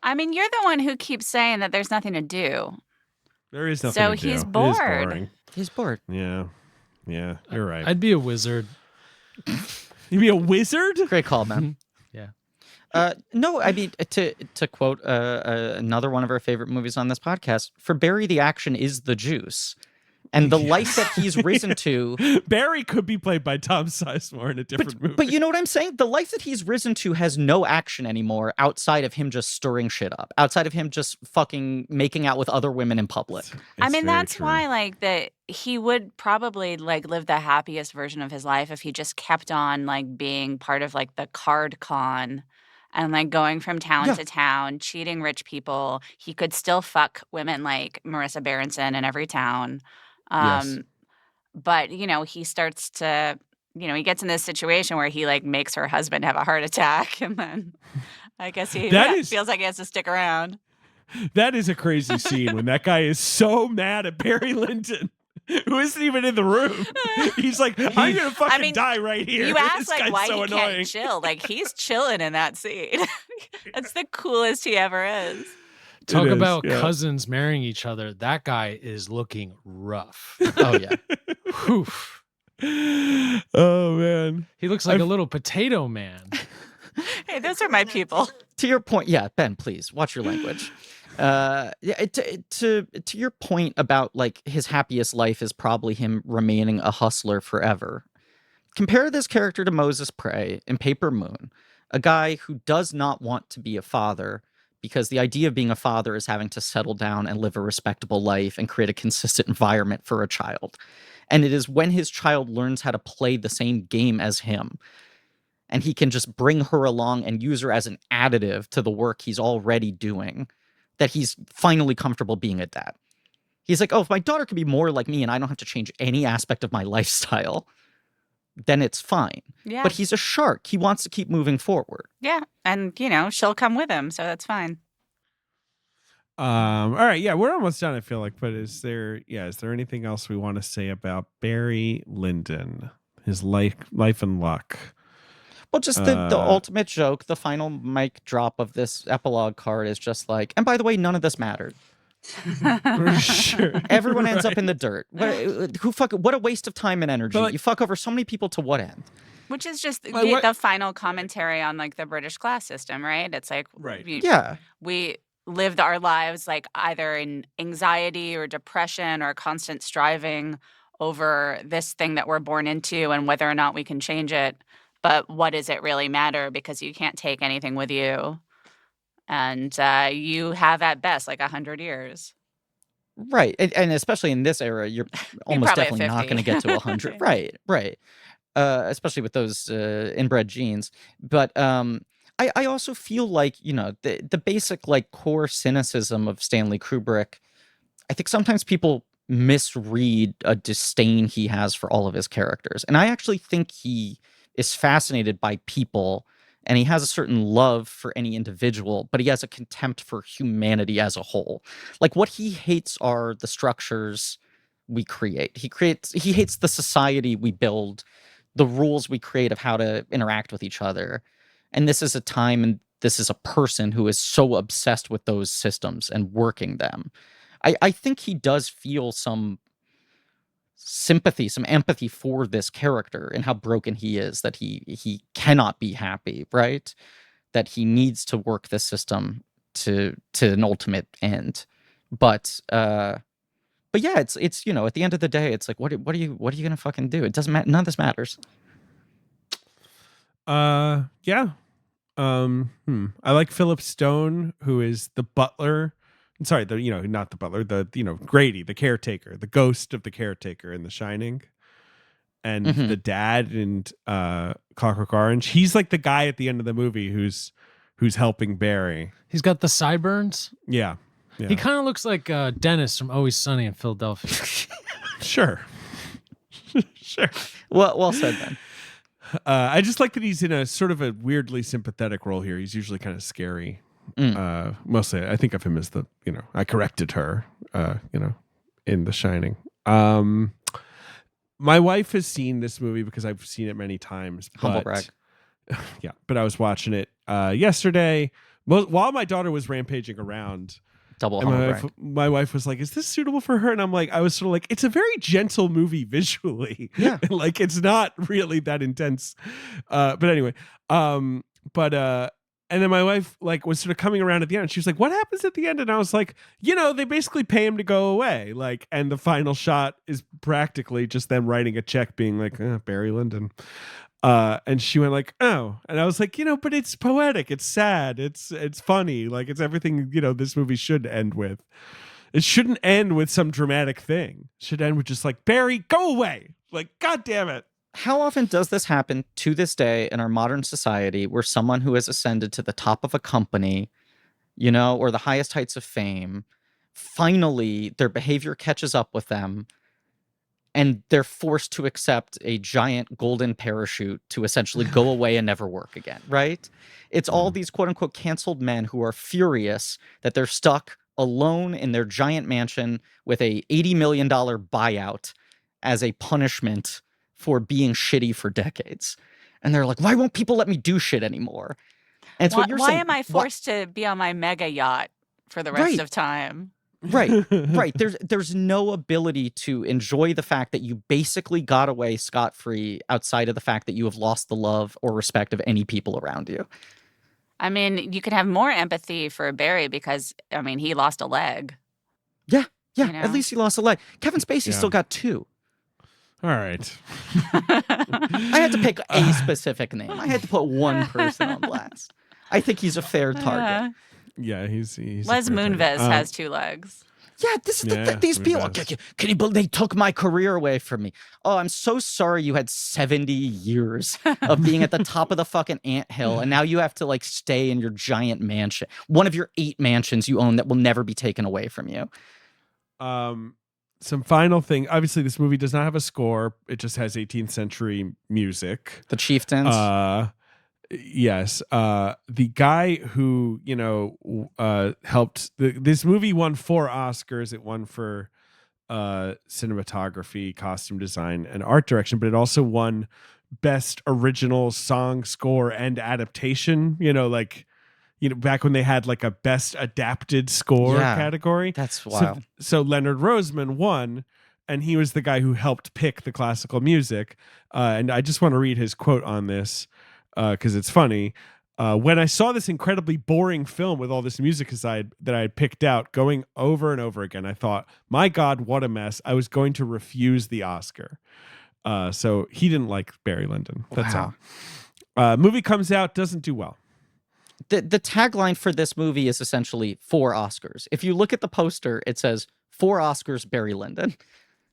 I mean, you're the one who keeps saying that there's nothing to do. There is nothing to do. So he's bored. He's bored. Yeah, you're right. I'd be a wizard. You'd be a wizard? Great call, man. Yeah. No, I mean, to quote another one of our favorite movies on this podcast, for Barry, the action is the juice. And the life that he's risen to... Barry could be played by Tom Sizemore in a different movie. But you know what I'm saying? The life that he's risen to has no action anymore outside of him just stirring shit up. Outside of him just fucking making out with other women in public. I mean, that's why, like, he would probably, like, live the happiest version of his life if he just kept on, like, being part of, like, the card con and, like, going from town to town, cheating rich people. He could still fuck women like Marisa Berenson in every town. Yes. But, he starts to, he gets in this situation where he like makes her husband have a heart attack. And then I guess he feels like he has to stick around. That is a crazy scene when that guy is so mad at Barry Lyndon, who isn't even in the room. He's like, I'm going to fucking die right here. You ask like why so he annoying. Can't chill. Like he's chilling in that scene. That's the coolest he ever is. Talk about cousins marrying each other. That guy is looking rough. Oh, yeah. Oof. Oh, man. He looks like a little potato man. Hey, those are my people. To your point, Ben, please, watch your language. To your point about, like, his happiest life is probably him remaining a hustler forever. Compare this character to Moses Prey in Paper Moon, a guy who does not want to be a father, because the idea of being a father is having to settle down and live a respectable life and create a consistent environment for a child. And it is when his child learns how to play the same game as him, and he can just bring her along and use her as an additive to the work he's already doing, that he's finally comfortable being a dad. He's like, oh, if my daughter could be more like me and I don't have to change any aspect of my lifestyle, then it's fine. Yeah. But he's a shark. He wants to keep moving forward. Yeah. And, she'll come with him, so that's fine. All right. Yeah, we're almost done, I feel like. But is there anything else we want to say about Barry Lyndon, his life and luck? Well, just the ultimate joke, the final mic drop of this epilogue card is just like, and by the way, none of this mattered. Sure. Everyone ends up in the dirt. What a waste of time and energy. But, you fuck over so many people to what end? Which is just the final commentary on like the British class system, right? It's like, we lived our lives like either in anxiety or depression or constant striving over this thing that we're born into and whether or not we can change it. But what does it really matter? Because you can't take anything with you. And you have at best like 100 years. Right. And especially in this era, you're almost definitely not going to get to 100. Right. Especially with those inbred genes. But I also feel like, the basic like core cynicism of Stanley Kubrick, I think sometimes people misread a disdain he has for all of his characters. And I actually think he is fascinated by people and he has a certain love for any individual, but he has a contempt for humanity as a whole. Like what he hates are the structures we create. He hates the society we build, the rules we create of how to interact with each other. And this is a time and this is a person who is so obsessed with those systems and working them. I think he does feel some sympathy, some empathy for this character and how broken he is, that he cannot be happy, right? That he needs to work this system to an ultimate end. But yeah, it's at the end of the day, it's like what are you gonna fucking do? It doesn't matter. None of this matters. Yeah. I like Philip Stone, who is the butler. Sorry, not the butler, Grady, the caretaker, the ghost of the caretaker in The Shining. And the dad in Clockwork Orange. He's like the guy at the end of the movie who's helping Barry. He's got the sideburns. Yeah. He kind of looks like Dennis from Always Sunny in Philadelphia. Sure. Sure. Well said, then. I just like that he's in a sort of a weirdly sympathetic role here. He's usually kind of scary. Mostly I think of him as I corrected her, in The Shining. My wife has seen this movie because I've seen it many times. Humble brag. Yeah, but I was watching it yesterday while my daughter was rampaging around. Double humble brag. My wife was like, "Is this suitable for her?" And I was sort of like, "It's a very gentle movie visually. Yeah, like it's not really that intense." But anyway, and then my wife was sort of coming around at the end. She was like, "What happens at the end?" And I was like, they basically pay him to go away. And the final shot is practically just them writing a check being like, Barry Lyndon. And she went like, "Oh," and I was like, but it's poetic. It's sad. It's funny. Like it's everything, this movie should end with. It shouldn't end with some dramatic thing. It should end with just like, Barry, go away. Like, God damn it. How often does this happen to this day in our modern society where someone who has ascended to the top of a company, or the highest heights of fame, finally their behavior catches up with them and they're forced to accept a giant golden parachute to essentially go away and never work again, right? It's all these quote unquote canceled men who are furious that they're stuck alone in their giant mansion with a $80 million buyout as a punishment for being shitty for decades. And they're like, why won't people let me do shit anymore? And it's what you're saying. Why am I forced to be on my mega yacht for the rest of time? Right. There's no ability to enjoy the fact that you basically got away scot-free outside of the fact that you have lost the love or respect of any people around you. I mean, you could have more empathy for Barry because, he lost a leg. Yeah. At least he lost a leg. Kevin Spacey still got 2. All right. I had to pick a specific name. I had to put one person on blast. I think he's a fair target. Yeah, he's Les Moonves has 2 legs. Yeah, this is these people. Can you believe they took my career away from me? Oh, I'm so sorry you had 70 years of being at the top of the fucking anthill, and now you have to stay in your giant mansion. One of your 8 mansions you own that will never be taken away from you. Some final thing. Obviously, this movie does not have a score. It just has 18th century music. The Chieftains. Yes. The guy who, helped this movie won 4 Oscars. It won for cinematography, costume design, and art direction, but it also won best original song, score, and adaptation. back when they had like a best adapted score category. That's wild. So Leonard Roseman won, and he was the guy who helped pick the classical music. And I just want to read his quote on this because it's funny. When I saw this incredibly boring film with all this music aside that I had picked out going over and over again, I thought, my God, what a mess. I was going to refuse the Oscar. So he didn't like Barry Lyndon. That's all. Movie comes out, doesn't do well. The tagline for this movie is essentially 4 Oscars. If you look at the poster, it says 4 Oscars, Barry Lyndon.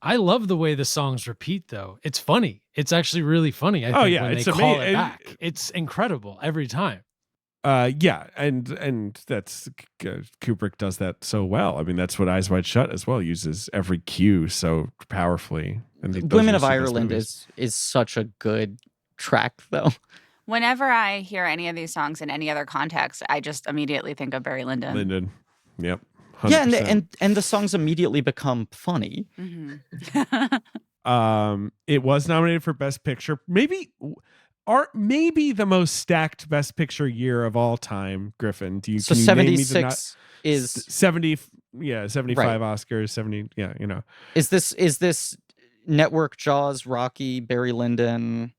I love the way the songs repeat, though. It's funny. It's actually really funny. I think when they call it back, it's incredible every time. And that's Kubrick does that so well. I mean, that's what Eyes Wide Shut as well uses every cue so powerfully. And Women of Ireland is such a good track, though. Whenever I hear any of these songs in any other context, I just immediately think of Barry Lyndon. Yep. 100%. Yeah, and the songs immediately become funny. Mm-hmm. It was nominated for Best Picture. Maybe the most stacked Best Picture year of all time. Griffin, can you 76 is 70? Yeah, 75 right. Oscars. 70. Yeah, Is this Network, Jaws, Rocky, Barry Lyndon?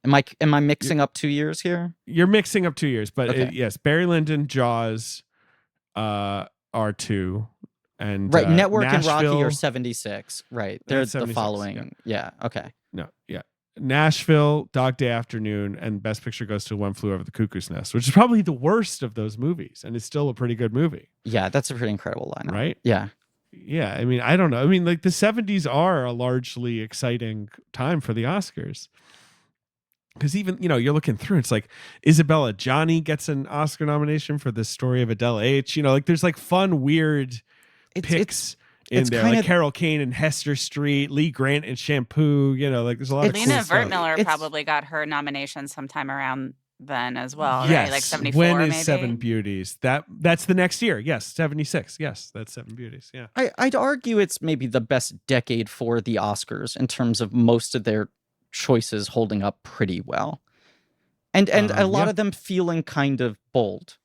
Am I mixing up 2 years here? You're mixing up 2 years, but okay. yes, Barry Lyndon, Jaws, are 2, and right. Network Nashville, and Rocky are 76. Right, they're the following. Yeah. Okay. No. Yeah. Nashville, Dog Day Afternoon, and Best Picture goes to One Flew Over the Cuckoo's Nest, which is probably the worst of those movies, and it's still a pretty good movie. Yeah, that's a pretty incredible lineup. Right? Yeah. Yeah. I mean, I don't know. I mean, like the 70s are a largely exciting time for the Oscars. Because even, you're looking through, it's like Isabella Johnny gets an Oscar nomination for The Story of Adele H. Like there's like fun, weird picks in there. Like Carol Kane and Hester Street, Lee Grant and Shampoo. Like there's a lot of cool Lena stuff. Wertmiller probably got her nomination sometime around then as well. Yes. Right? Like 74 When is maybe? Seven Beauties? That's the next year. Yes, 76. Yes, that's Seven Beauties. Yeah. I'd argue it's maybe the best decade for the Oscars in terms of most of their choices holding up pretty well, and a lot of them feeling kind of bold,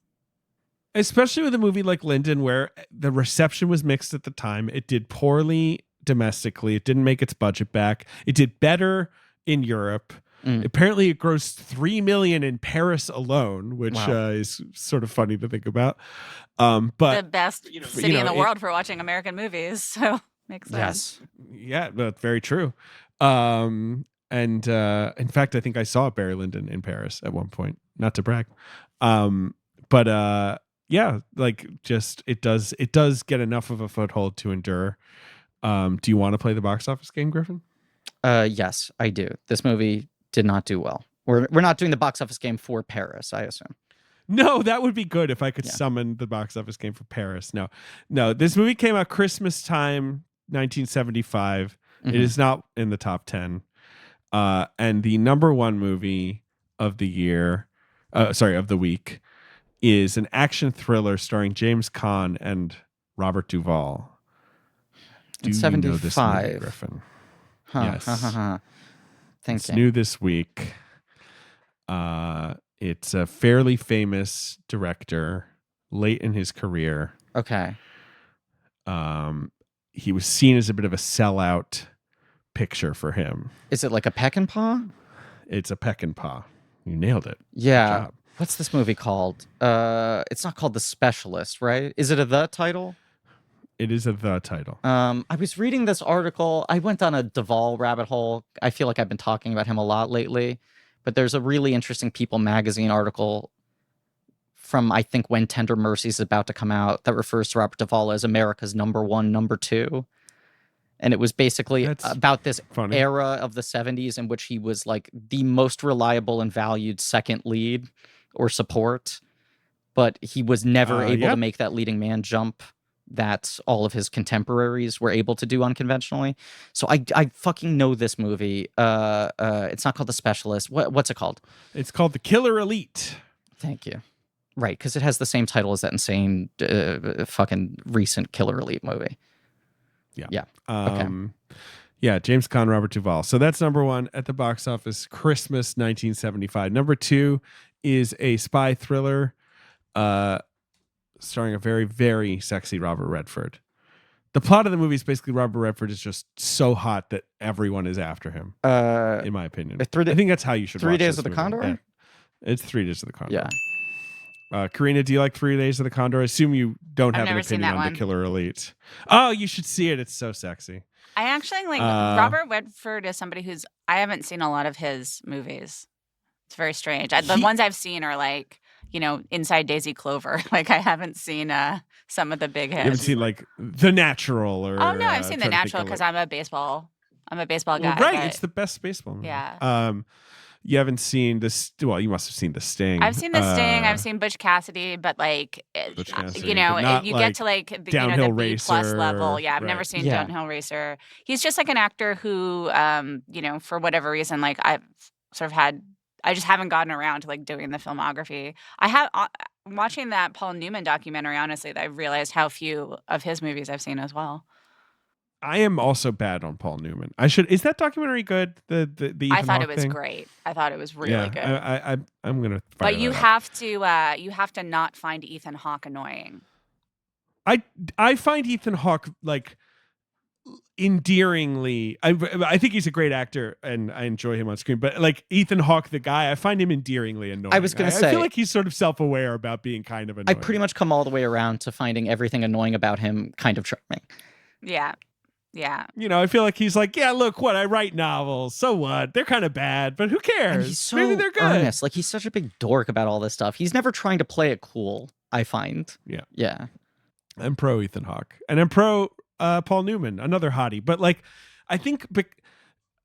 especially with a movie like Lyndon, where the reception was mixed at the time. It did poorly domestically. It didn't make its budget back. It did better in Europe. Apparently it grossed $3 million in Paris alone, which is sort of funny to think about. But the best city in the world for watching American movies, so makes sense. Yeah, that's very true. And in fact, I think I saw Barry Lyndon in Paris at one point, not to brag. But like just it does get enough of a foothold to endure. Do you want to play the box office game, Griffin? Yes, I do. This movie did not do well. We're not doing the box office game for Paris, I assume. No, that would be good if I could summon the box office game for Paris. No, this movie came out Christmas time, 1975. It is not in the top 10. And the number 1 movie of the year, of the week, is an action thriller starring James Caan and Robert Duvall. Do you know this movie, Griffin? Yes. It's new this week. It's a fairly famous director, late in his career. Okay. He was seen as a bit of a sellout picture for him. Is it like a peck and paw? It's a peck and paw. You nailed it. Yeah. What's this movie called? It's not called The Specialist, right? Is it the title? It is the title. I was reading this article. I went on a Duvall rabbit hole. I feel like I've been talking about him a lot lately, but there's a really interesting People magazine article from, I think, When Tender Mercies is about to come out that refers to Robert Duvall as America's number 1, number 2. And it was basically about this era of the 70s in which he was like the most reliable and valued second lead or support, but he was never able to make that leading man jump that all of his contemporaries were able to do unconventionally. So I fucking know this movie. It's not called The Specialist. What's it called? It's called The Killer Elite. Thank you. Right, because it has the same title as that insane fucking recent Killer Elite movie. Yeah. Okay. Yeah, James Caan, Robert Duvall. So that's number 1 at the box office, Christmas 1975. Number 2 is a spy thriller starring a very, very sexy Robert Redford. The plot of the movie is basically Robert Redford is just so hot that everyone is after him. In my opinion, I think that's how you should. 3 watch Days this of the movie. Condor. Yeah. It's 3 Days of the Condor. Yeah. Karina, do you like 3 Days of the Condor? I assume you don't have an opinion on the Killer Elite. Oh, you should see it. It's so sexy. I actually like Robert Redford is somebody who's I haven't seen a lot of his movies. It's very strange. The ones I've seen are like, Inside Daisy Clover. Like I haven't seen some of the big hits. You haven't seen like The Natural or Oh no, I've seen The Natural because I'm a baseball guy. Well, right, it's the best baseball movie. Yeah. You haven't seen this. Well, you must have seen The Sting. I've seen The Sting. I've seen Butch Cassidy, but like, you get to like the, Downhill the B plus Racer, level. Yeah, I've right. never seen Downhill Racer. He's just like an actor who, for whatever reason, like I've sort of I just haven't gotten around to like doing the filmography. I have watching that Paul Newman documentary. Honestly, that I realized how few of his movies I've seen as well. I am also bad on Paul Newman. Is that documentary good? The Ethan I thought Hawke it was thing? great. I thought it was really good. I'm gonna. But you have to not find Ethan Hawke annoying. I find Ethan Hawke like endearingly. I think he's a great actor and I enjoy him on screen. But like Ethan Hawke, the guy, I find him endearingly annoying. I was gonna say, I feel like he's sort of self-aware about being kind of annoying. I pretty much come all the way around to finding everything annoying about him kind of charming. Yeah. Yeah. I feel like he's like, yeah, look, what I write novels. So what? They're kind of bad, but who cares? And he's so Maybe they're good. earnest. Like he's such a big dork about all this stuff. He's never trying to play it cool, I find. Yeah. Yeah. I'm pro Ethan Hawke. And I'm pro Paul Newman, another hottie. But like, I think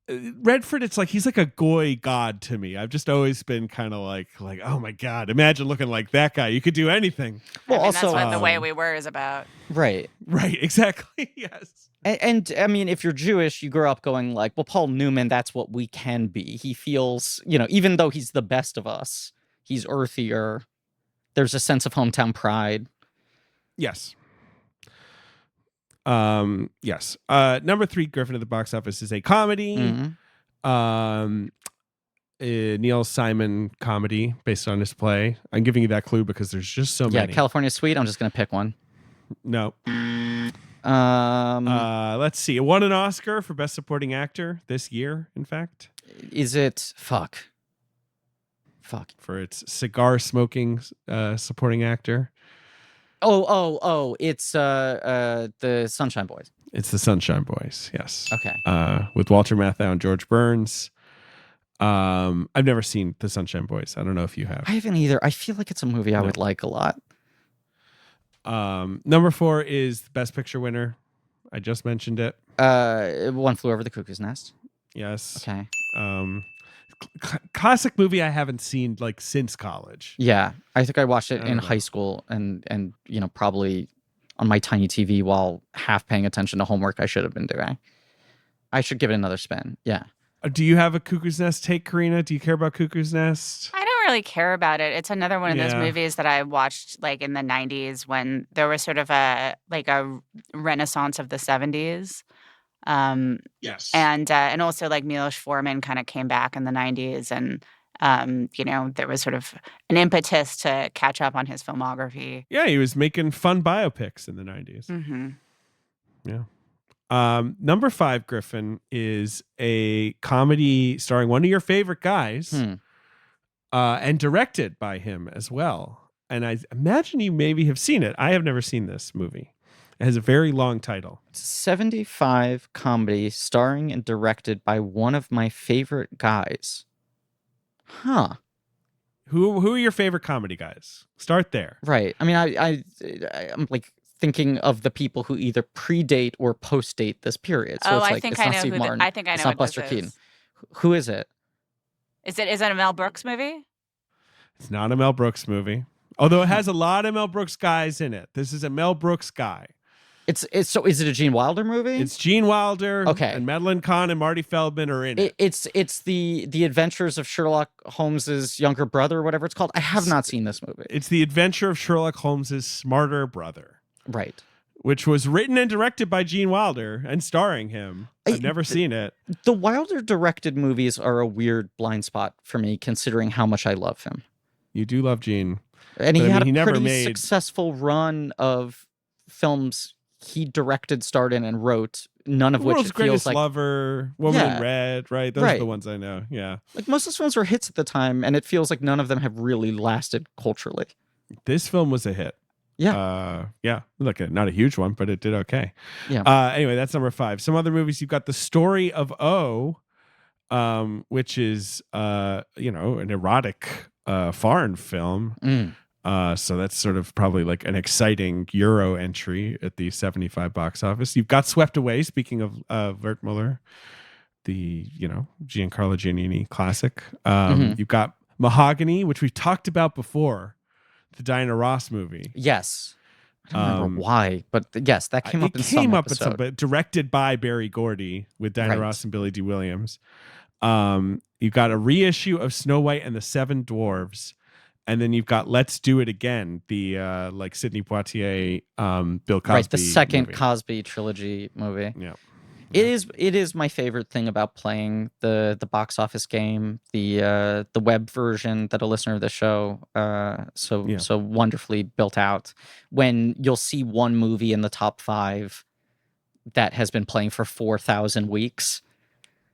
Redford, it's like he's like a goy god to me. I've just always been kind of like, oh my God, imagine looking like that guy. You could do anything. Well, also, that's what The Way We Were is about. Right. Right. Exactly. Yes. And I mean, if you're Jewish, you grow up going like, well, Paul Newman, that's what we can be. He feels, even though he's the best of us, he's earthier. There's a sense of hometown pride. Yes. Yes. Number 3, Griffin at the box office is a comedy. Mm-hmm. Neil Simon comedy based on his play. I'm giving you that clue because there's just so many. Yeah, California Suite. I'm just gonna pick one. No. Let's see. It won an Oscar for Best Supporting Actor this year, in fact. Is it fuck? For its cigar smoking supporting actor. Oh, it's the Sunshine Boys. It's the Sunshine Boys, yes. Okay. With Walter Matthau and George Burns. I've never seen the Sunshine Boys. I don't know if you have. I haven't either. I feel like it's a movie I would like a lot. Number 4 is the Best Picture winner. I just mentioned it. One Flew Over the Cuckoo's Nest. Yes. Okay. Classic movie I haven't seen like since college. Yeah, I think I watched it in high school and probably on my tiny TV while half paying attention to homework I should have been doing. I should give it another spin. Yeah. Do you have a Cuckoo's Nest take, Karina? Do you care about Cuckoo's Nest? I don't really care about it. It's another one of those movies that I watched like in the 90s when there was sort of a renaissance of the 70s. Yes. And also like Milos Forman kind of came back in the 90s and there was sort of an impetus to catch up on his filmography. Yeah, he was making fun biopics in the 90s. Mm-hmm. Yeah. Number 5, Griffin, is a comedy starring one of your favorite guys and directed by him as well. And I imagine you maybe have seen it. I have never seen this movie. It has a very long title. 75 comedy starring and directed by one of my favorite guys. Huh. Who are your favorite comedy guys? Start there. Right. I mean, I'm like thinking of the people who either predate or postdate this period. So it's like, it's not Steve Martin. I think I know. It's not Buster Keaton. Who is it? Is it a Mel Brooks movie? It's not a Mel Brooks movie. Although it has a lot of Mel Brooks guys in it. This is a Mel Brooks guy. So is it a Gene Wilder movie? It's Gene Wilder. Okay. And Madeline Kahn and Marty Feldman are in it. It's the Adventures of Sherlock Holmes's younger brother, or whatever it's called. I have not seen this movie. It's the adventure of Sherlock Holmes's smarter brother. Right. Which was written and directed by Gene Wilder and starring him. I've never seen it. The Wilder directed movies are a weird blind spot for me, considering how much I love him. You do love Gene. And he had a never pretty made successful run of films he directed, starred in, and wrote. None of which World's it feels Greatest like Lover, Woman in Red, right? Those are the Right. ones I know. Yeah. Like most of those films were hits at the time, and it feels like none of them have really lasted culturally. This film was a hit. Yeah. Look, not a huge one, but it did okay. Yeah. Anyway, that's number 5. Some other movies. You've got The Story of O, which is an erotic foreign film. So that's sort of probably like an exciting Euro entry at the 75 box office. You've got Swept Away, speaking of Wertmuller, the Giancarlo Giannini classic. You've got Mahogany, which we've talked about before, the Diana Ross movie. Yes. I don't remember why, but yes, that came up in some episode. But directed by Berry Gordy with Diana Ross and Billy D. Williams. You've got a reissue of Snow White and the Seven Dwarves. And then you've got Let's Do It Again, the like Sidney Poitier, Bill Cosby. Right, the second movie. Cosby trilogy movie. Yeah. It is my favorite thing about playing the box office game, the web version that a listener of the show so wonderfully built out. When you'll see one movie in the top 5 that has been playing for 4,000 weeks.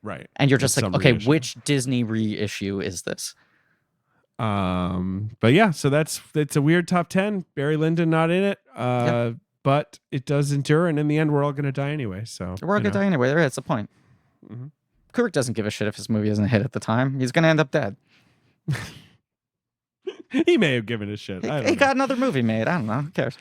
Right. And you're just like, okay, reissue. which Disney reissue is this? But yeah, so it's a weird top 10. Barry Lyndon not in it. But it does endure, and in the end, we're all going to die anyway. So we're all going to die anyway. That's the point. Mm-hmm. Kubrick doesn't give a shit if his movie isn't a hit at the time. He's going to end up dead. He may have given a shit. He got another movie made. I don't know. Who cares?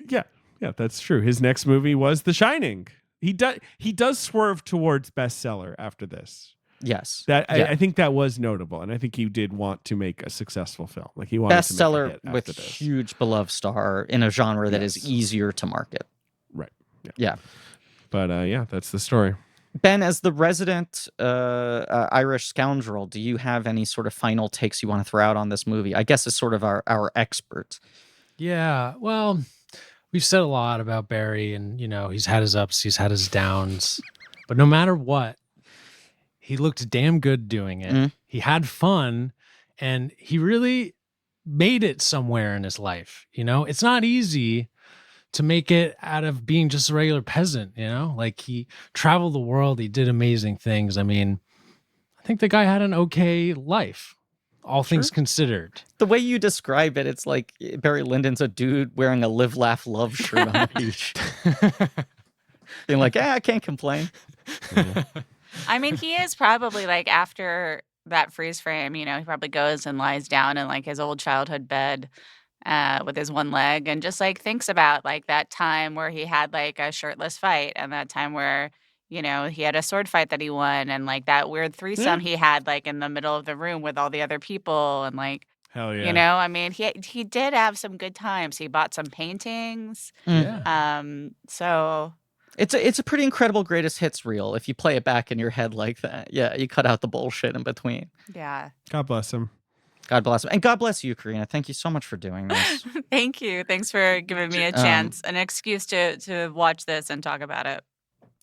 Yeah, that's true. His next movie was The Shining. He does swerve towards bestseller after this. Yes. I think that was notable, and I think he did want to make a successful film. Like he wanted bestseller to make a hit with after this. huge beloved star in a genre that is easier to market. Right. Yeah. But that's the story. Ben, as the resident Irish scoundrel, do you have any sort of final takes you want to throw out on this movie? I guess as sort of our expert. Yeah. Well, we've said a lot about Barry, and he's had his ups, he's had his downs, but no matter what, he looked damn good doing it. He had fun, and he really made it somewhere in his life. It's not easy to make it out of being just a regular peasant, like he traveled the world. He did amazing things. I mean, I think the guy had an okay life, all things considered. The way you describe it, it's like Barry Lyndon's a dude wearing a live, laugh, love shirt on the beach. Being like, I can't complain. I mean, he is probably like after that freeze frame, he probably goes and lies down in like his old childhood bed with his one leg and just like thinks about like that time where he had like a shirtless fight and that time where, he had a sword fight that he won and like that weird threesome he had like in the middle of the room with all the other people and like, hell yeah. I mean, he did have some good times. He bought some paintings. Yeah. So it's a pretty incredible greatest hits reel if you play it back in your head like that. Yeah, you cut out the bullshit in between. Yeah. God bless him. God bless him. And God bless you, Karina. Thank you so much for doing this. Thank you. Thanks for giving me a chance, an excuse to watch this and talk about it.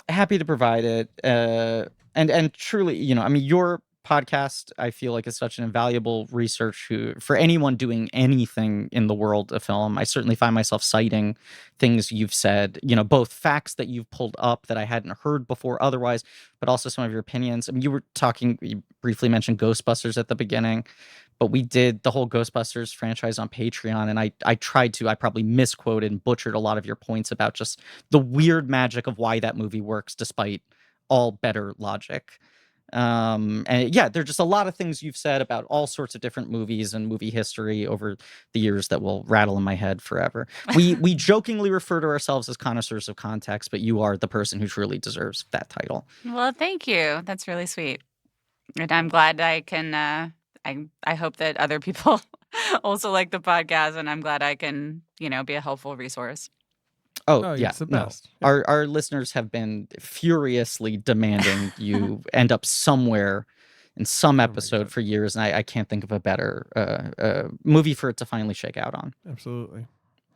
Happy to provide it. And truly, your podcast, I feel like, is such an invaluable research for anyone doing anything in the world of film. I certainly find myself citing things you've said, both facts that you've pulled up that I hadn't heard before otherwise, but also some of your opinions. I mean, you briefly mentioned Ghostbusters at the beginning, but we did the whole Ghostbusters franchise on Patreon, and I probably misquoted and butchered a lot of your points about just the weird magic of why that movie works despite all better logic. And yeah, there are just a lot of things you've said about all sorts of different movies and movie history over the years that will rattle in my head forever. We jokingly refer to ourselves as connoisseurs of context, but you are the person who truly deserves that title. Well, thank you. That's really sweet. And I'm glad I can, I hope that other people also like the podcast, and I'm glad I can, be a helpful resource. Oh yeah, it's the best. No. Our listeners have been furiously demanding you end up somewhere in some episode for years, and I can't think of a better movie for it to finally shake out on. Absolutely.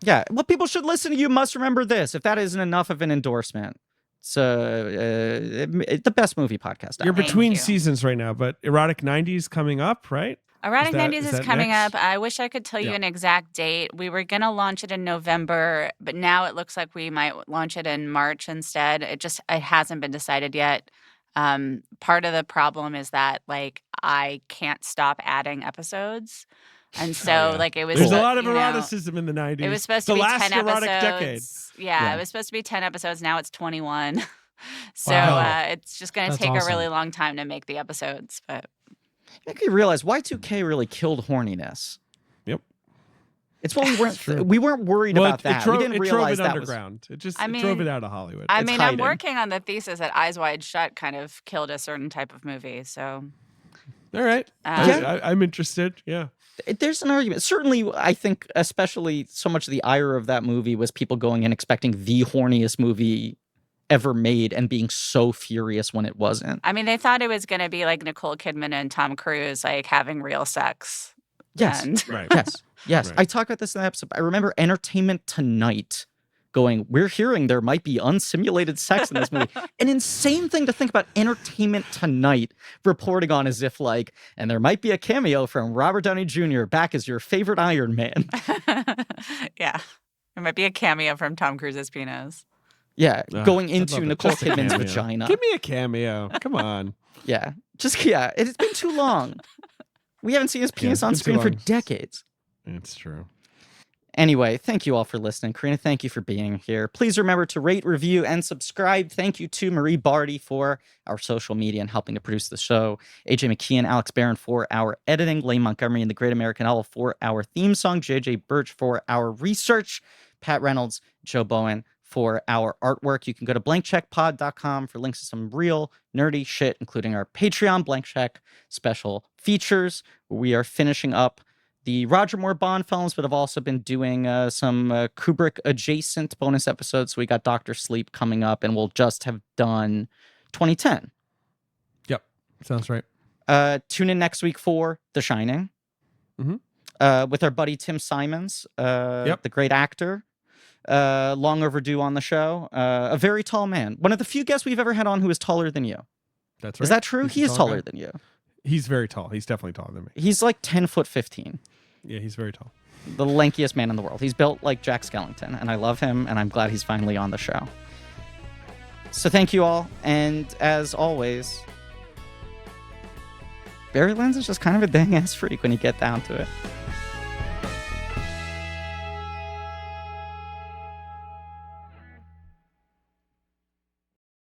Yeah, well, people should listen to You Must Remember This. If that isn't enough of an endorsement, it's the best movie podcast. You're between seasons right now, but Erotic 90s coming up, right? Erotic 90s is coming next? up. I wish I could tell you Yeah. an exact date. We were going to launch it in November, but now it looks like we might launch it in March instead. It hasn't been decided yet. Part of the problem is that like I can't stop adding episodes. And so like it was There's a lot of eroticism in the 90s. It was supposed to be 10 episodes. Yeah, it was supposed to be 10 episodes. Now it's 21. So it's just going to take a really long time to make the episodes, but I think you realize Y2K really killed horniness. Yep. It's what we weren't worried about that. We didn't realize that underground. It drove it out of Hollywood. I mean, I'm working on the thesis that Eyes Wide Shut kind of killed a certain type of movie. So, all right, I'm interested. Yeah, there's an argument. Certainly, I think, especially so much of the ire of that movie was people going in expecting the horniest movie ever made and being so furious when it wasn't. I mean, they thought it was going to be like Nicole Kidman and Tom Cruise, like having real sex. Yes. Right. Yes. Right. I talked about this in the episode. I remember Entertainment Tonight going, we're hearing there might be unsimulated sex in this movie. An insane thing to think about Entertainment Tonight reporting on as if like, and there might be a cameo from Robert Downey Jr. back as your favorite Iron Man. Yeah. There might be a cameo from Tom Cruise's penis. Yeah, going into Nicole Kidman's vagina. Give me a cameo. Come on. Yeah. It's been too long. We haven't seen his penis on screen for decades. It's true. Anyway, thank you all for listening. Karina, thank you for being here. Please remember to rate, review, and subscribe. Thank you to Marie Barty for our social media and helping to produce the show. AJ McKeon, Alex Barron for our editing. Lane Montgomery and the Great American Owl for our theme song. JJ Birch for our research. Pat Reynolds, Joe Bowen for our artwork. You can go to blankcheckpod.com for links to some real nerdy shit, including our Patreon Blank Check special features. We are finishing up the Roger Moore Bond films, but have also been doing some Kubrick adjacent bonus episodes. So we got Dr. Sleep coming up, and we'll just have done 2010. Yep. Sounds right. Tune in next week for The Shining. Mm-hmm. With our buddy Tim Simons, the great actor. Long overdue on the show. A very tall man. One of the few guests we've ever had on who is taller than you. That's right. Is that true? He is taller than you. He's very tall. He's definitely taller than me. He's like 10'15". Yeah, he's very tall. The lankiest man in the world. He's built like Jack Skellington, and I love him, and I'm glad he's finally on the show. So thank you all, and as always, Barry Lyndon is just kind of a dang-ass freak when you get down to it.